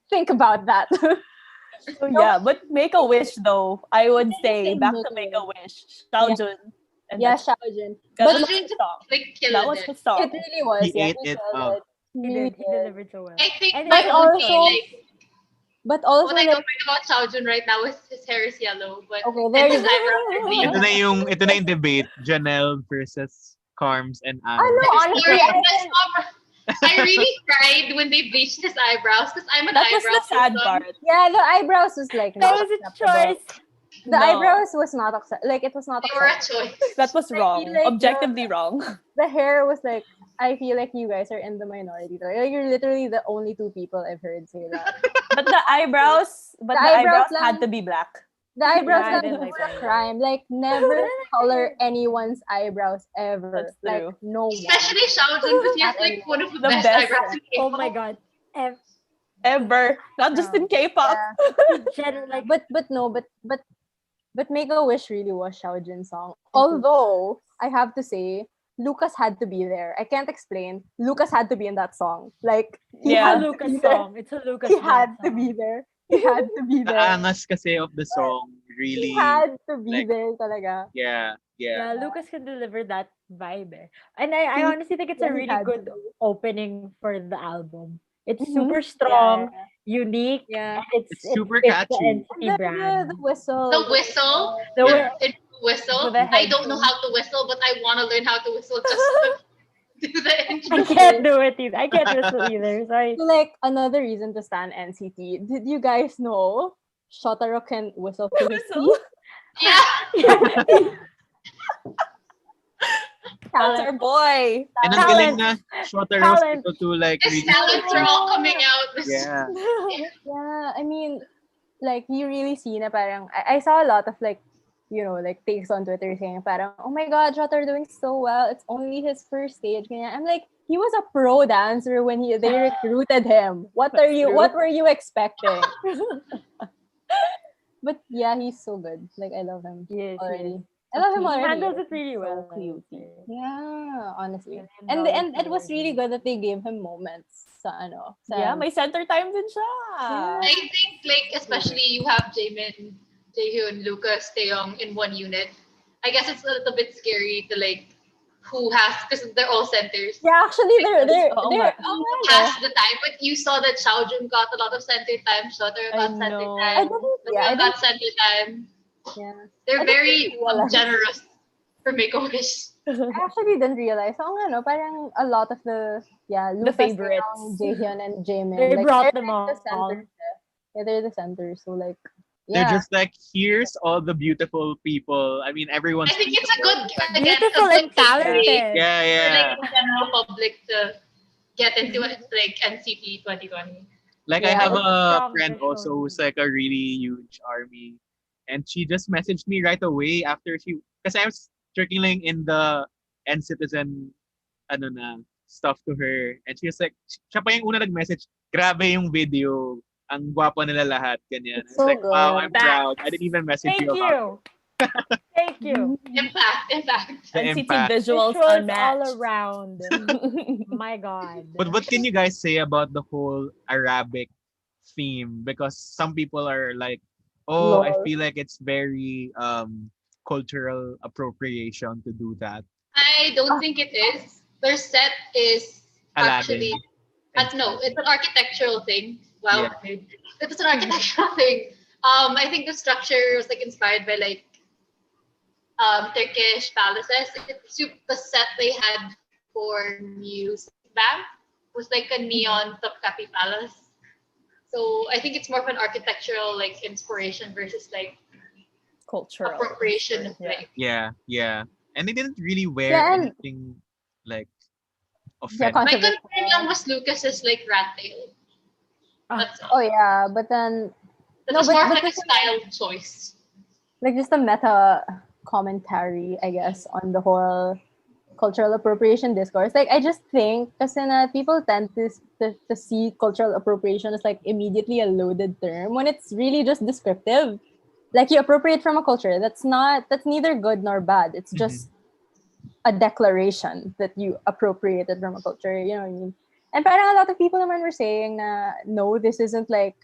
[SPEAKER 8] Think about that.
[SPEAKER 5] So yeah, but Make a Wish though, I would say
[SPEAKER 8] say
[SPEAKER 5] back
[SPEAKER 8] Make
[SPEAKER 5] to
[SPEAKER 8] a
[SPEAKER 5] Make a Wish. Xiaojun. And
[SPEAKER 8] Yeah,
[SPEAKER 5] that's-
[SPEAKER 8] Xiaojun.
[SPEAKER 5] that
[SPEAKER 8] But
[SPEAKER 5] was
[SPEAKER 6] Xiaojun
[SPEAKER 5] his song.
[SPEAKER 6] Like
[SPEAKER 5] That
[SPEAKER 6] killed
[SPEAKER 5] was
[SPEAKER 6] it.
[SPEAKER 5] his song.
[SPEAKER 8] it really was.
[SPEAKER 4] He
[SPEAKER 8] yeah,
[SPEAKER 4] ate it
[SPEAKER 8] killed
[SPEAKER 4] up.
[SPEAKER 8] He
[SPEAKER 7] He
[SPEAKER 8] really
[SPEAKER 7] did. He
[SPEAKER 8] did.
[SPEAKER 7] delivered so well.
[SPEAKER 6] I think
[SPEAKER 7] And
[SPEAKER 6] my
[SPEAKER 7] then
[SPEAKER 6] only
[SPEAKER 8] also-
[SPEAKER 6] like
[SPEAKER 8] But also
[SPEAKER 6] what I
[SPEAKER 8] like,
[SPEAKER 6] complain about Xiaojun right now is his hair is yellow, but
[SPEAKER 8] okay, there
[SPEAKER 6] and
[SPEAKER 8] you
[SPEAKER 6] his
[SPEAKER 8] go.
[SPEAKER 6] eyebrows are green.
[SPEAKER 4] Ito na yung debate, Janelle versus Carms and
[SPEAKER 8] I
[SPEAKER 4] Anne.
[SPEAKER 8] know, honestly,
[SPEAKER 6] Sorry,
[SPEAKER 8] I
[SPEAKER 6] I really cried when they bleached his eyebrows because I'm an
[SPEAKER 5] That was
[SPEAKER 6] eyebrow
[SPEAKER 5] the sad
[SPEAKER 6] person.
[SPEAKER 5] part.
[SPEAKER 8] yeah, the eyebrows was like
[SPEAKER 7] That
[SPEAKER 8] not
[SPEAKER 7] was a
[SPEAKER 8] acceptable.
[SPEAKER 7] choice.
[SPEAKER 8] The
[SPEAKER 5] No.
[SPEAKER 8] eyebrows was not like it was not
[SPEAKER 6] They were a
[SPEAKER 8] acceptable.
[SPEAKER 6] choice.
[SPEAKER 5] That was
[SPEAKER 8] I
[SPEAKER 5] wrong.
[SPEAKER 8] feel like
[SPEAKER 5] Objectively wrong.
[SPEAKER 8] The hair was like, I feel like you guys are in the minority. Like, you're literally the only two people I've heard say that.
[SPEAKER 5] But the eyebrows,
[SPEAKER 8] The eyebrows
[SPEAKER 5] had
[SPEAKER 8] lang.
[SPEAKER 5] to be black.
[SPEAKER 8] The eyebrows
[SPEAKER 7] Yeah, I
[SPEAKER 8] lang
[SPEAKER 7] didn't
[SPEAKER 8] was
[SPEAKER 7] like
[SPEAKER 8] a
[SPEAKER 7] that.
[SPEAKER 8] crime. Like, never color anyone's eyebrows ever.
[SPEAKER 5] That's
[SPEAKER 8] Like,
[SPEAKER 5] true.
[SPEAKER 8] no one.
[SPEAKER 6] Especially Xiaojun because he has like one of the,
[SPEAKER 5] The
[SPEAKER 6] best,
[SPEAKER 5] best.
[SPEAKER 6] eyebrows in
[SPEAKER 7] Oh
[SPEAKER 6] K-pop.
[SPEAKER 7] my god.
[SPEAKER 5] Ever. Not just in K-pop.
[SPEAKER 8] Yeah.
[SPEAKER 7] Like,
[SPEAKER 8] But Make a Wish really was Xiaojun's song. Although I have to say, Lucas had to be there. I can't explain. Lucas had to be in that song. Like, he
[SPEAKER 5] Yeah.
[SPEAKER 7] it's a
[SPEAKER 8] had to
[SPEAKER 7] Lucas
[SPEAKER 8] be there.
[SPEAKER 7] song. It's a Lucas
[SPEAKER 8] He had
[SPEAKER 7] song.
[SPEAKER 8] to be there. He had to be
[SPEAKER 4] The
[SPEAKER 8] there.
[SPEAKER 4] angas kasi of the song really,
[SPEAKER 8] He had to be
[SPEAKER 4] like-
[SPEAKER 8] there talaga.
[SPEAKER 4] yeah.
[SPEAKER 7] Yeah, Lucas can deliver that vibe. And I honestly think it's a
[SPEAKER 8] Yeah, he
[SPEAKER 7] really
[SPEAKER 8] had to
[SPEAKER 7] good
[SPEAKER 8] be.
[SPEAKER 7] opening for the album. It's
[SPEAKER 5] Mhm.
[SPEAKER 7] super strong,
[SPEAKER 8] Yeah.
[SPEAKER 7] unique,
[SPEAKER 8] Yeah.
[SPEAKER 7] and
[SPEAKER 4] It's super
[SPEAKER 7] fits
[SPEAKER 4] catchy.
[SPEAKER 7] The NCT
[SPEAKER 8] The
[SPEAKER 7] brand.
[SPEAKER 8] whistle.
[SPEAKER 6] The whistle,
[SPEAKER 7] The
[SPEAKER 4] Yeah.
[SPEAKER 7] way-
[SPEAKER 6] whistle.
[SPEAKER 5] With the
[SPEAKER 6] I don't know
[SPEAKER 5] headphone.
[SPEAKER 6] how to whistle, but I want to learn how to whistle just to do the
[SPEAKER 7] I
[SPEAKER 6] intro.
[SPEAKER 7] can't do it either. I can't whistle either. Sorry.
[SPEAKER 8] So, like, another reason to stand NCT. Did you guys know Shotaro can whistle through his
[SPEAKER 5] Whistle?
[SPEAKER 8] teeth?
[SPEAKER 6] Yeah,
[SPEAKER 5] That's our boy.
[SPEAKER 4] And ang galing na Shotaro was
[SPEAKER 7] Talent.
[SPEAKER 4] able to like
[SPEAKER 6] his
[SPEAKER 4] really
[SPEAKER 6] talents are all coming out.
[SPEAKER 4] Yeah.
[SPEAKER 8] Yeah, I mean, like, you really see na parang, I saw a lot of, like, you know, like, takes on Twitter saying parang, oh my God, Shotaro doing so well. It's only his first stage. Ganyan. I'm like, he was a pro dancer when they recruited him. What
[SPEAKER 5] That's true.
[SPEAKER 8] What were you expecting? But yeah, he's so good. Like, I love him
[SPEAKER 7] Yes,
[SPEAKER 8] already.
[SPEAKER 7] yes.
[SPEAKER 8] I love him
[SPEAKER 7] He
[SPEAKER 8] already.
[SPEAKER 7] handles it really
[SPEAKER 8] So
[SPEAKER 7] well.
[SPEAKER 8] cute.
[SPEAKER 5] Yeah,
[SPEAKER 8] honestly.
[SPEAKER 7] And
[SPEAKER 8] And
[SPEAKER 7] knowledge
[SPEAKER 8] and it was
[SPEAKER 7] already.
[SPEAKER 8] really good that they gave him moments sa ano. Sa,
[SPEAKER 5] Yeah, may center time din siya.
[SPEAKER 6] I think, like, especially you have Jaemin, Jaehyun, Lucas, Taeyong in one unit. I guess it's a little bit scary to like who has, because they're all centers.
[SPEAKER 8] Yeah, actually, they're
[SPEAKER 5] Oh
[SPEAKER 8] they're
[SPEAKER 5] my-
[SPEAKER 6] Past the time, but you saw that Xiaojun got a lot of center time, Shota
[SPEAKER 5] I
[SPEAKER 6] got center
[SPEAKER 5] know.
[SPEAKER 8] I
[SPEAKER 6] time,
[SPEAKER 8] didn't.
[SPEAKER 6] the
[SPEAKER 8] Yeah, I
[SPEAKER 6] girl
[SPEAKER 8] didn't.
[SPEAKER 6] got center time.
[SPEAKER 8] Yeah,
[SPEAKER 6] They're
[SPEAKER 8] I didn't
[SPEAKER 6] very
[SPEAKER 8] realize.
[SPEAKER 6] generous for Make-A-Wish.
[SPEAKER 8] I actually didn't realize. So, ano, parang a lot of the
[SPEAKER 5] The
[SPEAKER 8] Lucas,
[SPEAKER 5] favorites.
[SPEAKER 8] Jaehyun, and Jaemin,
[SPEAKER 7] They
[SPEAKER 8] like
[SPEAKER 7] brought
[SPEAKER 8] they're
[SPEAKER 7] them
[SPEAKER 8] like
[SPEAKER 7] all.
[SPEAKER 8] the centers. Yeah, they're the centers. So like,
[SPEAKER 4] They're
[SPEAKER 8] yeah,
[SPEAKER 4] just like, here's all the beautiful people. I mean, everyone's
[SPEAKER 6] I think it's a good, again,
[SPEAKER 7] Beautiful
[SPEAKER 6] a good
[SPEAKER 7] and talented.
[SPEAKER 6] gateway
[SPEAKER 4] Yeah,
[SPEAKER 6] for
[SPEAKER 4] yeah.
[SPEAKER 6] like the general public to get into it, like NCT 2020.
[SPEAKER 4] Like I
[SPEAKER 8] Yeah,
[SPEAKER 4] have
[SPEAKER 7] it's
[SPEAKER 4] a
[SPEAKER 7] strong
[SPEAKER 4] friend
[SPEAKER 7] visual.
[SPEAKER 4] also who's like a really huge army, and she just messaged me right away after she, because I was trickling in the N-Citizen ano na stuff to her, and she was like, siya pa yung una nag-message, grabe yung video, ang gwapo nila lahat, ganyan.
[SPEAKER 8] It's
[SPEAKER 4] I was
[SPEAKER 8] so
[SPEAKER 4] like, wow,
[SPEAKER 8] good.
[SPEAKER 4] I'm proud. I didn't even message
[SPEAKER 7] Thank
[SPEAKER 4] you about
[SPEAKER 7] you. Thank you.
[SPEAKER 6] Impact.
[SPEAKER 4] the
[SPEAKER 5] NCT
[SPEAKER 4] impact.
[SPEAKER 5] visuals
[SPEAKER 7] Visuals all
[SPEAKER 5] unmatched.
[SPEAKER 7] around. My God.
[SPEAKER 4] But what can you guys say about the whole Arabic theme? Because some people are like, oh, I
[SPEAKER 8] Lol.
[SPEAKER 4] feel like it's very cultural appropriation to do that.
[SPEAKER 6] I don't think it is. Their set is
[SPEAKER 4] Aladdin.
[SPEAKER 6] actually, no, it's an architectural thing. Wow,
[SPEAKER 4] Yeah.
[SPEAKER 6] it's an architectural thing. I think the structure was like inspired by like Turkish palaces. The set they had for Music Bank was like a neon Topkapi palace. So I think it's more of an architectural like inspiration versus like
[SPEAKER 5] Cultural.
[SPEAKER 6] appropriation of
[SPEAKER 5] Yeah.
[SPEAKER 6] like.
[SPEAKER 4] Yeah, yeah. And they didn't really wear
[SPEAKER 8] Yeah, and-
[SPEAKER 4] anything like
[SPEAKER 8] Yeah,
[SPEAKER 4] offensive.
[SPEAKER 6] My
[SPEAKER 8] controversial.
[SPEAKER 6] concern lang was Lucas's like rat tail.
[SPEAKER 7] Ah.
[SPEAKER 6] That's all.
[SPEAKER 8] Oh yeah, but then
[SPEAKER 6] That
[SPEAKER 8] no,
[SPEAKER 6] was more of
[SPEAKER 8] but
[SPEAKER 6] like a
[SPEAKER 8] this is
[SPEAKER 6] style choice.
[SPEAKER 8] like just a meta commentary, I guess, on the whole cultural appropriation discourse. Like I just think kasi na people tend to see cultural appropriation as like immediately a loaded term when it's really just descriptive. Like you appropriate from a culture. That's neither good nor bad. It's just a declaration that you appropriated from a culture. You know what I mean? And parang a lot of people naman were saying na no, this isn't like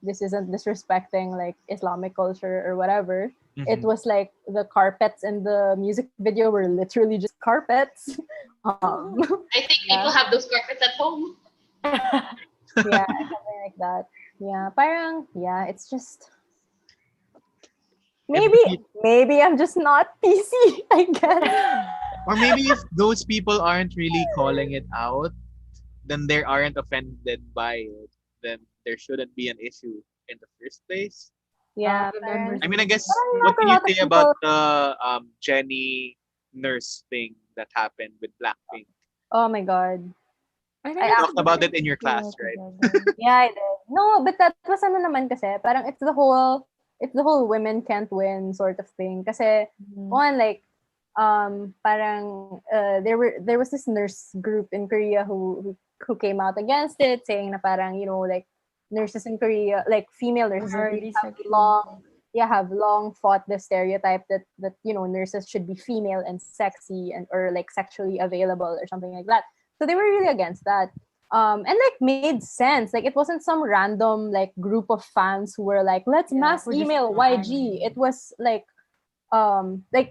[SPEAKER 8] this isn't disrespecting like Islamic culture or whatever. It was like the carpets in the music video were literally just carpets.
[SPEAKER 6] I think people have those carpets at home.
[SPEAKER 8] Yeah, something like that. Yeah, parang yeah, it's just maybe I'm just not PC, I guess.
[SPEAKER 4] Or maybe if those people aren't really calling it out, then they aren't offended by it, then there shouldn't be an issue in the first place.
[SPEAKER 8] Yeah,
[SPEAKER 7] the
[SPEAKER 8] parang-
[SPEAKER 7] members
[SPEAKER 4] I mean, I guess
[SPEAKER 8] Parang
[SPEAKER 4] what
[SPEAKER 8] not a
[SPEAKER 4] do you
[SPEAKER 8] lot of
[SPEAKER 4] say
[SPEAKER 8] people-
[SPEAKER 4] about the Jenny nurse thing that happened with Blackpink?
[SPEAKER 8] Oh my god.
[SPEAKER 4] You
[SPEAKER 8] I
[SPEAKER 4] talked about it in your class, right?
[SPEAKER 8] Yeah, I did. No, but that was ano naman kasi, parang it's the whole women can't win sort of thing. Kasi one like parang there was this nurse group in Korea who came out against it, saying na parang, you know, like nurses in Korea, like female nurses in Korea have long fought the stereotype that you know nurses should be female and sexy and or like sexually available or something like that. So they were really against that. And like made sense. Like it wasn't some random like group of fans who were like, let's mass
[SPEAKER 7] who just
[SPEAKER 8] email
[SPEAKER 7] ran.
[SPEAKER 8] YG. It was like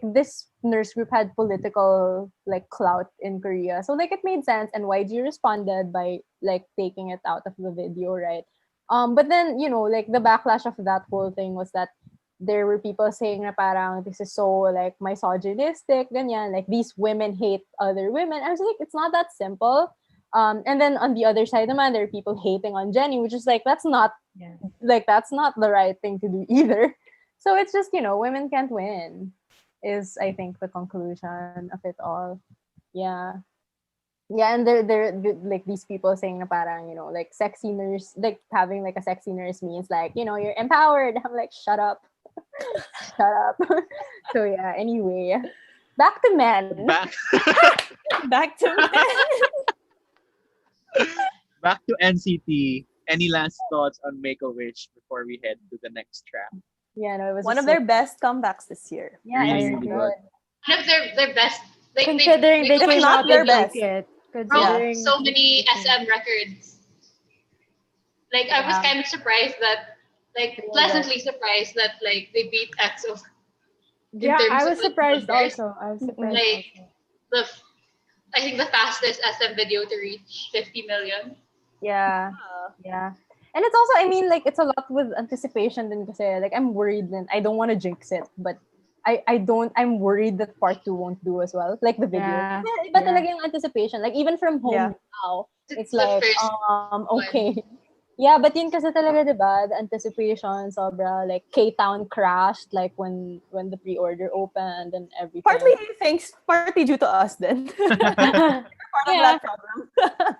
[SPEAKER 8] this nurse group had political like clout in Korea. So like it made sense and YG responded by like taking it out of the video, right? But then, you know, like the backlash of that whole thing was that there were people saying na parang this is so like misogynistic, ganyan, like these women hate other women. I was like, it's not that simple. And then on the other side, naman, there are people hating on Jenny, which is like that's not the right thing to do either. So it's just, you know, women can't win is I think the conclusion of it all. Yeah. Yeah, and they're like these people saying na parang, you know, like sexy nurse, like having like a sexy nurse means like, you know, you're empowered. I'm like, shut up. Shut up. So yeah, anyway. Back to men.
[SPEAKER 5] Back to
[SPEAKER 4] Back to NCT. Any last thoughts on Make-A-Wish before we head to the next track?
[SPEAKER 8] Yeah, no, it was
[SPEAKER 5] one
[SPEAKER 8] just
[SPEAKER 5] of their best comebacks this year.
[SPEAKER 8] yeah,
[SPEAKER 4] Really,
[SPEAKER 8] it's
[SPEAKER 4] really
[SPEAKER 8] good.
[SPEAKER 4] good.
[SPEAKER 6] One of their best. Like
[SPEAKER 7] Considering they
[SPEAKER 6] they
[SPEAKER 7] came
[SPEAKER 5] not
[SPEAKER 7] out
[SPEAKER 5] their
[SPEAKER 7] with
[SPEAKER 5] best.
[SPEAKER 7] like it.
[SPEAKER 6] broke
[SPEAKER 7] Considering
[SPEAKER 6] so many SM records. Like I was
[SPEAKER 8] Yeah.
[SPEAKER 6] kind of surprised that, like pleasantly surprised that like they beat EXO.
[SPEAKER 7] Yeah,
[SPEAKER 6] terms
[SPEAKER 7] I
[SPEAKER 6] of
[SPEAKER 7] was
[SPEAKER 6] the
[SPEAKER 7] surprised
[SPEAKER 6] numbers.
[SPEAKER 7] also. I was surprised
[SPEAKER 6] Like
[SPEAKER 7] also.
[SPEAKER 6] the I think the fastest SM video to reach 50 million.
[SPEAKER 8] Yeah. Yeah. And it's also, I mean, like, it's a lot with anticipation din kasi. Like, I'm worried then. I don't want to jinx it, but I'm worried that part 2 won't do as well. Like the video.
[SPEAKER 7] Yeah.
[SPEAKER 8] But
[SPEAKER 7] Yeah.
[SPEAKER 8] talaga yung anticipation. Like, even from home
[SPEAKER 5] Yeah.
[SPEAKER 8] now, it's
[SPEAKER 6] The
[SPEAKER 8] like,
[SPEAKER 6] first
[SPEAKER 8] okay. Yeah, but yun kasi talaga, diba? The anticipation, sobra. Like, K-Town crashed, like, when the pre-order opened and everything.
[SPEAKER 5] Partly thanks, partly due to us then. Part of
[SPEAKER 8] Yeah.
[SPEAKER 5] that problem.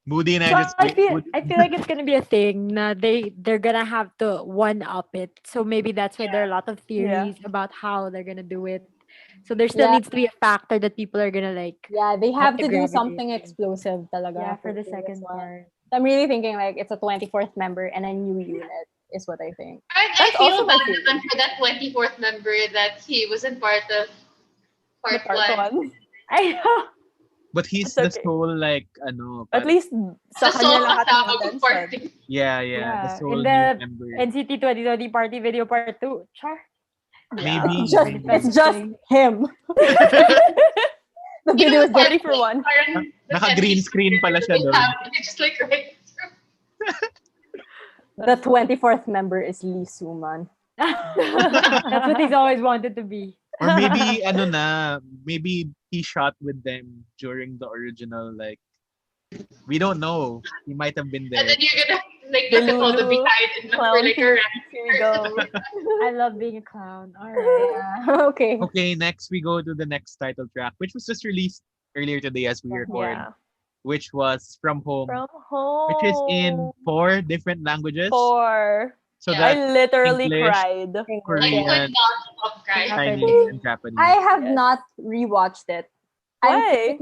[SPEAKER 4] Moody and
[SPEAKER 7] So
[SPEAKER 4] Andrew's
[SPEAKER 7] I feel like it's gonna be a thing. Na they're gonna have to one up it. So maybe that's why there are a lot of theories about how they're gonna do it. So there still
[SPEAKER 8] Yeah.
[SPEAKER 7] needs to be a factor that people are gonna like.
[SPEAKER 8] Yeah, they have
[SPEAKER 7] to
[SPEAKER 8] to do
[SPEAKER 7] gravitate
[SPEAKER 8] something
[SPEAKER 7] to.
[SPEAKER 8] explosive talaga.
[SPEAKER 7] Yeah, for the
[SPEAKER 8] this
[SPEAKER 7] second
[SPEAKER 8] one.
[SPEAKER 7] part.
[SPEAKER 8] I'm really thinking like it's a 24th member and a new unit is what I think.
[SPEAKER 6] I
[SPEAKER 5] That's
[SPEAKER 6] feel
[SPEAKER 5] also my
[SPEAKER 6] bad
[SPEAKER 5] theory.
[SPEAKER 6] naman for that 24th member that he wasn't part of
[SPEAKER 5] The
[SPEAKER 6] part,
[SPEAKER 5] part
[SPEAKER 6] 1.
[SPEAKER 5] 1.
[SPEAKER 7] I know.
[SPEAKER 4] But he's
[SPEAKER 5] It's
[SPEAKER 4] the
[SPEAKER 5] okay.
[SPEAKER 4] soul, like,
[SPEAKER 5] At least
[SPEAKER 6] The
[SPEAKER 5] sa
[SPEAKER 6] soul
[SPEAKER 5] kanya lahat ng
[SPEAKER 6] kasama ko
[SPEAKER 5] attention.
[SPEAKER 6] part 2.
[SPEAKER 4] yeah, the
[SPEAKER 7] Yeah,
[SPEAKER 4] soul
[SPEAKER 7] in
[SPEAKER 4] new
[SPEAKER 7] the
[SPEAKER 4] member.
[SPEAKER 7] NCT 2020 party video part 2. Char.
[SPEAKER 4] Maybe.
[SPEAKER 8] It's just him. The
[SPEAKER 6] You
[SPEAKER 8] video
[SPEAKER 6] know,
[SPEAKER 8] is
[SPEAKER 5] Party for one.
[SPEAKER 6] parang
[SPEAKER 4] Naka-green screen pala siya doon.
[SPEAKER 6] They just like right through.
[SPEAKER 8] the 24th member is Lee Suman.
[SPEAKER 7] That's what he's always wanted to be.
[SPEAKER 4] Or maybe, maybe he shot with them during the original, like, we don't know. He might have been there.
[SPEAKER 6] And then you're gonna like look at all the
[SPEAKER 5] Delulu,
[SPEAKER 6] behind and look for
[SPEAKER 5] clown
[SPEAKER 6] like a
[SPEAKER 5] here.
[SPEAKER 6] random
[SPEAKER 5] Here we go.
[SPEAKER 7] I love being a clown. All right.
[SPEAKER 8] Okay.
[SPEAKER 4] Okay, next we go to the next title track, which was just released earlier today as we record,
[SPEAKER 5] Yeah.
[SPEAKER 4] which was From Home,
[SPEAKER 5] From home.
[SPEAKER 4] which is in 4 different languages.
[SPEAKER 5] 4.
[SPEAKER 4] So
[SPEAKER 6] Yeah.
[SPEAKER 5] I
[SPEAKER 4] that's
[SPEAKER 5] literally
[SPEAKER 4] English,
[SPEAKER 5] cried.
[SPEAKER 6] like
[SPEAKER 4] Korean,
[SPEAKER 6] when non-stop cry.
[SPEAKER 4] Chinese, and Japanese.
[SPEAKER 8] I have
[SPEAKER 5] Yes.
[SPEAKER 8] not rewatched it.
[SPEAKER 5] Why?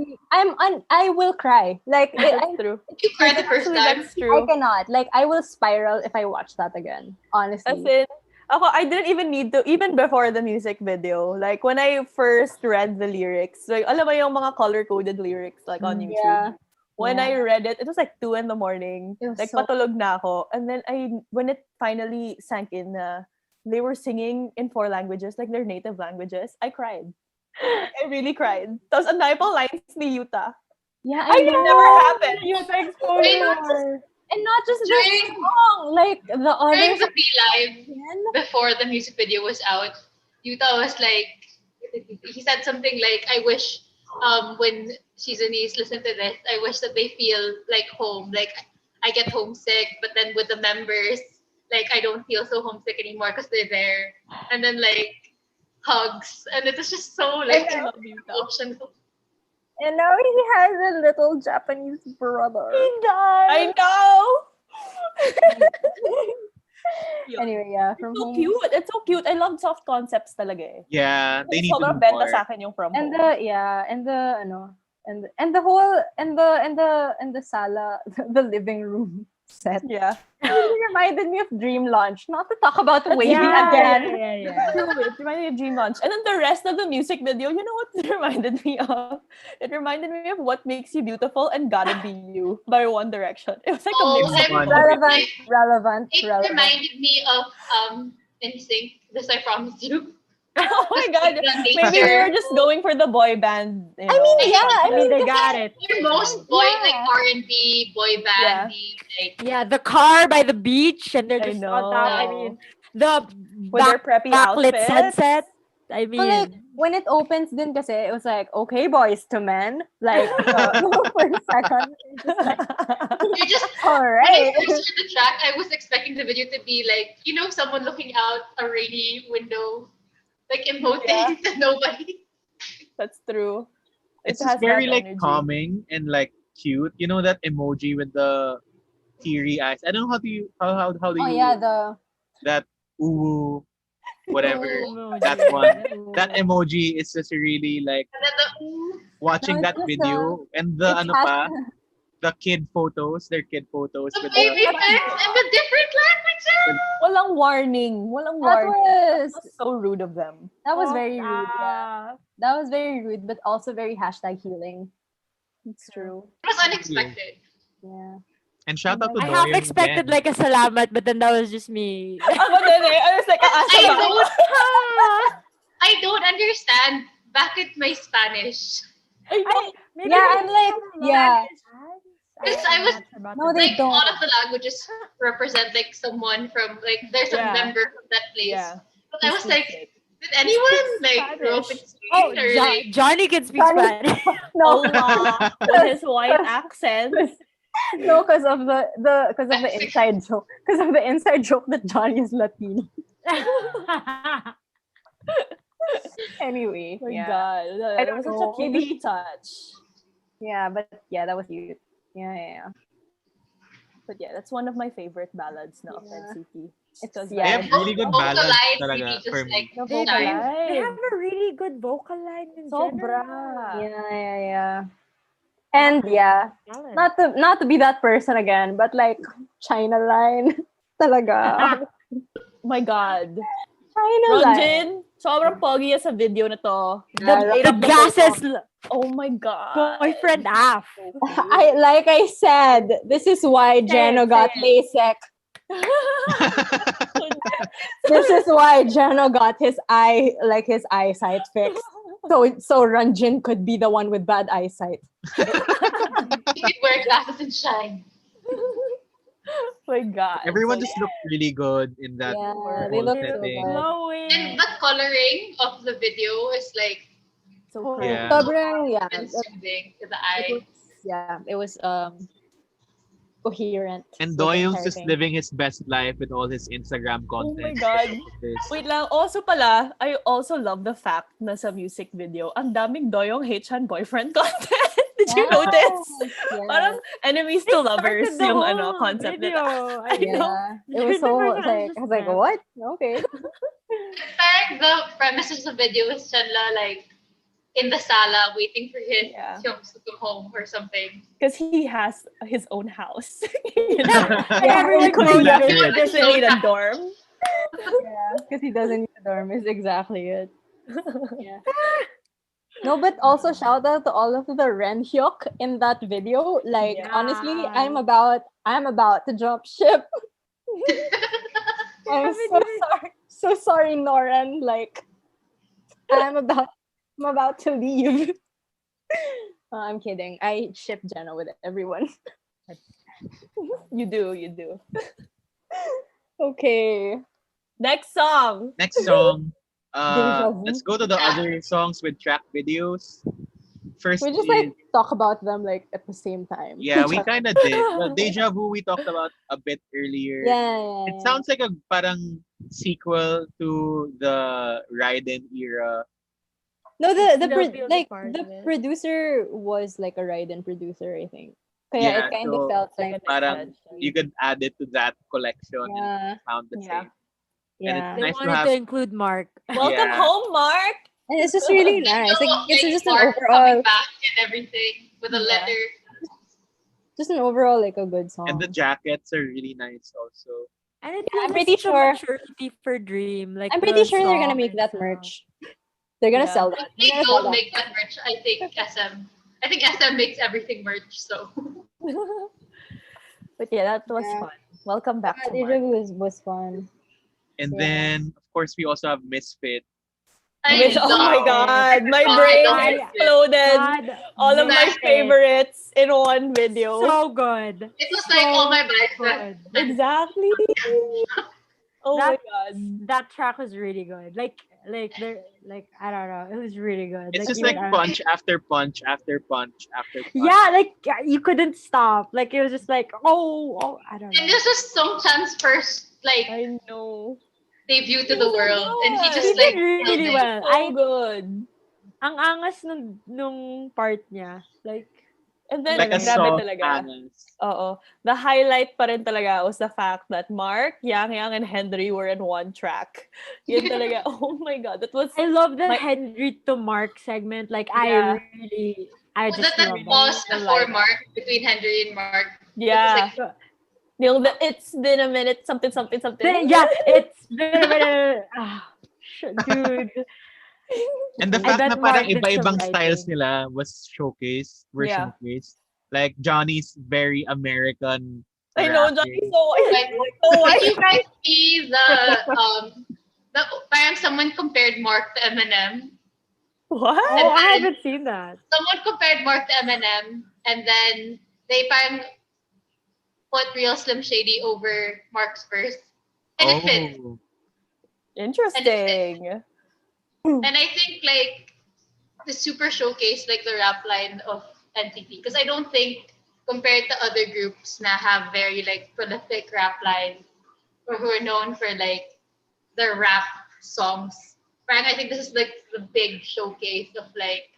[SPEAKER 8] I will cry. Like
[SPEAKER 5] That's true.
[SPEAKER 6] You cried the first
[SPEAKER 5] Actually,
[SPEAKER 6] time.
[SPEAKER 5] that's
[SPEAKER 8] I
[SPEAKER 5] true.
[SPEAKER 8] cannot. Like I will spiral if I watch that again. Honestly.
[SPEAKER 5] As in, I didn't even need to, even before the music video. Like, when I first read the lyrics, like, alam mo yung mga color-coded lyrics, like, on YouTube.
[SPEAKER 8] Yeah.
[SPEAKER 5] When
[SPEAKER 8] Yeah.
[SPEAKER 5] I read it, it was like 2 in the morning.
[SPEAKER 8] It was
[SPEAKER 5] Like,
[SPEAKER 8] so-
[SPEAKER 5] patulog na ako. And then, when it finally sank in na they were singing in 4 languages, like their native languages, I cried. Like, I really cried. Tapos, ang dami pang lines ni Yuta.
[SPEAKER 8] Yeah,
[SPEAKER 5] I know. Never happened.
[SPEAKER 8] And not just the
[SPEAKER 6] During-
[SPEAKER 8] song, like the
[SPEAKER 6] During
[SPEAKER 8] others.
[SPEAKER 6] the P-Live, before the music video was out, Yuta was like, he said something like, I wish when seasonies listen to this, I wish that they feel like home. Like, I get homesick, but then with the members, like, I don't feel so homesick anymore because they're there. And then, like, hugs. And it was just so, like,
[SPEAKER 5] I love Yuta.
[SPEAKER 6] emotional.
[SPEAKER 8] And now he has a little Japanese brother.
[SPEAKER 5] I know!
[SPEAKER 8] Anyway, yeah, from
[SPEAKER 5] It's so
[SPEAKER 8] home.
[SPEAKER 5] cute. It's so cute. I love soft concepts talaga eh.
[SPEAKER 4] Yeah, they need to
[SPEAKER 5] Sobrang
[SPEAKER 4] do
[SPEAKER 5] benta
[SPEAKER 4] more.
[SPEAKER 5] sa akin yung From
[SPEAKER 8] And
[SPEAKER 5] Home.
[SPEAKER 8] the whole and the sala, the living room set.
[SPEAKER 5] Yeah.
[SPEAKER 8] It really reminded me of Dream Launch. Not to talk about waving
[SPEAKER 7] Yeah,
[SPEAKER 8] again.
[SPEAKER 7] yeah.
[SPEAKER 5] True, it reminded me of Dream Launch. And then the rest of the music video, you know what it reminded me of? It reminded me of What Makes You Beautiful and Gotta Be You by One Direction. It was like a
[SPEAKER 6] Oh,
[SPEAKER 5] mix of
[SPEAKER 4] One.
[SPEAKER 8] Relevant.
[SPEAKER 6] It reminded me of NSYNC, This I Promise You.
[SPEAKER 5] Oh my god.
[SPEAKER 6] The
[SPEAKER 5] Maybe we
[SPEAKER 6] nature.
[SPEAKER 5] were just going for the boy band. You know?
[SPEAKER 7] I mean, they got it.
[SPEAKER 6] Your most boy,
[SPEAKER 8] Yeah.
[SPEAKER 6] like R&B, boy bandy, like
[SPEAKER 7] Yeah, the car by the beach, and they're
[SPEAKER 5] I
[SPEAKER 7] just on top. I
[SPEAKER 5] know.
[SPEAKER 7] mean, the
[SPEAKER 5] With their preppy
[SPEAKER 7] backlit
[SPEAKER 5] outfits.
[SPEAKER 7] sunset. I mean,
[SPEAKER 8] But like when it opens, din kasi it was like, okay, boys to men. Like for a second, it's just like,
[SPEAKER 6] you just.
[SPEAKER 8] all
[SPEAKER 6] When I
[SPEAKER 8] right.
[SPEAKER 6] first heard the track, I was expecting the video to be like, you know, someone looking out a rainy window, like emoting
[SPEAKER 5] Yeah.
[SPEAKER 6] to nobody.
[SPEAKER 5] That's true. It
[SPEAKER 4] It's
[SPEAKER 5] has
[SPEAKER 4] just very
[SPEAKER 5] that
[SPEAKER 4] like
[SPEAKER 5] energy.
[SPEAKER 4] calming and like cute. You know that emoji with the teary eyes. I don't know how do you how do
[SPEAKER 8] Oh
[SPEAKER 4] you
[SPEAKER 8] yeah, the
[SPEAKER 4] that ooh whatever
[SPEAKER 7] emoji.
[SPEAKER 4] that one. That emoji is just really like
[SPEAKER 6] And then the
[SPEAKER 4] watching
[SPEAKER 8] No, it's
[SPEAKER 4] that
[SPEAKER 8] just
[SPEAKER 4] video and the
[SPEAKER 8] it's
[SPEAKER 4] ano
[SPEAKER 8] has-
[SPEAKER 4] pa, the kid photos, their kid photos with
[SPEAKER 6] baby
[SPEAKER 4] the
[SPEAKER 6] pics and the different languages.
[SPEAKER 5] Walang warning. Walang
[SPEAKER 8] that
[SPEAKER 5] warning.
[SPEAKER 8] was
[SPEAKER 5] That was so rude of them.
[SPEAKER 8] that was very rude. Yeah. That was very rude, but also very #healing.
[SPEAKER 5] It's true.
[SPEAKER 6] It was unexpected.
[SPEAKER 8] Yeah.
[SPEAKER 4] and shout out to
[SPEAKER 7] I half
[SPEAKER 4] Doyen
[SPEAKER 7] expected
[SPEAKER 4] again.
[SPEAKER 7] like a salamat, but then that was just me.
[SPEAKER 5] Ako din eh. I was like, aasa
[SPEAKER 6] I
[SPEAKER 5] ba?
[SPEAKER 6] don't I don't understand bakit may Spanish.
[SPEAKER 5] I know.
[SPEAKER 7] Maybe
[SPEAKER 8] Yeah,
[SPEAKER 7] they
[SPEAKER 8] I'm like,
[SPEAKER 7] have a
[SPEAKER 8] yeah.
[SPEAKER 7] lot of
[SPEAKER 6] Because
[SPEAKER 7] I'm
[SPEAKER 6] I was
[SPEAKER 7] not sure about
[SPEAKER 8] No,
[SPEAKER 7] the
[SPEAKER 8] they
[SPEAKER 6] like
[SPEAKER 8] don't.
[SPEAKER 6] all of the languages represent like someone from like there's a
[SPEAKER 5] Yeah.
[SPEAKER 6] member from that place.
[SPEAKER 5] Yeah.
[SPEAKER 6] But
[SPEAKER 5] He
[SPEAKER 6] I was
[SPEAKER 5] speaks
[SPEAKER 6] like,
[SPEAKER 5] it.
[SPEAKER 6] did anyone like
[SPEAKER 5] Spanish.
[SPEAKER 6] grow up in
[SPEAKER 7] Oh,
[SPEAKER 6] Spain or like
[SPEAKER 7] Johnny can speak
[SPEAKER 8] Johnny-
[SPEAKER 7] Spanish.
[SPEAKER 8] No,
[SPEAKER 5] Oma with his white accent.
[SPEAKER 8] no, because of the
[SPEAKER 6] Mexican?
[SPEAKER 8] inside joke. Because of the inside joke that Johnny is Latino. Anyway,
[SPEAKER 5] My
[SPEAKER 8] yeah.
[SPEAKER 5] God.
[SPEAKER 8] I
[SPEAKER 5] That
[SPEAKER 8] don't
[SPEAKER 5] was such
[SPEAKER 8] know.
[SPEAKER 5] a cute
[SPEAKER 8] Maybe
[SPEAKER 5] touch.
[SPEAKER 8] yeah, but yeah, that was cute. Yeah.
[SPEAKER 5] But yeah, that's one of my favorite ballads now of
[SPEAKER 8] Yeah.
[SPEAKER 5] NCT.
[SPEAKER 8] It's
[SPEAKER 5] Because
[SPEAKER 4] They
[SPEAKER 8] yeah,
[SPEAKER 4] have really good
[SPEAKER 6] vocal
[SPEAKER 4] ballads
[SPEAKER 6] lines
[SPEAKER 4] talaga
[SPEAKER 6] really
[SPEAKER 4] for
[SPEAKER 6] just
[SPEAKER 4] me.
[SPEAKER 6] like
[SPEAKER 5] the
[SPEAKER 7] They
[SPEAKER 5] vocal
[SPEAKER 7] do.
[SPEAKER 6] shine.
[SPEAKER 7] They
[SPEAKER 5] line.
[SPEAKER 7] have a really good vocal line in
[SPEAKER 5] Sobra.
[SPEAKER 7] general.
[SPEAKER 8] yeah. And yeah,
[SPEAKER 7] Talent.
[SPEAKER 8] not to be that person again, but like China line. Talaga.
[SPEAKER 5] My God.
[SPEAKER 8] China line.
[SPEAKER 5] Ronjin, sobrang pogi yan sa video na to.
[SPEAKER 8] Yeah,
[SPEAKER 5] Straight
[SPEAKER 7] The
[SPEAKER 5] up
[SPEAKER 7] glasses
[SPEAKER 5] Oh my God.
[SPEAKER 7] boyfriend half.
[SPEAKER 8] like I said, this is why Jeno got LASIK. This is why Jeno got his eyesight fixed. So Ranjin could be the one with bad eyesight.
[SPEAKER 6] You could wear glasses and shine.
[SPEAKER 5] My God.
[SPEAKER 4] Everyone
[SPEAKER 5] So,
[SPEAKER 4] just looked really good in that
[SPEAKER 8] Yeah,
[SPEAKER 4] whole
[SPEAKER 8] they look so
[SPEAKER 4] setting.
[SPEAKER 8] good.
[SPEAKER 7] Glowing.
[SPEAKER 6] And the coloring of the video is like
[SPEAKER 5] so
[SPEAKER 7] Oh,
[SPEAKER 4] Yeah.
[SPEAKER 8] Sobrang, yeah.
[SPEAKER 6] and soothing to the
[SPEAKER 8] It was coherent.
[SPEAKER 4] And
[SPEAKER 8] with the
[SPEAKER 4] Doyoung's
[SPEAKER 8] entire
[SPEAKER 4] just
[SPEAKER 8] thing.
[SPEAKER 4] living his best life with all his Instagram
[SPEAKER 5] Oh my
[SPEAKER 4] content.
[SPEAKER 5] God.
[SPEAKER 4] This.
[SPEAKER 5] Wait lang. Also pala, I also love the fact na sa music video, ang daming Doyoung Haechan boyfriend content. Did you notice?
[SPEAKER 8] Yeah.
[SPEAKER 5] Parang enemies to lovers
[SPEAKER 7] Started the
[SPEAKER 5] yung
[SPEAKER 7] whole
[SPEAKER 5] concept
[SPEAKER 7] video.
[SPEAKER 5] nila. I know.
[SPEAKER 8] Yeah. It was so
[SPEAKER 7] Remember that?
[SPEAKER 8] like I was like, what? Okay.
[SPEAKER 6] Parang the premise of the video is Chanla like in the sala waiting for his
[SPEAKER 5] Yeah.
[SPEAKER 6] Hyungs to come home or something.
[SPEAKER 5] Because he has his own house.
[SPEAKER 7] And
[SPEAKER 8] Yeah,
[SPEAKER 7] everyone
[SPEAKER 5] Couldn't
[SPEAKER 7] goes
[SPEAKER 4] Exactly.
[SPEAKER 5] he doesn't need a dorm.
[SPEAKER 8] Because he doesn't need to dorm is exactly it. Yeah. No, but also shout out to all of the Ren Hyuk in that video. Like
[SPEAKER 5] Yeah.
[SPEAKER 8] honestly, I'm about to jump ship. I'm so sorry. So sorry, Noran. Like I'm about to leave. I'm kidding. I ship Jenna with everyone.
[SPEAKER 5] You do.
[SPEAKER 8] Okay.
[SPEAKER 5] Next song.
[SPEAKER 4] Next song.
[SPEAKER 8] Deja vu.
[SPEAKER 4] Let's go to the other songs with track videos. First
[SPEAKER 8] We just
[SPEAKER 4] is,
[SPEAKER 8] like talk about them like at the same time.
[SPEAKER 4] yeah, we kind of did. The Deja Vu we talked about a bit earlier.
[SPEAKER 8] Yeah.
[SPEAKER 4] It sounds like a parang sequel to the Raiden era.
[SPEAKER 8] No,
[SPEAKER 7] Still feels a part
[SPEAKER 8] the
[SPEAKER 7] of it.
[SPEAKER 8] producer was like a Raiden producer, I think. Kaya
[SPEAKER 4] Yeah,
[SPEAKER 8] it kind
[SPEAKER 4] so
[SPEAKER 8] of felt like
[SPEAKER 4] parang you could add it to that collection and
[SPEAKER 8] yeah,
[SPEAKER 4] it sound the
[SPEAKER 5] Yeah.
[SPEAKER 4] same.
[SPEAKER 8] yeah.
[SPEAKER 4] it's
[SPEAKER 7] They
[SPEAKER 4] nice to
[SPEAKER 7] wanted
[SPEAKER 4] have-
[SPEAKER 7] to include Mark.
[SPEAKER 5] Welcome
[SPEAKER 4] Yeah.
[SPEAKER 5] home, Mark.
[SPEAKER 8] And it's just really nice.
[SPEAKER 6] So,
[SPEAKER 8] Like it's just an
[SPEAKER 6] Mark
[SPEAKER 8] overall
[SPEAKER 6] coming back and everything with a
[SPEAKER 5] Yeah.
[SPEAKER 6] letter.
[SPEAKER 8] like a good song.
[SPEAKER 4] And the jackets are really nice also.
[SPEAKER 7] And it
[SPEAKER 8] Yeah, I'm
[SPEAKER 7] was
[SPEAKER 8] pretty
[SPEAKER 7] such a
[SPEAKER 8] sure-
[SPEAKER 7] maturity for Dream. Like
[SPEAKER 8] I'm pretty
[SPEAKER 7] the
[SPEAKER 8] sure they're gonna
[SPEAKER 7] song
[SPEAKER 8] make that
[SPEAKER 7] itself.
[SPEAKER 8] merch. They're gonna
[SPEAKER 5] Yeah.
[SPEAKER 8] sell that.
[SPEAKER 6] If they
[SPEAKER 8] They're gonna sell
[SPEAKER 6] don't
[SPEAKER 8] that.
[SPEAKER 6] make that merch, I think SM makes everything merch. So
[SPEAKER 5] But yeah, that was
[SPEAKER 8] Yeah.
[SPEAKER 5] fun. Welcome back to
[SPEAKER 8] Deja
[SPEAKER 5] Mark.
[SPEAKER 8] Vu was fun.
[SPEAKER 4] And
[SPEAKER 8] Yeah.
[SPEAKER 4] then of course we also have Misfit.
[SPEAKER 6] I
[SPEAKER 5] Oh my
[SPEAKER 6] love
[SPEAKER 5] God, my
[SPEAKER 6] Oh my
[SPEAKER 5] brain
[SPEAKER 6] God.
[SPEAKER 5] exploded.
[SPEAKER 7] God,
[SPEAKER 5] All of my
[SPEAKER 7] Misfit.
[SPEAKER 5] favorites in one video.
[SPEAKER 7] So good.
[SPEAKER 6] It was like all my vibes.
[SPEAKER 7] Good.
[SPEAKER 5] Exactly. Oh my
[SPEAKER 7] That-
[SPEAKER 5] God.
[SPEAKER 7] That track was really good. Like there, like I don't know, it was really good.
[SPEAKER 4] It's just
[SPEAKER 7] even
[SPEAKER 4] like punch after punch after punch after punch.
[SPEAKER 7] Yeah, like you couldn't stop. Like it was just like I don't know.
[SPEAKER 6] And this was Songchan's first like
[SPEAKER 5] I know.
[SPEAKER 6] debut to the world, and he
[SPEAKER 5] He
[SPEAKER 6] just
[SPEAKER 7] He
[SPEAKER 6] like
[SPEAKER 7] did really
[SPEAKER 6] killed it.
[SPEAKER 7] well.
[SPEAKER 5] So good.
[SPEAKER 7] Ang angas nung part niya. Like
[SPEAKER 5] And then,
[SPEAKER 4] Like a
[SPEAKER 5] grabe
[SPEAKER 4] song.
[SPEAKER 5] talaga.
[SPEAKER 4] Angas.
[SPEAKER 5] Oo. The highlight pa rin talaga was the fact that Mark, Yang Yang, and Henry were in one track. Yun talaga. Oh my God. That was...
[SPEAKER 7] I love the
[SPEAKER 5] My-
[SPEAKER 7] Henry to Mark segment. Like
[SPEAKER 5] Yeah.
[SPEAKER 7] I
[SPEAKER 6] Was
[SPEAKER 7] just
[SPEAKER 6] that
[SPEAKER 7] love that.
[SPEAKER 6] pause
[SPEAKER 5] I
[SPEAKER 6] before
[SPEAKER 5] like-
[SPEAKER 6] Mark between Henry and Mark?
[SPEAKER 5] Yeah.
[SPEAKER 6] It was
[SPEAKER 5] Yung it's been a minute, something.
[SPEAKER 7] Yeah, it's dude.
[SPEAKER 4] And the
[SPEAKER 7] I
[SPEAKER 4] fact
[SPEAKER 7] bet
[SPEAKER 4] na parang
[SPEAKER 7] Mark did some
[SPEAKER 4] iba-ibang styles
[SPEAKER 7] writing.
[SPEAKER 4] nila was showcased, were
[SPEAKER 5] Yeah.
[SPEAKER 4] showcased. Like Johnny's very American.
[SPEAKER 5] I know,
[SPEAKER 4] rapping.
[SPEAKER 5] Johnny, so
[SPEAKER 6] Like,
[SPEAKER 5] so
[SPEAKER 6] did you guys see the parang someone compared Mark to Eminem.
[SPEAKER 5] What?
[SPEAKER 7] Oh, I haven't seen that.
[SPEAKER 6] Someone compared Mark to Eminem, and then they parang put Real Slim Shady over Mark's verse. And it fits.
[SPEAKER 4] Oh.
[SPEAKER 5] Interesting.
[SPEAKER 6] And I think like the super showcase like the rap line of NCT, because I don't think compared to other groups na have very like prolific rap line or who are known for like their rap songs. Parang I think this is like the big showcase of like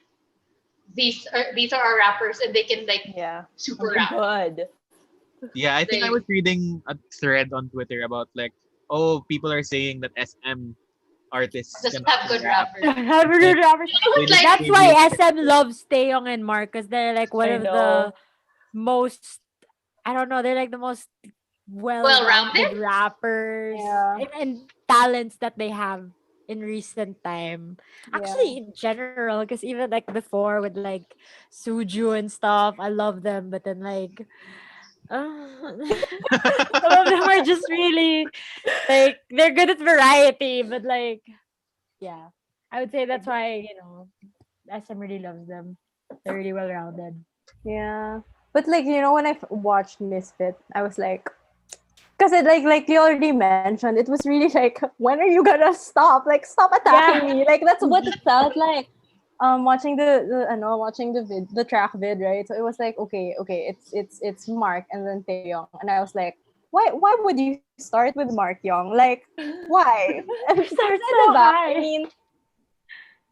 [SPEAKER 6] these are our rappers and they can like
[SPEAKER 5] Yeah.
[SPEAKER 6] super
[SPEAKER 5] They're
[SPEAKER 6] rap.
[SPEAKER 5] good.
[SPEAKER 4] Yeah, I think I was reading a thread on Twitter about like, oh, people are saying that SM artists
[SPEAKER 6] Just
[SPEAKER 4] cannot
[SPEAKER 6] have good
[SPEAKER 4] rap.
[SPEAKER 6] rappers.
[SPEAKER 7] Have good rappers.
[SPEAKER 4] They just
[SPEAKER 7] That's
[SPEAKER 4] really-
[SPEAKER 7] why SM loves Taeyong and Mark, because they're like one
[SPEAKER 5] I
[SPEAKER 7] of
[SPEAKER 5] know.
[SPEAKER 7] the most, I don't know, they're like the most well-rounded rappers
[SPEAKER 8] Yeah.
[SPEAKER 7] and talents that they have in recent time. Actually, in general, because even like before with like Suju and stuff, I love them, but then like some of them are just really like they're good at variety, but like yeah, I would say that's why SM really loves them. They're really well rounded.
[SPEAKER 8] Yeah. But like, when I watched Misfit, I was like, because it like you already mentioned, it was really like, when are you gonna stop? Like, stop attacking me. Like, that's what it felt like. Watching the track vid, right? So it was like, okay, it's Mark and then Taeyong, and I was like, why would you start with Mark Young? Like, why?
[SPEAKER 7] Start so high.
[SPEAKER 8] I mean,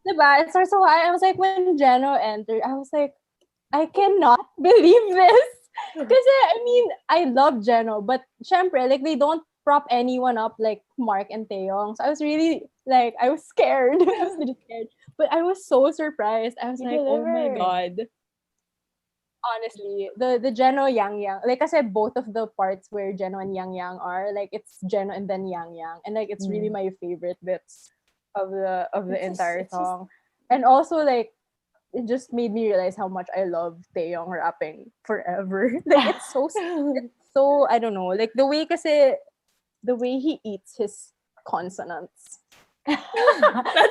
[SPEAKER 8] it starts so high. I was like, when Jeno entered, I was like, I cannot believe this. Because I mean, I love Jeno, but syempre, like, they don't prop anyone up like Mark and Taeyong. So I was really like, I was scared. I was really scared. But I was so surprised. I was like, oh my
[SPEAKER 5] delivered.
[SPEAKER 8] god. Honestly, the Jeno Yang Yang, like I said, both of the parts where Jeno and Yang Yang are, like, it's Jeno and then Yang Yang. And like, it's really my favorite bits of the entire song. And also, like, it just made me realize how much I love Taeyong rapping forever. Like, it's so I don't know, like the way he eats his consonants.
[SPEAKER 5] That's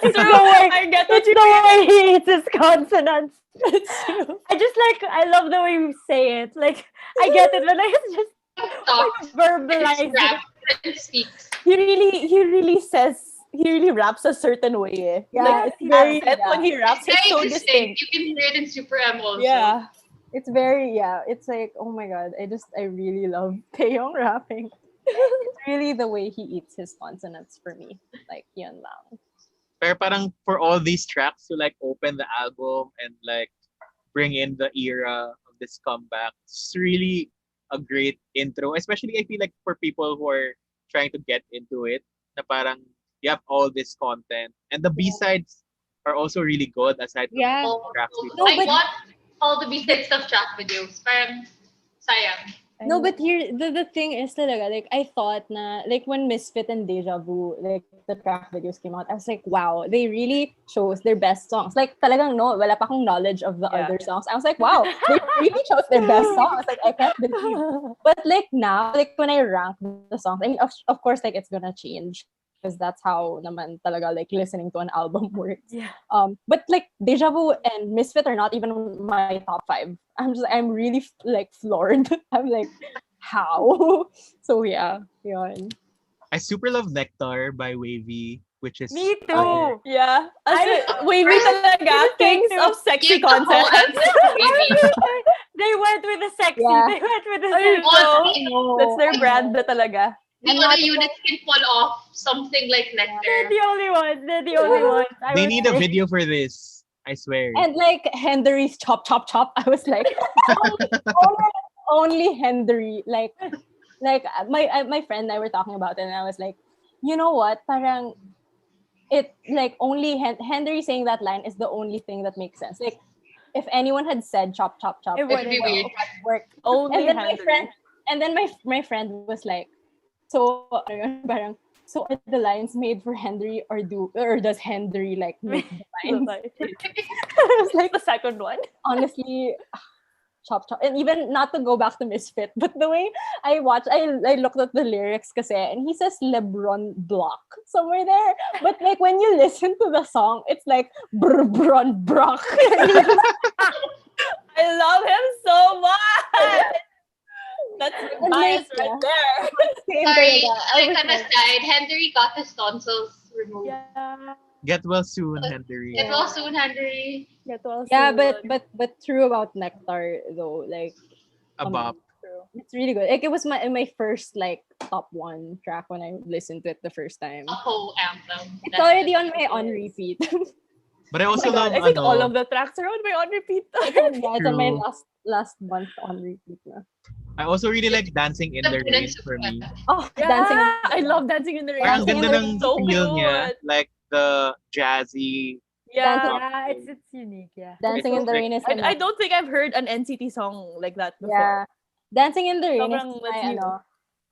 [SPEAKER 7] It's
[SPEAKER 5] true.
[SPEAKER 7] the way,
[SPEAKER 5] I get
[SPEAKER 7] it's
[SPEAKER 5] what you
[SPEAKER 7] the way he eats his consonants.
[SPEAKER 5] That's true.
[SPEAKER 7] I love the way you say it. Like, I get it, but like, it's just
[SPEAKER 6] Talks,
[SPEAKER 7] verbalize it.
[SPEAKER 6] rap, and speaks.
[SPEAKER 5] He really raps a certain way. Eh.
[SPEAKER 8] Yeah,
[SPEAKER 5] Like,
[SPEAKER 8] it's
[SPEAKER 5] his
[SPEAKER 8] very-
[SPEAKER 5] accent when he raps,
[SPEAKER 6] It's
[SPEAKER 5] it's so
[SPEAKER 6] very distinct.
[SPEAKER 5] distinct.
[SPEAKER 6] You can hear it in Super M also.
[SPEAKER 5] Yeah.
[SPEAKER 8] It's very, it's like, oh my god, I really love Taeyong rapping. It's really the way he eats his consonants for me. Like, yun lang.
[SPEAKER 4] Pero parang for all these tracks to like open the album and like bring in the era of this comeback, it's really a great intro. Especially I feel like for people who are trying to get into it, na parang you have all this content and the B-sides are also really good aside from
[SPEAKER 8] Yeah.
[SPEAKER 4] the tracks we
[SPEAKER 8] No,
[SPEAKER 6] I
[SPEAKER 8] but-
[SPEAKER 6] want all the B-sides of track videos. Parang sayang.
[SPEAKER 8] No, but here, the thing is talaga, like, I thought na, like, when Misfit and Deja Vu, like, the track videos came out, I was like, wow, they really chose their best songs. Like, talagang no, wala pa akong knowledge of the other songs. I was like, wow, they really chose their best songs. Like, I can't believe. But, like, now, like, when I rank the songs, I mean, of course, like, it's gonna change. Because that's how naman talaga, like, listening to an album works.
[SPEAKER 7] Yeah.
[SPEAKER 8] But like Deja Vu and Misfit are not even my top 5. I'm really like floored. I'm like, how? So yeah, yun.
[SPEAKER 4] I super love Nectar by Wavy, which is
[SPEAKER 7] Me too.
[SPEAKER 5] Yeah.
[SPEAKER 7] I-
[SPEAKER 5] Wavy talaga. Kings
[SPEAKER 7] too.
[SPEAKER 5] of sexy
[SPEAKER 6] Give the whole
[SPEAKER 5] content.
[SPEAKER 6] answer to Wavy.
[SPEAKER 7] They went with the sexy.
[SPEAKER 8] Yeah.
[SPEAKER 7] They went with the
[SPEAKER 5] I
[SPEAKER 7] sexy.
[SPEAKER 5] know.
[SPEAKER 6] Honestly,
[SPEAKER 5] That's their brand na talaga.
[SPEAKER 6] the other units can pull off something like
[SPEAKER 7] They're
[SPEAKER 6] Nectar.
[SPEAKER 7] the only ones. They're the only ones. I
[SPEAKER 4] they
[SPEAKER 7] would
[SPEAKER 4] need a
[SPEAKER 7] say.
[SPEAKER 4] video for this. I swear.
[SPEAKER 8] And like Hendery's chop chop chop. I was like, only Hendery. Like my friend and I were talking about it, and I was like, you know what? Parang it like only Hendery saying that line is the only thing that makes sense. Like, if anyone had said chop chop chop,
[SPEAKER 7] It
[SPEAKER 6] would be weird.
[SPEAKER 8] work.
[SPEAKER 5] Only
[SPEAKER 8] And then my friend was like, so ano yun, parang, so are the lines made for Henry or does Henry like make the lines?
[SPEAKER 5] I was like the second one.
[SPEAKER 8] Honestly, chop chop. And even not to go back to Misfit, but the way I looked at the lyrics kasi, and he says Lebron Block somewhere there. But like when you listen to the song, it's like Bron Brock.
[SPEAKER 5] I love him so much. That's
[SPEAKER 8] And
[SPEAKER 5] bias
[SPEAKER 8] like,
[SPEAKER 5] right there.
[SPEAKER 8] Same
[SPEAKER 6] Sorry,
[SPEAKER 8] talaga. I
[SPEAKER 6] like
[SPEAKER 8] was
[SPEAKER 6] on a side, Henry got his tonsils removed.
[SPEAKER 7] Yeah.
[SPEAKER 4] Get well soon, Henry.
[SPEAKER 6] Get well soon, Henry.
[SPEAKER 5] Get well
[SPEAKER 8] yeah,
[SPEAKER 5] soon.
[SPEAKER 8] but true about Nectar though, like
[SPEAKER 4] A bop.
[SPEAKER 8] it's really good. Like it was my first like top one track when I listened to it the first time.
[SPEAKER 6] A whole anthem.
[SPEAKER 8] It's already on my on repeat.
[SPEAKER 4] But I also love
[SPEAKER 5] I think all
[SPEAKER 4] ano,
[SPEAKER 5] of the tracks are on my on repeat.
[SPEAKER 8] Yeah, it's on my
[SPEAKER 4] True.
[SPEAKER 8] last month on repeat na.
[SPEAKER 4] I also really like Dancing in the Rain for me.
[SPEAKER 8] Oh,
[SPEAKER 5] Yeah,
[SPEAKER 8] dancing.
[SPEAKER 5] I love Dancing in the Rain.
[SPEAKER 4] Parang
[SPEAKER 8] Dancing in
[SPEAKER 4] ganda
[SPEAKER 8] the
[SPEAKER 4] ng
[SPEAKER 8] Rain is
[SPEAKER 5] so
[SPEAKER 4] feel niya.
[SPEAKER 5] good.
[SPEAKER 4] Like the jazzy.
[SPEAKER 5] Yeah.
[SPEAKER 7] Yeah, it's unique. Yeah.
[SPEAKER 8] Dancing in the Rain is
[SPEAKER 5] I don't think I've heard an NCT song like that before.
[SPEAKER 8] yeah. Dancing in the Rain is
[SPEAKER 5] Sobrang
[SPEAKER 8] my
[SPEAKER 5] that's new.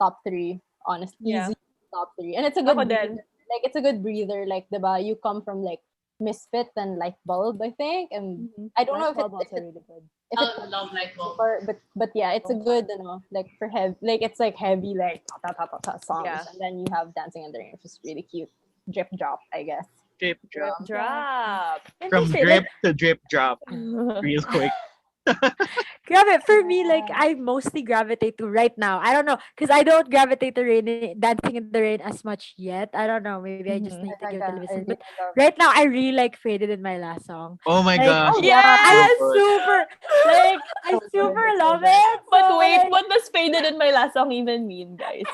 [SPEAKER 8] top 3, honestly.
[SPEAKER 5] Yeah.
[SPEAKER 8] Easy top 3. And it's a good
[SPEAKER 5] Ako din.
[SPEAKER 8] breather. Like it's a good breather. Like diba, you come from like Misfit and Light Bulb, I think. And I don't know if
[SPEAKER 5] Lightbulb
[SPEAKER 8] it's
[SPEAKER 5] also really good.
[SPEAKER 8] if
[SPEAKER 6] I
[SPEAKER 8] it's
[SPEAKER 6] love like bulb.
[SPEAKER 8] but yeah, it's a good, like for heavy, like it's like heavy, like ta ta ta ta songs,
[SPEAKER 5] Yeah.
[SPEAKER 8] and then you have Dancing in the Rain, which is really cute. Drip drop, I guess.
[SPEAKER 4] Drip
[SPEAKER 5] Drip
[SPEAKER 4] drop.
[SPEAKER 5] drop.
[SPEAKER 7] And
[SPEAKER 4] From
[SPEAKER 7] they say,
[SPEAKER 4] drip to drip drop. Real quick.
[SPEAKER 7] Grabe, for me, like, I mostly gravitate to right now. I don't know, because I don't gravitate to Dancing in the Rain as much yet. I don't know. Maybe I just need to give it a listen. But right now, I really like Faded in my last song.
[SPEAKER 4] Oh my
[SPEAKER 7] Like,
[SPEAKER 4] gosh.
[SPEAKER 5] Yes!
[SPEAKER 7] I super love it.
[SPEAKER 5] But
[SPEAKER 7] So,
[SPEAKER 5] wait,
[SPEAKER 7] like,
[SPEAKER 5] what does faded in my last song even mean, guys?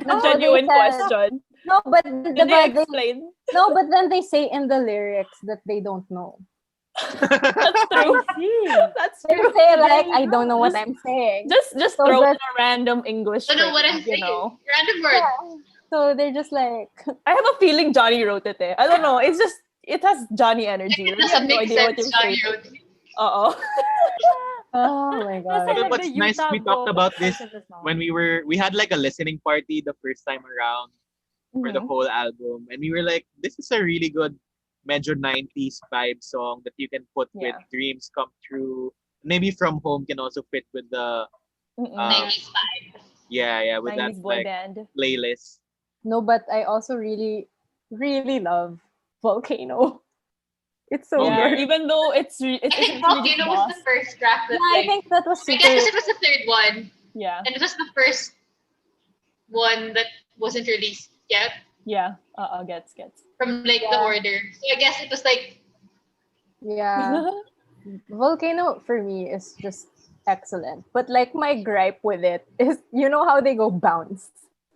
[SPEAKER 8] No,
[SPEAKER 5] Genuine
[SPEAKER 8] they said-
[SPEAKER 5] question.
[SPEAKER 8] No, but
[SPEAKER 5] Did
[SPEAKER 8] the,
[SPEAKER 5] they
[SPEAKER 8] they,
[SPEAKER 5] explain?
[SPEAKER 8] no, but then they say in the lyrics that they don't know.
[SPEAKER 5] That's true.
[SPEAKER 7] see.
[SPEAKER 5] That's
[SPEAKER 8] They
[SPEAKER 5] true.
[SPEAKER 8] say like, I don't know what I'm saying.
[SPEAKER 5] Just
[SPEAKER 8] So
[SPEAKER 5] throw in
[SPEAKER 8] that-
[SPEAKER 5] a random English.
[SPEAKER 6] I don't know what I'm
[SPEAKER 5] phrase, you
[SPEAKER 6] saying.
[SPEAKER 5] know.
[SPEAKER 6] Random word.
[SPEAKER 8] Yeah. So they're just like,
[SPEAKER 5] I have a feeling Johnny wrote it. I don't know. It's just it has Johnny energy.
[SPEAKER 6] It
[SPEAKER 5] Like, you have
[SPEAKER 6] doesn't
[SPEAKER 5] no
[SPEAKER 6] make
[SPEAKER 5] idea what
[SPEAKER 6] sense,
[SPEAKER 5] you're
[SPEAKER 6] Johnny
[SPEAKER 5] saying.
[SPEAKER 6] wrote it.
[SPEAKER 5] Uh-oh.
[SPEAKER 8] oh my god.
[SPEAKER 7] That's like
[SPEAKER 4] What's
[SPEAKER 7] the
[SPEAKER 4] nice,
[SPEAKER 7] Utah
[SPEAKER 4] we talked about this
[SPEAKER 7] version of the song.
[SPEAKER 4] when we had like a listening party the first time around for the
[SPEAKER 5] Mhm.
[SPEAKER 4] whole album, and we were like, this is a really good medyo 90s vibe song that you can put with
[SPEAKER 5] Yeah.
[SPEAKER 4] Dreams Come True. Maybe From Home can also fit with the
[SPEAKER 5] Mm-mm.
[SPEAKER 6] 90s vibe.
[SPEAKER 4] yeah with that
[SPEAKER 5] 90s boy
[SPEAKER 4] like
[SPEAKER 5] band.
[SPEAKER 4] playlist.
[SPEAKER 8] No, but I also really, really love Volcano. It's so
[SPEAKER 4] Oh,
[SPEAKER 5] Yeah,
[SPEAKER 8] good.
[SPEAKER 5] even though it's
[SPEAKER 6] I think
[SPEAKER 5] essentially
[SPEAKER 6] Volcano was the
[SPEAKER 5] boss.
[SPEAKER 6] first track that
[SPEAKER 8] Yeah, I
[SPEAKER 6] like
[SPEAKER 8] think that was
[SPEAKER 6] I
[SPEAKER 8] super.
[SPEAKER 6] guess it was the third one.
[SPEAKER 5] Yeah,
[SPEAKER 6] And it was the first one that wasn't released yet
[SPEAKER 5] yeah. Gets.
[SPEAKER 6] from like the
[SPEAKER 8] Yeah.
[SPEAKER 6] order. So I guess it was like
[SPEAKER 8] Yeah. Volcano for me is just excellent. But like my gripe with it is, you know how they go bounce,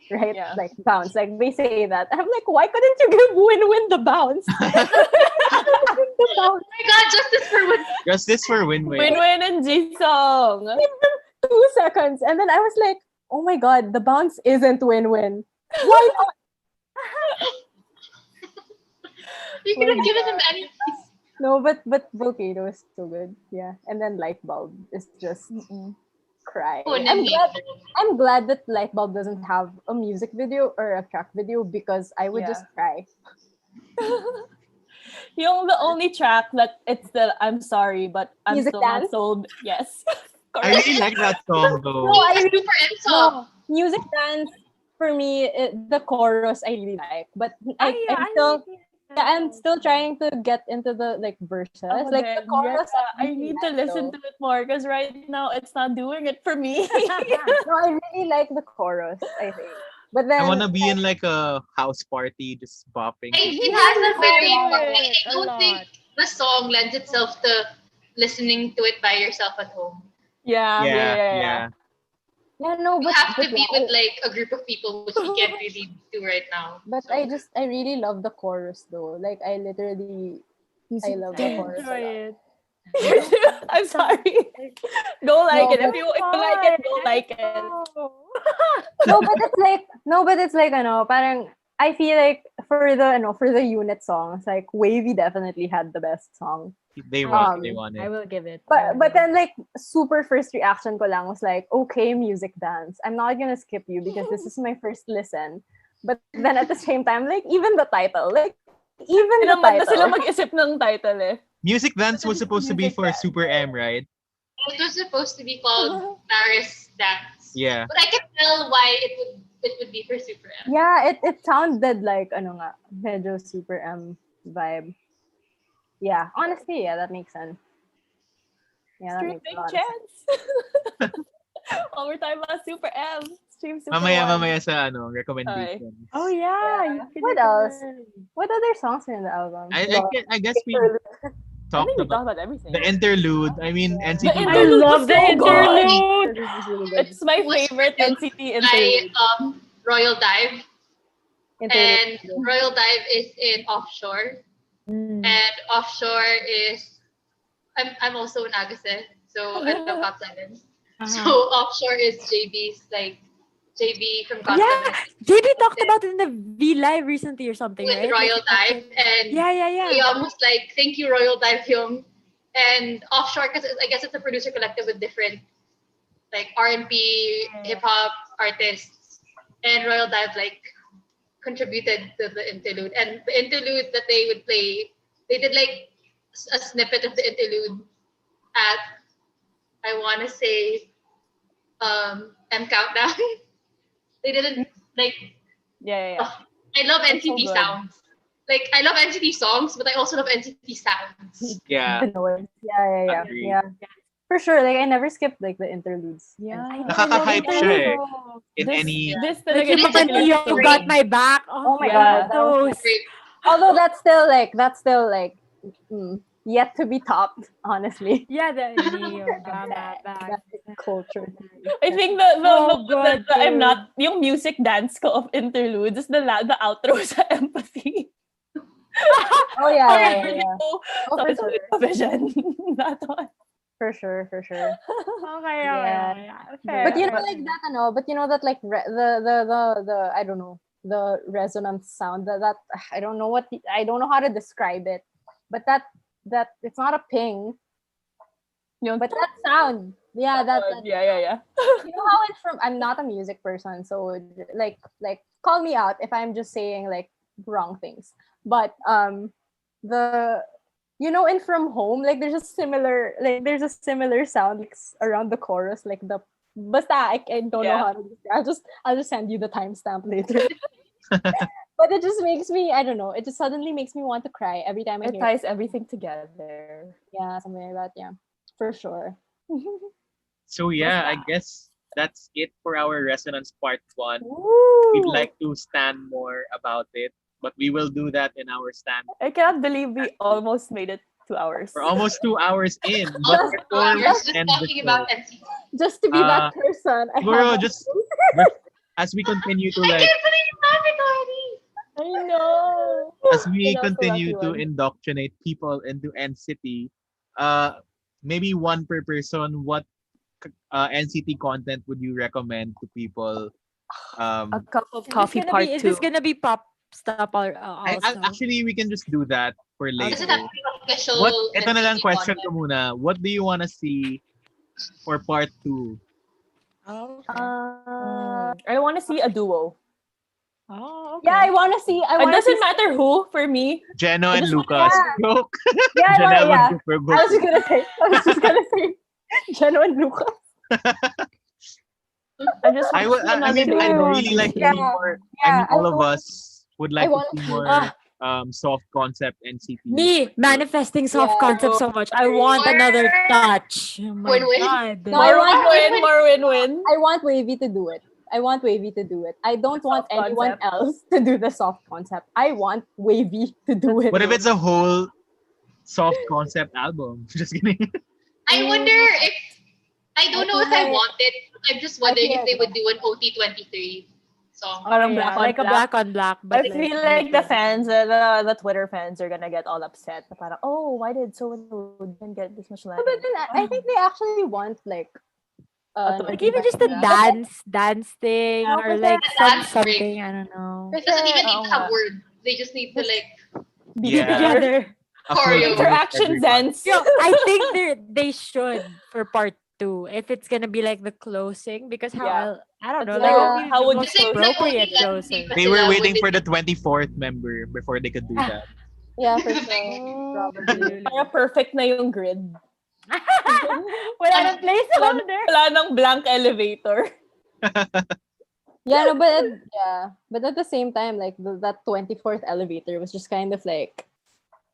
[SPEAKER 8] right?
[SPEAKER 5] Yeah.
[SPEAKER 8] Like bounce. Like they say that. I'm like, why couldn't you give win-win the bounce? the bounce.
[SPEAKER 6] oh my god, justice for one.
[SPEAKER 4] Justice for Win-Win.
[SPEAKER 5] Win-win and G-song.
[SPEAKER 8] 2 seconds. And then I was like, oh my god, the bounce isn't win-win. Why not?
[SPEAKER 6] You could have given him any piece.
[SPEAKER 8] No, but Volcano is so good. Yeah. And then Light Bulb is just cry.
[SPEAKER 6] Oh, and
[SPEAKER 8] I'm
[SPEAKER 6] then
[SPEAKER 8] glad
[SPEAKER 6] Maple.
[SPEAKER 8] I'm glad that Light Bulb doesn't have a music video or a track video because I would
[SPEAKER 5] Yeah.
[SPEAKER 8] just cry.
[SPEAKER 5] The only track that it's still I'm sorry, but I'm
[SPEAKER 8] Music
[SPEAKER 5] still
[SPEAKER 8] Dance?
[SPEAKER 5] not sold. Yes.
[SPEAKER 4] I really like that song though.
[SPEAKER 8] No, I
[SPEAKER 6] It's
[SPEAKER 8] really
[SPEAKER 6] super end song.
[SPEAKER 8] Music Dance for me, the chorus I really like, but I'm still trying to get into the like verses.
[SPEAKER 5] Ako
[SPEAKER 8] Like
[SPEAKER 5] din.
[SPEAKER 8] the chorus,
[SPEAKER 5] Yeah, I need to listen to it more because right now it's not doing it for me.
[SPEAKER 8] No, I really like the chorus. I think, but then
[SPEAKER 4] I wanna be in like a house party just bopping.
[SPEAKER 6] It has a very
[SPEAKER 7] love
[SPEAKER 6] like,
[SPEAKER 7] it
[SPEAKER 6] I
[SPEAKER 7] a
[SPEAKER 6] don't think
[SPEAKER 7] lot.
[SPEAKER 6] the song lends itself to listening to it by yourself at home.
[SPEAKER 5] yeah.
[SPEAKER 8] yeah, no,
[SPEAKER 6] You
[SPEAKER 8] but
[SPEAKER 6] have to
[SPEAKER 8] but
[SPEAKER 6] be
[SPEAKER 8] yeah,
[SPEAKER 6] with like a group of people, which we can't really do right now.
[SPEAKER 8] But I really love the chorus though. Like I literally, I love the chorus. A lot.
[SPEAKER 7] Enjoy it.
[SPEAKER 5] I'm sorry. Go like
[SPEAKER 8] No,
[SPEAKER 5] it. If you like it, go like it.
[SPEAKER 8] No, but it's like parang I feel like for the unit songs, like Wavy definitely had the best song.
[SPEAKER 4] They want
[SPEAKER 8] Um,
[SPEAKER 4] it.
[SPEAKER 7] I will give it.
[SPEAKER 8] But then like super first reaction ko lang was like, okay, Music Dance. I'm not gonna skip you because this is my first listen. But then at the same time, like even the title, like even the
[SPEAKER 5] Ilang months na sila
[SPEAKER 8] title.
[SPEAKER 5] mag-isip ng title eh.
[SPEAKER 4] Music Dance was supposed to be for Super M, right?
[SPEAKER 6] It was supposed to be called Paris Dance.
[SPEAKER 4] Yeah.
[SPEAKER 6] But I can tell why it would be for Super M.
[SPEAKER 8] Yeah, it sounded like medyo Super M vibe. Yeah, honestly, yeah, that makes sense. Yeah, that makes a
[SPEAKER 5] Streaming
[SPEAKER 8] lot of sense.
[SPEAKER 5] chance. While we're talking about Super M, stream Super
[SPEAKER 4] Mamaya sa recommendation.
[SPEAKER 7] Oh yeah. you can
[SPEAKER 8] What else?
[SPEAKER 7] recommend.
[SPEAKER 8] What other songs are in the album?
[SPEAKER 4] I guess we
[SPEAKER 5] I
[SPEAKER 4] talked
[SPEAKER 5] think we
[SPEAKER 4] about
[SPEAKER 5] talked about everything.
[SPEAKER 4] the interlude. I mean, NCT.
[SPEAKER 5] The
[SPEAKER 7] I
[SPEAKER 5] interlude
[SPEAKER 7] love
[SPEAKER 5] was
[SPEAKER 7] the
[SPEAKER 5] so good.
[SPEAKER 7] interlude.
[SPEAKER 5] It's my favorite NCT interlude.
[SPEAKER 6] By Royal Dive.
[SPEAKER 8] Interlude.
[SPEAKER 6] And Royal Dive is in Offshore.
[SPEAKER 7] Mm.
[SPEAKER 6] And Offshore is I'm also an Agase, so I love Top 7. So Offshore is JB's JB from
[SPEAKER 7] Yeah,
[SPEAKER 6] Cosmos
[SPEAKER 7] JB talked about it in the V Live recently or something,
[SPEAKER 6] with
[SPEAKER 7] right?
[SPEAKER 6] Royal Dive, and
[SPEAKER 7] Yeah.
[SPEAKER 6] he almost thank you Royal Dive Hyung, and Offshore because I guess it's a producer collective with different R&B hip hop artists, and Royal Dive contributed to the interlude, and the interlude that they would play, they did a snippet of the interlude at I want to say M Countdown. They didn't
[SPEAKER 5] Yeah.
[SPEAKER 6] I love
[SPEAKER 5] That's so
[SPEAKER 6] NCT
[SPEAKER 5] good.
[SPEAKER 6] sounds. I love NCT songs, but I also love NCT sounds.
[SPEAKER 4] Yeah.
[SPEAKER 8] The noise. Yeah.
[SPEAKER 4] Agree.
[SPEAKER 8] Yeah. For sure. I never skipped the interludes.
[SPEAKER 5] Yeah.
[SPEAKER 4] Nakaka-hype siya eh. In
[SPEAKER 5] This-
[SPEAKER 4] any
[SPEAKER 5] This
[SPEAKER 7] Like
[SPEAKER 5] talaga
[SPEAKER 7] yung
[SPEAKER 5] yung
[SPEAKER 7] mga
[SPEAKER 5] particular
[SPEAKER 7] Neo
[SPEAKER 5] story.
[SPEAKER 7] got my back.
[SPEAKER 8] Oh my
[SPEAKER 5] Yeah.
[SPEAKER 8] god. That was,
[SPEAKER 7] Those.
[SPEAKER 8] although that's still yet to be topped, honestly.
[SPEAKER 7] Yeah, the Neo got my back.
[SPEAKER 8] That culture.
[SPEAKER 5] I think the
[SPEAKER 7] Oh,
[SPEAKER 5] one that
[SPEAKER 7] God,
[SPEAKER 5] I'm
[SPEAKER 7] dude.
[SPEAKER 5] not yung music dance ko of interludes is the outro sa Empathy.
[SPEAKER 8] Oh yeah. Oh,
[SPEAKER 5] So
[SPEAKER 8] for
[SPEAKER 5] it's
[SPEAKER 8] sure.
[SPEAKER 5] a vision. That one.
[SPEAKER 8] For sure.
[SPEAKER 7] Okay. Fair.
[SPEAKER 8] But you know that the I don't know, the resonance sound that I don't know how to describe it, but that it's not a ping,
[SPEAKER 5] Yung
[SPEAKER 8] but that sound, yeah, that
[SPEAKER 5] yeah.
[SPEAKER 8] you know how it's from. I'm not a music person, so call me out if I'm just saying wrong things, but the in From Home, there's a similar sound around the chorus, the basta I don't know how to. I'll just send you the timestamp later. But it just makes me, I don't know, it just suddenly makes me want to cry every time I
[SPEAKER 5] It
[SPEAKER 8] hear
[SPEAKER 5] ties everything together.
[SPEAKER 8] Yeah, something like that. Yeah, for sure.
[SPEAKER 4] So yeah, I guess that's it for our Resonance Part 1.
[SPEAKER 5] Woo!
[SPEAKER 4] We'd like to stand more about it, but we will do that in our stand.
[SPEAKER 5] I cannot believe we almost made it 2 hours.
[SPEAKER 4] We're almost 2 hours in, but
[SPEAKER 6] Almost
[SPEAKER 4] before we
[SPEAKER 6] just
[SPEAKER 4] end the
[SPEAKER 6] talking
[SPEAKER 4] show,
[SPEAKER 6] about NCT.
[SPEAKER 8] Just to be that person. I
[SPEAKER 4] Siguro
[SPEAKER 8] have
[SPEAKER 4] just as we continue to
[SPEAKER 6] I can't believe you have it already.
[SPEAKER 5] I know.
[SPEAKER 4] as we
[SPEAKER 8] You know, so
[SPEAKER 4] continue
[SPEAKER 8] lucky
[SPEAKER 4] to
[SPEAKER 8] one.
[SPEAKER 4] indoctrinate people into NCT, maybe one per person, what NCT content would you recommend to people?
[SPEAKER 5] A cup of
[SPEAKER 7] Is this
[SPEAKER 5] coffee
[SPEAKER 7] gonna
[SPEAKER 5] part
[SPEAKER 7] be- Is
[SPEAKER 5] 2.
[SPEAKER 7] this gonna be pop stuff also?
[SPEAKER 4] Actually, we can just do that for
[SPEAKER 6] Does
[SPEAKER 4] later.
[SPEAKER 6] it have to be official?
[SPEAKER 4] What? Ito na lang
[SPEAKER 6] NCT
[SPEAKER 4] question
[SPEAKER 6] content?
[SPEAKER 4] ko muna. What do you want to see for part 2?
[SPEAKER 7] Oh,
[SPEAKER 5] I want to see a duo.
[SPEAKER 7] okay.
[SPEAKER 8] Yeah, I want to see. I
[SPEAKER 5] It
[SPEAKER 8] want to
[SPEAKER 5] doesn't matter who for me.
[SPEAKER 4] Jeno and
[SPEAKER 5] just-
[SPEAKER 4] Lucas. Joke.
[SPEAKER 8] Yeah,
[SPEAKER 4] Jenna
[SPEAKER 8] yeah.
[SPEAKER 4] would go for
[SPEAKER 8] I was
[SPEAKER 4] both.
[SPEAKER 8] just gonna say, Jeno and Lucas.
[SPEAKER 5] I just
[SPEAKER 4] I
[SPEAKER 5] want
[SPEAKER 4] would.
[SPEAKER 5] to see
[SPEAKER 4] I mean,
[SPEAKER 5] another
[SPEAKER 4] I
[SPEAKER 5] duo.
[SPEAKER 4] really like to
[SPEAKER 8] Yeah.
[SPEAKER 4] see more.
[SPEAKER 8] Yeah,
[SPEAKER 4] all
[SPEAKER 8] I
[SPEAKER 4] of
[SPEAKER 8] want-
[SPEAKER 4] us would like to
[SPEAKER 8] want
[SPEAKER 4] see
[SPEAKER 8] to-
[SPEAKER 4] more soft concept NCT.
[SPEAKER 7] Me manifesting soft
[SPEAKER 8] Yeah.
[SPEAKER 7] concept so much. I want another touch. Oh my
[SPEAKER 6] Win-win.
[SPEAKER 7] god.
[SPEAKER 8] No, I want
[SPEAKER 5] More win-win.
[SPEAKER 8] I want Wavy to do it. I don't want
[SPEAKER 5] Soft
[SPEAKER 8] anyone
[SPEAKER 5] concept.
[SPEAKER 8] else to do the soft concept. I want Wavy to do it.
[SPEAKER 4] What if it's a whole soft concept album? Just kidding.
[SPEAKER 6] I wonder if I don't know if I want it. I'm just wondering if
[SPEAKER 8] feel
[SPEAKER 6] they would do an OT23 song.
[SPEAKER 5] Parang
[SPEAKER 7] Yeah,
[SPEAKER 5] black on
[SPEAKER 7] like a black on black.
[SPEAKER 5] I
[SPEAKER 7] But
[SPEAKER 5] feel like the fans, the Twitter fans are gonna get all upset. Na parang, oh, why did so and so didn't get this much love?
[SPEAKER 8] But then I think they actually want
[SPEAKER 7] like even just the dance thing
[SPEAKER 8] Yeah,
[SPEAKER 7] or
[SPEAKER 8] but
[SPEAKER 7] like
[SPEAKER 6] then-
[SPEAKER 7] something. I don't know.
[SPEAKER 6] It doesn't even need to have
[SPEAKER 5] nga.
[SPEAKER 6] words. They just need to
[SPEAKER 4] Yeah.
[SPEAKER 7] Together.
[SPEAKER 4] A full
[SPEAKER 6] Choreo.
[SPEAKER 5] Interaction
[SPEAKER 4] everyone.
[SPEAKER 5] dance.
[SPEAKER 7] Yo, I think they should for part 2 if it's gonna be like the closing because
[SPEAKER 5] Yeah.
[SPEAKER 7] I don't know,
[SPEAKER 5] Yeah.
[SPEAKER 7] like what would be
[SPEAKER 5] How
[SPEAKER 7] the
[SPEAKER 5] would
[SPEAKER 7] most
[SPEAKER 5] you close it?
[SPEAKER 7] appropriate
[SPEAKER 6] Like,
[SPEAKER 7] closing.
[SPEAKER 4] They were
[SPEAKER 6] Sila
[SPEAKER 4] waiting
[SPEAKER 6] would
[SPEAKER 4] for
[SPEAKER 6] it-
[SPEAKER 4] the 24th member before they could do that.
[SPEAKER 8] Yeah, for sure. Probably.
[SPEAKER 5] Para perfect na yung grid.
[SPEAKER 7] Wala nang placeholder.
[SPEAKER 5] Wala nang blank elevator.
[SPEAKER 8] Yeah, no, but at the same time, like that 24th elevator was just kind of like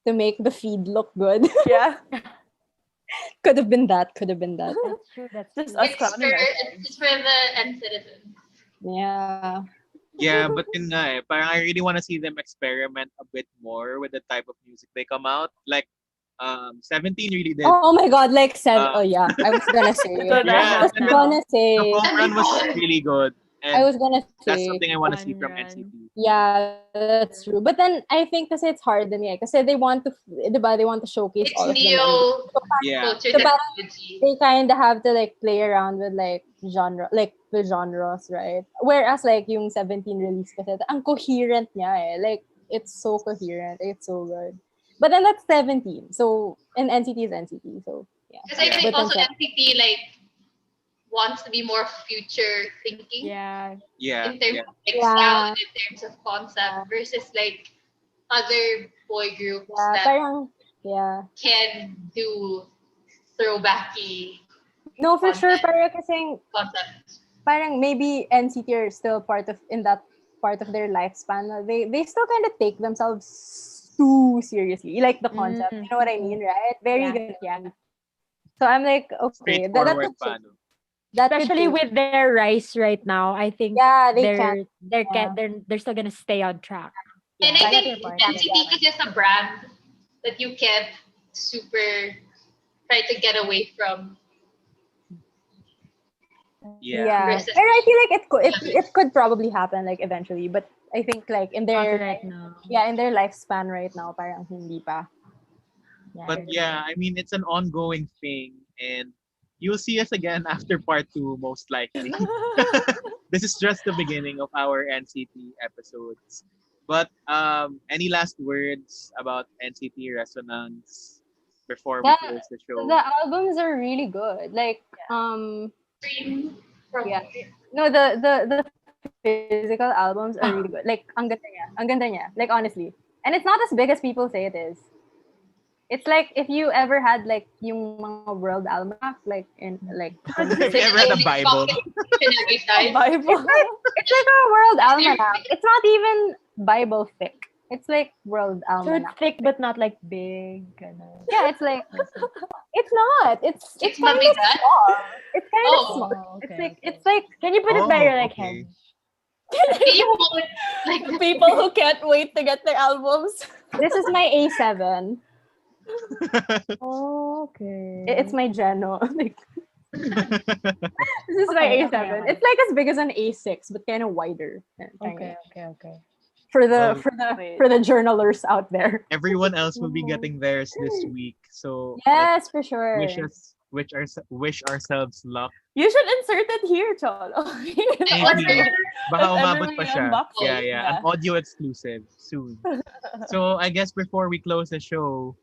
[SPEAKER 8] to make the feed look good.
[SPEAKER 5] Yeah.
[SPEAKER 8] Could have been that. Could have been that.
[SPEAKER 7] That's true. That's
[SPEAKER 5] Just
[SPEAKER 7] true.
[SPEAKER 5] us clowning ourselves.
[SPEAKER 6] It's for the NCTzen.
[SPEAKER 8] Yeah.
[SPEAKER 4] Yeah, but yun nga parang I really want to see them experiment a bit more with the type of music they come out. Like 17 really did.
[SPEAKER 8] Oh my God, like seven.
[SPEAKER 4] Uh,
[SPEAKER 8] Oh yeah, I was gonna say.
[SPEAKER 5] Ito na.
[SPEAKER 8] I was gonna say.
[SPEAKER 4] The home run was really good. And
[SPEAKER 8] I was gonna
[SPEAKER 4] that's
[SPEAKER 8] say.
[SPEAKER 4] something I want to see
[SPEAKER 7] Home
[SPEAKER 4] from
[SPEAKER 7] run.
[SPEAKER 4] NCT.
[SPEAKER 8] Yeah, that's true. But then I think kasi it's hard din eh. Kasi they want to, diba, they want to showcase
[SPEAKER 6] It's
[SPEAKER 8] all of them.
[SPEAKER 6] neo
[SPEAKER 4] Yeah.
[SPEAKER 6] culture
[SPEAKER 8] So parang
[SPEAKER 6] technology.
[SPEAKER 8] they kind of have to like play around with like genre, like the genres, right? Whereas like yung 17 release kasi, ang coherent niya eh. Like it's so coherent, it's so good. But then that's 17. So and NCT is NCT. So yeah.
[SPEAKER 6] Because I think
[SPEAKER 8] But then
[SPEAKER 6] also
[SPEAKER 8] se-
[SPEAKER 6] NCT wants to be more future thinking
[SPEAKER 7] Yeah.
[SPEAKER 4] Yeah.
[SPEAKER 6] in terms
[SPEAKER 4] Yeah.
[SPEAKER 6] of like
[SPEAKER 8] Yeah.
[SPEAKER 6] sound, in terms of concept versus like other boy groups
[SPEAKER 8] yeah,
[SPEAKER 6] that
[SPEAKER 8] parang yeah.
[SPEAKER 6] can do throwbacky
[SPEAKER 8] No, for sure.
[SPEAKER 6] Content.
[SPEAKER 8] Parang
[SPEAKER 6] concepts.
[SPEAKER 8] maybe NCT are still part of in that part of their lifespan. They still kind of take themselves too seriously, like the concept. You know what I mean, right? Very good.
[SPEAKER 7] Yeah.
[SPEAKER 8] So I'm like, okay,
[SPEAKER 4] Straightforward
[SPEAKER 8] could
[SPEAKER 4] paano.
[SPEAKER 8] that could
[SPEAKER 7] Especially
[SPEAKER 8] change.
[SPEAKER 7] with their rise right now, I think
[SPEAKER 8] Yeah, they
[SPEAKER 7] they're
[SPEAKER 8] can't.
[SPEAKER 7] they're
[SPEAKER 8] Yeah.
[SPEAKER 7] they're still gonna stay on track.
[SPEAKER 6] And
[SPEAKER 7] Yeah.
[SPEAKER 6] I think
[SPEAKER 7] That's your point.
[SPEAKER 6] NCT is just a brand that you can't super try to get away from.
[SPEAKER 4] Yeah.
[SPEAKER 6] Versus-
[SPEAKER 8] And I feel like it could probably happen like eventually, but I think like in
[SPEAKER 7] Not
[SPEAKER 8] their
[SPEAKER 7] right now.
[SPEAKER 8] in their lifespan right now, parang hindi pa.
[SPEAKER 4] But yeah, I mean, it's an ongoing thing, and you'll see us again after part 2, most likely. This is just the beginning of our NCT episodes. But any last words about NCT Resonance before we
[SPEAKER 8] Yeah,
[SPEAKER 4] close the show?
[SPEAKER 8] The albums are really good. Like
[SPEAKER 6] Stream from
[SPEAKER 8] yeah. No, the physical albums are really good. Like ang ganda niya. Ang ganda niya. Like honestly. And it's not as big as people say it is. It's like if you ever had like yung mga world almanac like in like
[SPEAKER 4] Have you ever had a Bible?
[SPEAKER 5] Bible.
[SPEAKER 8] it's like a world almanac. It's not even Bible thick. It's like world
[SPEAKER 7] So it's
[SPEAKER 8] almanac.
[SPEAKER 7] thick but not like big. Ganun.
[SPEAKER 8] Yeah, it's like it's not. It's
[SPEAKER 6] It's
[SPEAKER 8] kind
[SPEAKER 6] not
[SPEAKER 8] of
[SPEAKER 6] that?
[SPEAKER 8] small. It's kind of
[SPEAKER 6] Oh.
[SPEAKER 8] small.
[SPEAKER 7] Oh,
[SPEAKER 8] It's
[SPEAKER 7] okay,
[SPEAKER 8] like
[SPEAKER 7] okay.
[SPEAKER 8] it's like
[SPEAKER 7] Can you put it by your like
[SPEAKER 4] okay.
[SPEAKER 7] head?
[SPEAKER 6] You won't, like
[SPEAKER 5] People who can't wait to get their albums.
[SPEAKER 8] this is my A7.
[SPEAKER 7] Okay.
[SPEAKER 8] It's my Geno. Like, this is my
[SPEAKER 7] Okay,
[SPEAKER 8] A7.
[SPEAKER 7] okay.
[SPEAKER 8] It's like as big as an A6, but kind of wider.
[SPEAKER 7] Okay.
[SPEAKER 8] For
[SPEAKER 4] Well,
[SPEAKER 8] the journalers out there.
[SPEAKER 4] Everyone else will be getting theirs this week, so
[SPEAKER 8] Yes, for sure.
[SPEAKER 4] let's wish ourselves luck.
[SPEAKER 5] You should insert it here, Cholo.
[SPEAKER 4] Maybe. Baka
[SPEAKER 5] If
[SPEAKER 4] umabot
[SPEAKER 5] ever
[SPEAKER 4] pa
[SPEAKER 5] we
[SPEAKER 4] siya.
[SPEAKER 5] unbox it,
[SPEAKER 4] Yeah, an audio exclusive soon. So I guess before we close the show,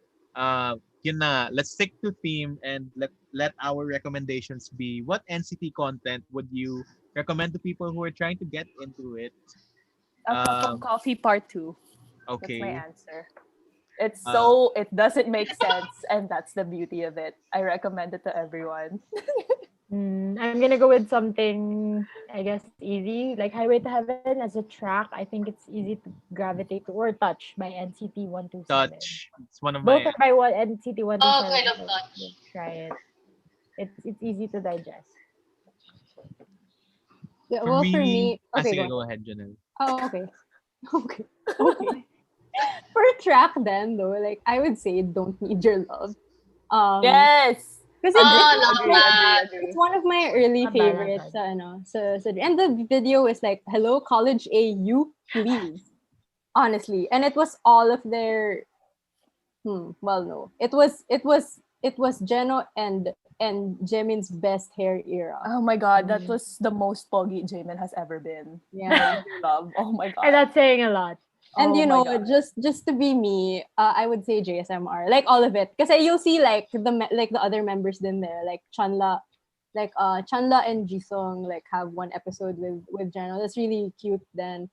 [SPEAKER 4] yun na, let's stick to theme and let our recommendations be. What NCT content would you recommend to people who are trying to get into it?
[SPEAKER 5] A cup of coffee part 2. That's
[SPEAKER 4] Okay.
[SPEAKER 5] my answer. It's so it doesn't make sense, and that's the beauty of it. I recommend it to everyone.
[SPEAKER 7] I'm gonna go with something, I guess, easy, like Highway to Heaven as a track. I think it's easy to gravitate to, or Touch by NCT 127.
[SPEAKER 4] Touch. It's one of
[SPEAKER 7] Both
[SPEAKER 4] my
[SPEAKER 7] are by one NCT 127.
[SPEAKER 6] Oh, I love
[SPEAKER 7] so
[SPEAKER 6] Touch.
[SPEAKER 7] Try it. It's easy to digest.
[SPEAKER 8] Yeah, well, for me, okay,
[SPEAKER 4] sige,
[SPEAKER 8] go.
[SPEAKER 4] go ahead, Janelle.
[SPEAKER 8] Oh, okay. Okay. For track then though, like I would say Don't Need Your Love.
[SPEAKER 5] Yes.
[SPEAKER 8] Because
[SPEAKER 6] love that.
[SPEAKER 8] it's one of my early
[SPEAKER 7] Not bad, not
[SPEAKER 8] favorites.
[SPEAKER 7] bad.
[SPEAKER 8] And the video is like, "Hello, College AU, please." Honestly, and it was all of their. Well, no, it was Jeno and Jimin's best hair era.
[SPEAKER 5] Oh my god, that was the most poggy Jamin has ever been.
[SPEAKER 8] Yeah.
[SPEAKER 5] Love. Oh my god.
[SPEAKER 7] And that's saying a lot.
[SPEAKER 8] And
[SPEAKER 5] Oh
[SPEAKER 8] you
[SPEAKER 5] my
[SPEAKER 8] know,
[SPEAKER 5] God.
[SPEAKER 8] just to be me, I would say JSMR, like all of it, because you'll see like the other members in there, like Chanla, Chanla and Jisung like have one episode with Jeno. That's really cute. Then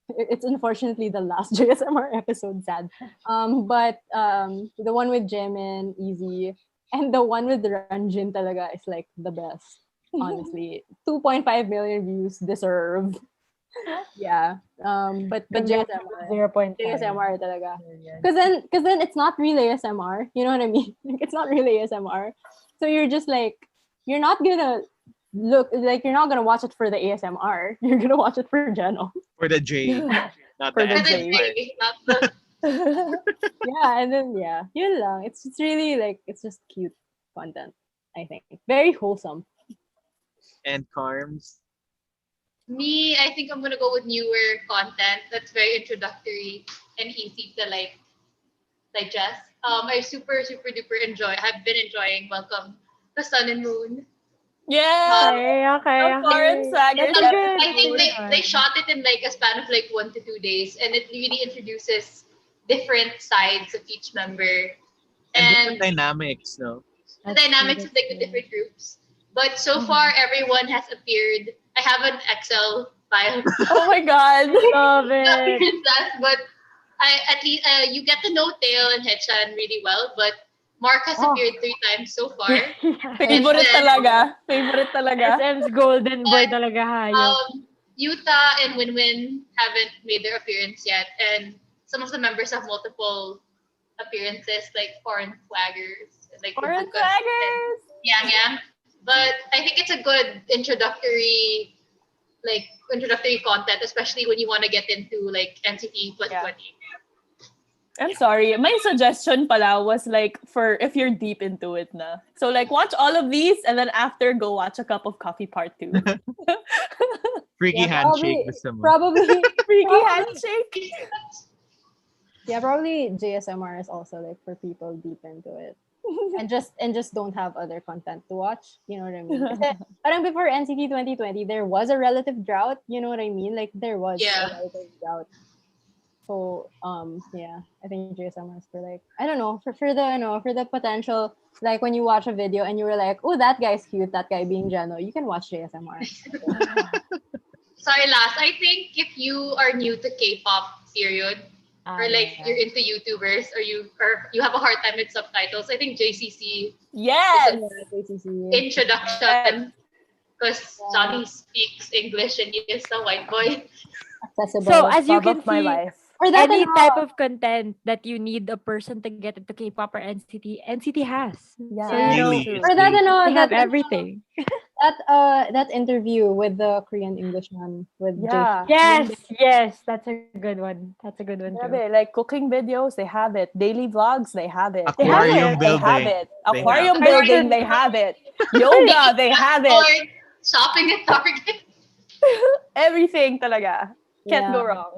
[SPEAKER 8] it's unfortunately the last JSMR episode, sad. But the one with Jimin, Easy, And the one with Ranjin talaga is like the best. Honestly, 2.5 million views deserve. Yeah. But JSMR.
[SPEAKER 7] 0.5.
[SPEAKER 8] JSMR talaga. Because then it's not really ASMR. You know what I mean? Like, it's not really ASMR. So you're just like, you're not gonna you're not gonna watch it for the ASMR. You're gonna watch it for Jeno.
[SPEAKER 4] For the J, not
[SPEAKER 5] For
[SPEAKER 4] the
[SPEAKER 5] the
[SPEAKER 4] S.
[SPEAKER 5] J.
[SPEAKER 6] Not the
[SPEAKER 8] Yeah, and then yun lang. It's really like it's just cute content. I think very wholesome.
[SPEAKER 4] And Carms.
[SPEAKER 6] me. I think I'm gonna go with newer content that's very introductory and easy to like digest. I super duper enjoy. Have been enjoying Welcome to Sun and Moon.
[SPEAKER 5] Yeah.
[SPEAKER 7] Okay.
[SPEAKER 5] The foreign swagger.
[SPEAKER 7] That's a good
[SPEAKER 6] I think
[SPEAKER 7] one.
[SPEAKER 6] they shot it in like a span of like 1 to 2 days, and it really introduces different sides of each member
[SPEAKER 4] And
[SPEAKER 6] and
[SPEAKER 4] different dynamics, no?
[SPEAKER 6] the dynamics of like the different groups. But so
[SPEAKER 7] Mm-hmm.
[SPEAKER 6] far, everyone has appeared. I have an Excel file
[SPEAKER 5] Oh my god.
[SPEAKER 7] Love it.
[SPEAKER 6] appearances, but I at least you get to know Tail and Hechan really well. But Mark has appeared 3 times so far.
[SPEAKER 5] Favorite
[SPEAKER 6] then-
[SPEAKER 5] talaga. Favorite talaga.
[SPEAKER 7] SM's golden boy talaga hayop.
[SPEAKER 6] Yuta and Winwin haven't made their appearance yet, and some of the members have multiple appearances, like foreign flaggers, like
[SPEAKER 5] Foreign
[SPEAKER 6] Bubukas
[SPEAKER 5] flaggers.
[SPEAKER 6] and Yang. But I think it's a good introductory content, especially when you want to get into like NCT 2020.
[SPEAKER 5] I'm sorry. My suggestion pala was like for if you're deep into it na. So like watch all of these and then after go watch A Cup of Coffee Part 2.
[SPEAKER 4] Freaky
[SPEAKER 8] Yeah,
[SPEAKER 4] handshake. Gusto mo.
[SPEAKER 8] Probably
[SPEAKER 5] Freaky handshake.
[SPEAKER 8] yeah, probably JSMR is also like for people deep into it. And just don't have other content to watch. You know what I mean? Kasi parang before NCT 2020, there was a relative drought. You know what I mean? Like there was
[SPEAKER 6] Yeah.
[SPEAKER 8] a relative drought. So yeah, I think JSMR is for like I don't know for the potential like when you watch a video and you were like, oh that guy's cute, that guy being Jeno, you can watch JSMR.
[SPEAKER 6] Sorry, last. I think if you are new to K-pop, period, or like you're into YouTubers, or you have a hard time with subtitles, I think JCC
[SPEAKER 5] Yes.
[SPEAKER 6] introduction, because Johnny speaks English and he is a white boy.
[SPEAKER 8] Accessible.
[SPEAKER 7] So as you
[SPEAKER 5] Love
[SPEAKER 7] can
[SPEAKER 5] of my
[SPEAKER 7] see,
[SPEAKER 5] life.
[SPEAKER 8] or that
[SPEAKER 7] any
[SPEAKER 8] and
[SPEAKER 7] type of content that you need a person to get into K-pop or NCT has.
[SPEAKER 5] Yeah.
[SPEAKER 7] So you know,
[SPEAKER 4] Really,
[SPEAKER 8] or that
[SPEAKER 7] they have
[SPEAKER 8] that
[SPEAKER 7] everything.
[SPEAKER 8] that interview with the Korean Englishman with
[SPEAKER 5] Yeah.
[SPEAKER 7] Yes, that's a good one. That's a good one too.
[SPEAKER 5] Grabe, like cooking videos, they have it. Daily vlogs, they have it.
[SPEAKER 4] Aquarium
[SPEAKER 5] They have
[SPEAKER 4] building.
[SPEAKER 5] it.
[SPEAKER 4] They
[SPEAKER 5] Aquarium
[SPEAKER 7] have it.
[SPEAKER 5] building, they have it. Yoga, they have it.
[SPEAKER 6] Or shopping at Target.
[SPEAKER 5] Everything talaga. Can't
[SPEAKER 8] Yeah.
[SPEAKER 5] go wrong.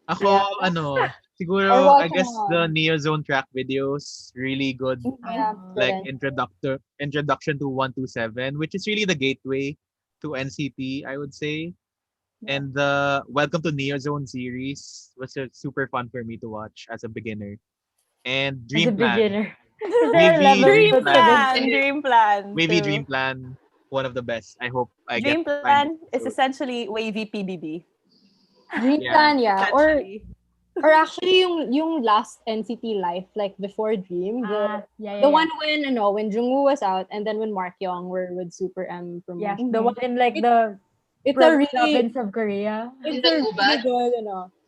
[SPEAKER 4] Ako,
[SPEAKER 8] Or
[SPEAKER 4] siguro, I
[SPEAKER 8] watching
[SPEAKER 4] guess the Neo Zone track videos, really good.
[SPEAKER 8] Yeah,
[SPEAKER 4] Like
[SPEAKER 8] good.
[SPEAKER 4] introduction to 127, which is really the gateway to NCT, I would say. And the Welcome to Neo Zone series was super fun for me to watch as a beginner. And
[SPEAKER 7] As a
[SPEAKER 4] Dream Plan.
[SPEAKER 7] beginner.
[SPEAKER 4] Maybe
[SPEAKER 5] Dream
[SPEAKER 4] Dream Plan.
[SPEAKER 5] plan. Dream plan.
[SPEAKER 4] Maybe
[SPEAKER 5] too.
[SPEAKER 4] Dream Plan, one of the best. I hope I
[SPEAKER 5] Dream
[SPEAKER 4] get
[SPEAKER 5] plan
[SPEAKER 4] time.
[SPEAKER 5] is essentially wavy PBB.
[SPEAKER 8] Dream
[SPEAKER 4] Yeah.
[SPEAKER 8] Plan, yeah.
[SPEAKER 5] Essentially.
[SPEAKER 8] Or actually yung last NCT Life, like before Dream, the one when Jungwoo was out and then when Mark Young were with Super M
[SPEAKER 7] Yeah,
[SPEAKER 8] promotion.
[SPEAKER 7] the one in like the
[SPEAKER 8] It's a really
[SPEAKER 7] province of Korea.
[SPEAKER 8] it's
[SPEAKER 6] The
[SPEAKER 8] a really
[SPEAKER 6] Gubat.
[SPEAKER 8] good,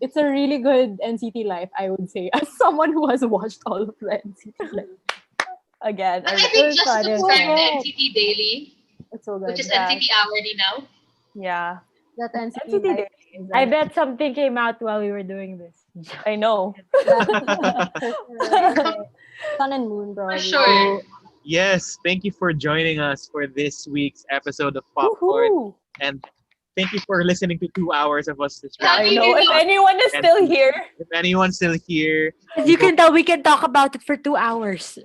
[SPEAKER 8] it's a really good NCT Life, I would say, as someone who has watched all of the NCT Life.
[SPEAKER 5] Again.
[SPEAKER 6] But I think just
[SPEAKER 7] Sorry.
[SPEAKER 6] subscribe to
[SPEAKER 8] Oh.
[SPEAKER 6] NCT Daily,
[SPEAKER 8] It's so good.
[SPEAKER 6] which is
[SPEAKER 5] Yeah.
[SPEAKER 6] NCT Hourly now.
[SPEAKER 5] Yeah.
[SPEAKER 8] That NCT
[SPEAKER 5] NCT
[SPEAKER 8] Life.
[SPEAKER 5] Day.
[SPEAKER 7] I bet something came out while we were doing this.
[SPEAKER 5] I know.
[SPEAKER 8] Sun and Moon, bro.
[SPEAKER 6] For sure.
[SPEAKER 4] Yes, thank you for joining us for this week's episode of Popcorn.
[SPEAKER 5] Woohoo.
[SPEAKER 4] And thank you for listening to 2 hours of us this
[SPEAKER 6] Yeah,
[SPEAKER 5] I
[SPEAKER 4] week.
[SPEAKER 5] know. If anyone is still here,
[SPEAKER 4] If anyone's still here,
[SPEAKER 7] As you can tell, we can talk about it for 2 hours.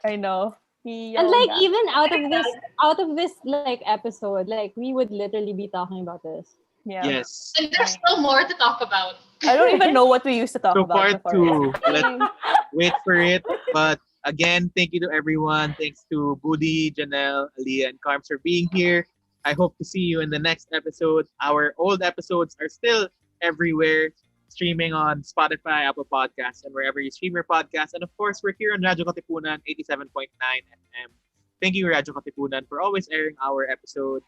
[SPEAKER 5] I know.
[SPEAKER 8] And like even out of this like episode, like we would literally be talking about this.
[SPEAKER 5] Yeah.
[SPEAKER 4] yes.
[SPEAKER 6] And there's still more to talk about.
[SPEAKER 5] I don't even know what we used to talk
[SPEAKER 4] So
[SPEAKER 5] about
[SPEAKER 4] part
[SPEAKER 5] before.
[SPEAKER 4] 2, let's wait for it. But again, thank you to everyone. Thanks to Budi, Janelle, Aliyah, and Carms for being here. I hope to see you in the next episode. Our old episodes are still everywhere. streaming on Spotify, Apple Podcasts, and wherever you stream your podcast. And of course, we're here on Radyo Katipunan 87.9 FM. Thank you, Radyo Katipunan, for always airing our episodes.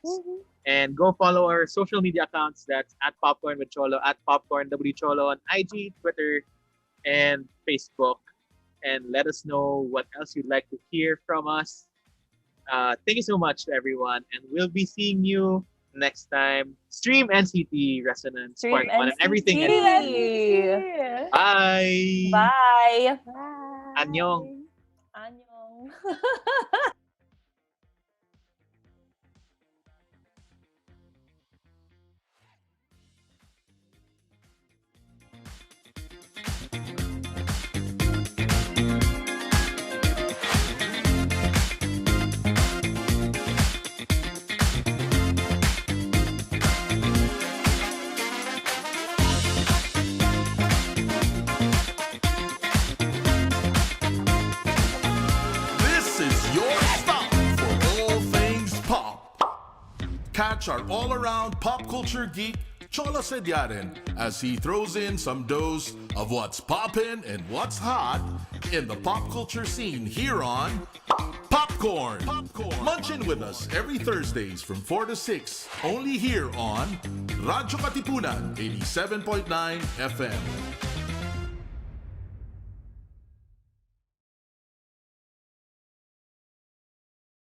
[SPEAKER 4] And go follow our social media accounts. That's at Popcorn with Cholo, at Popcorn W Cholo on IG, Twitter, and Facebook. And let us know what else you'd like to hear from us. Thank you so much to everyone. And we'll be seeing you next time. Stream NCT Resonance
[SPEAKER 5] Stream
[SPEAKER 4] Part 1 and everything.
[SPEAKER 5] NCT.
[SPEAKER 4] Bye!
[SPEAKER 5] Bye.
[SPEAKER 4] Annyeong!
[SPEAKER 5] Annyeong.
[SPEAKER 2] This is your stop for all things pop. Catch our all-around pop culture geek, Cholo Sediaren, as he throws in some dose of what's poppin' and what's hot in the pop culture scene here on Popcorn. Munch in with us every Thursdays from 4 to 6, only here on Radyo Katipunan 87.9 FM.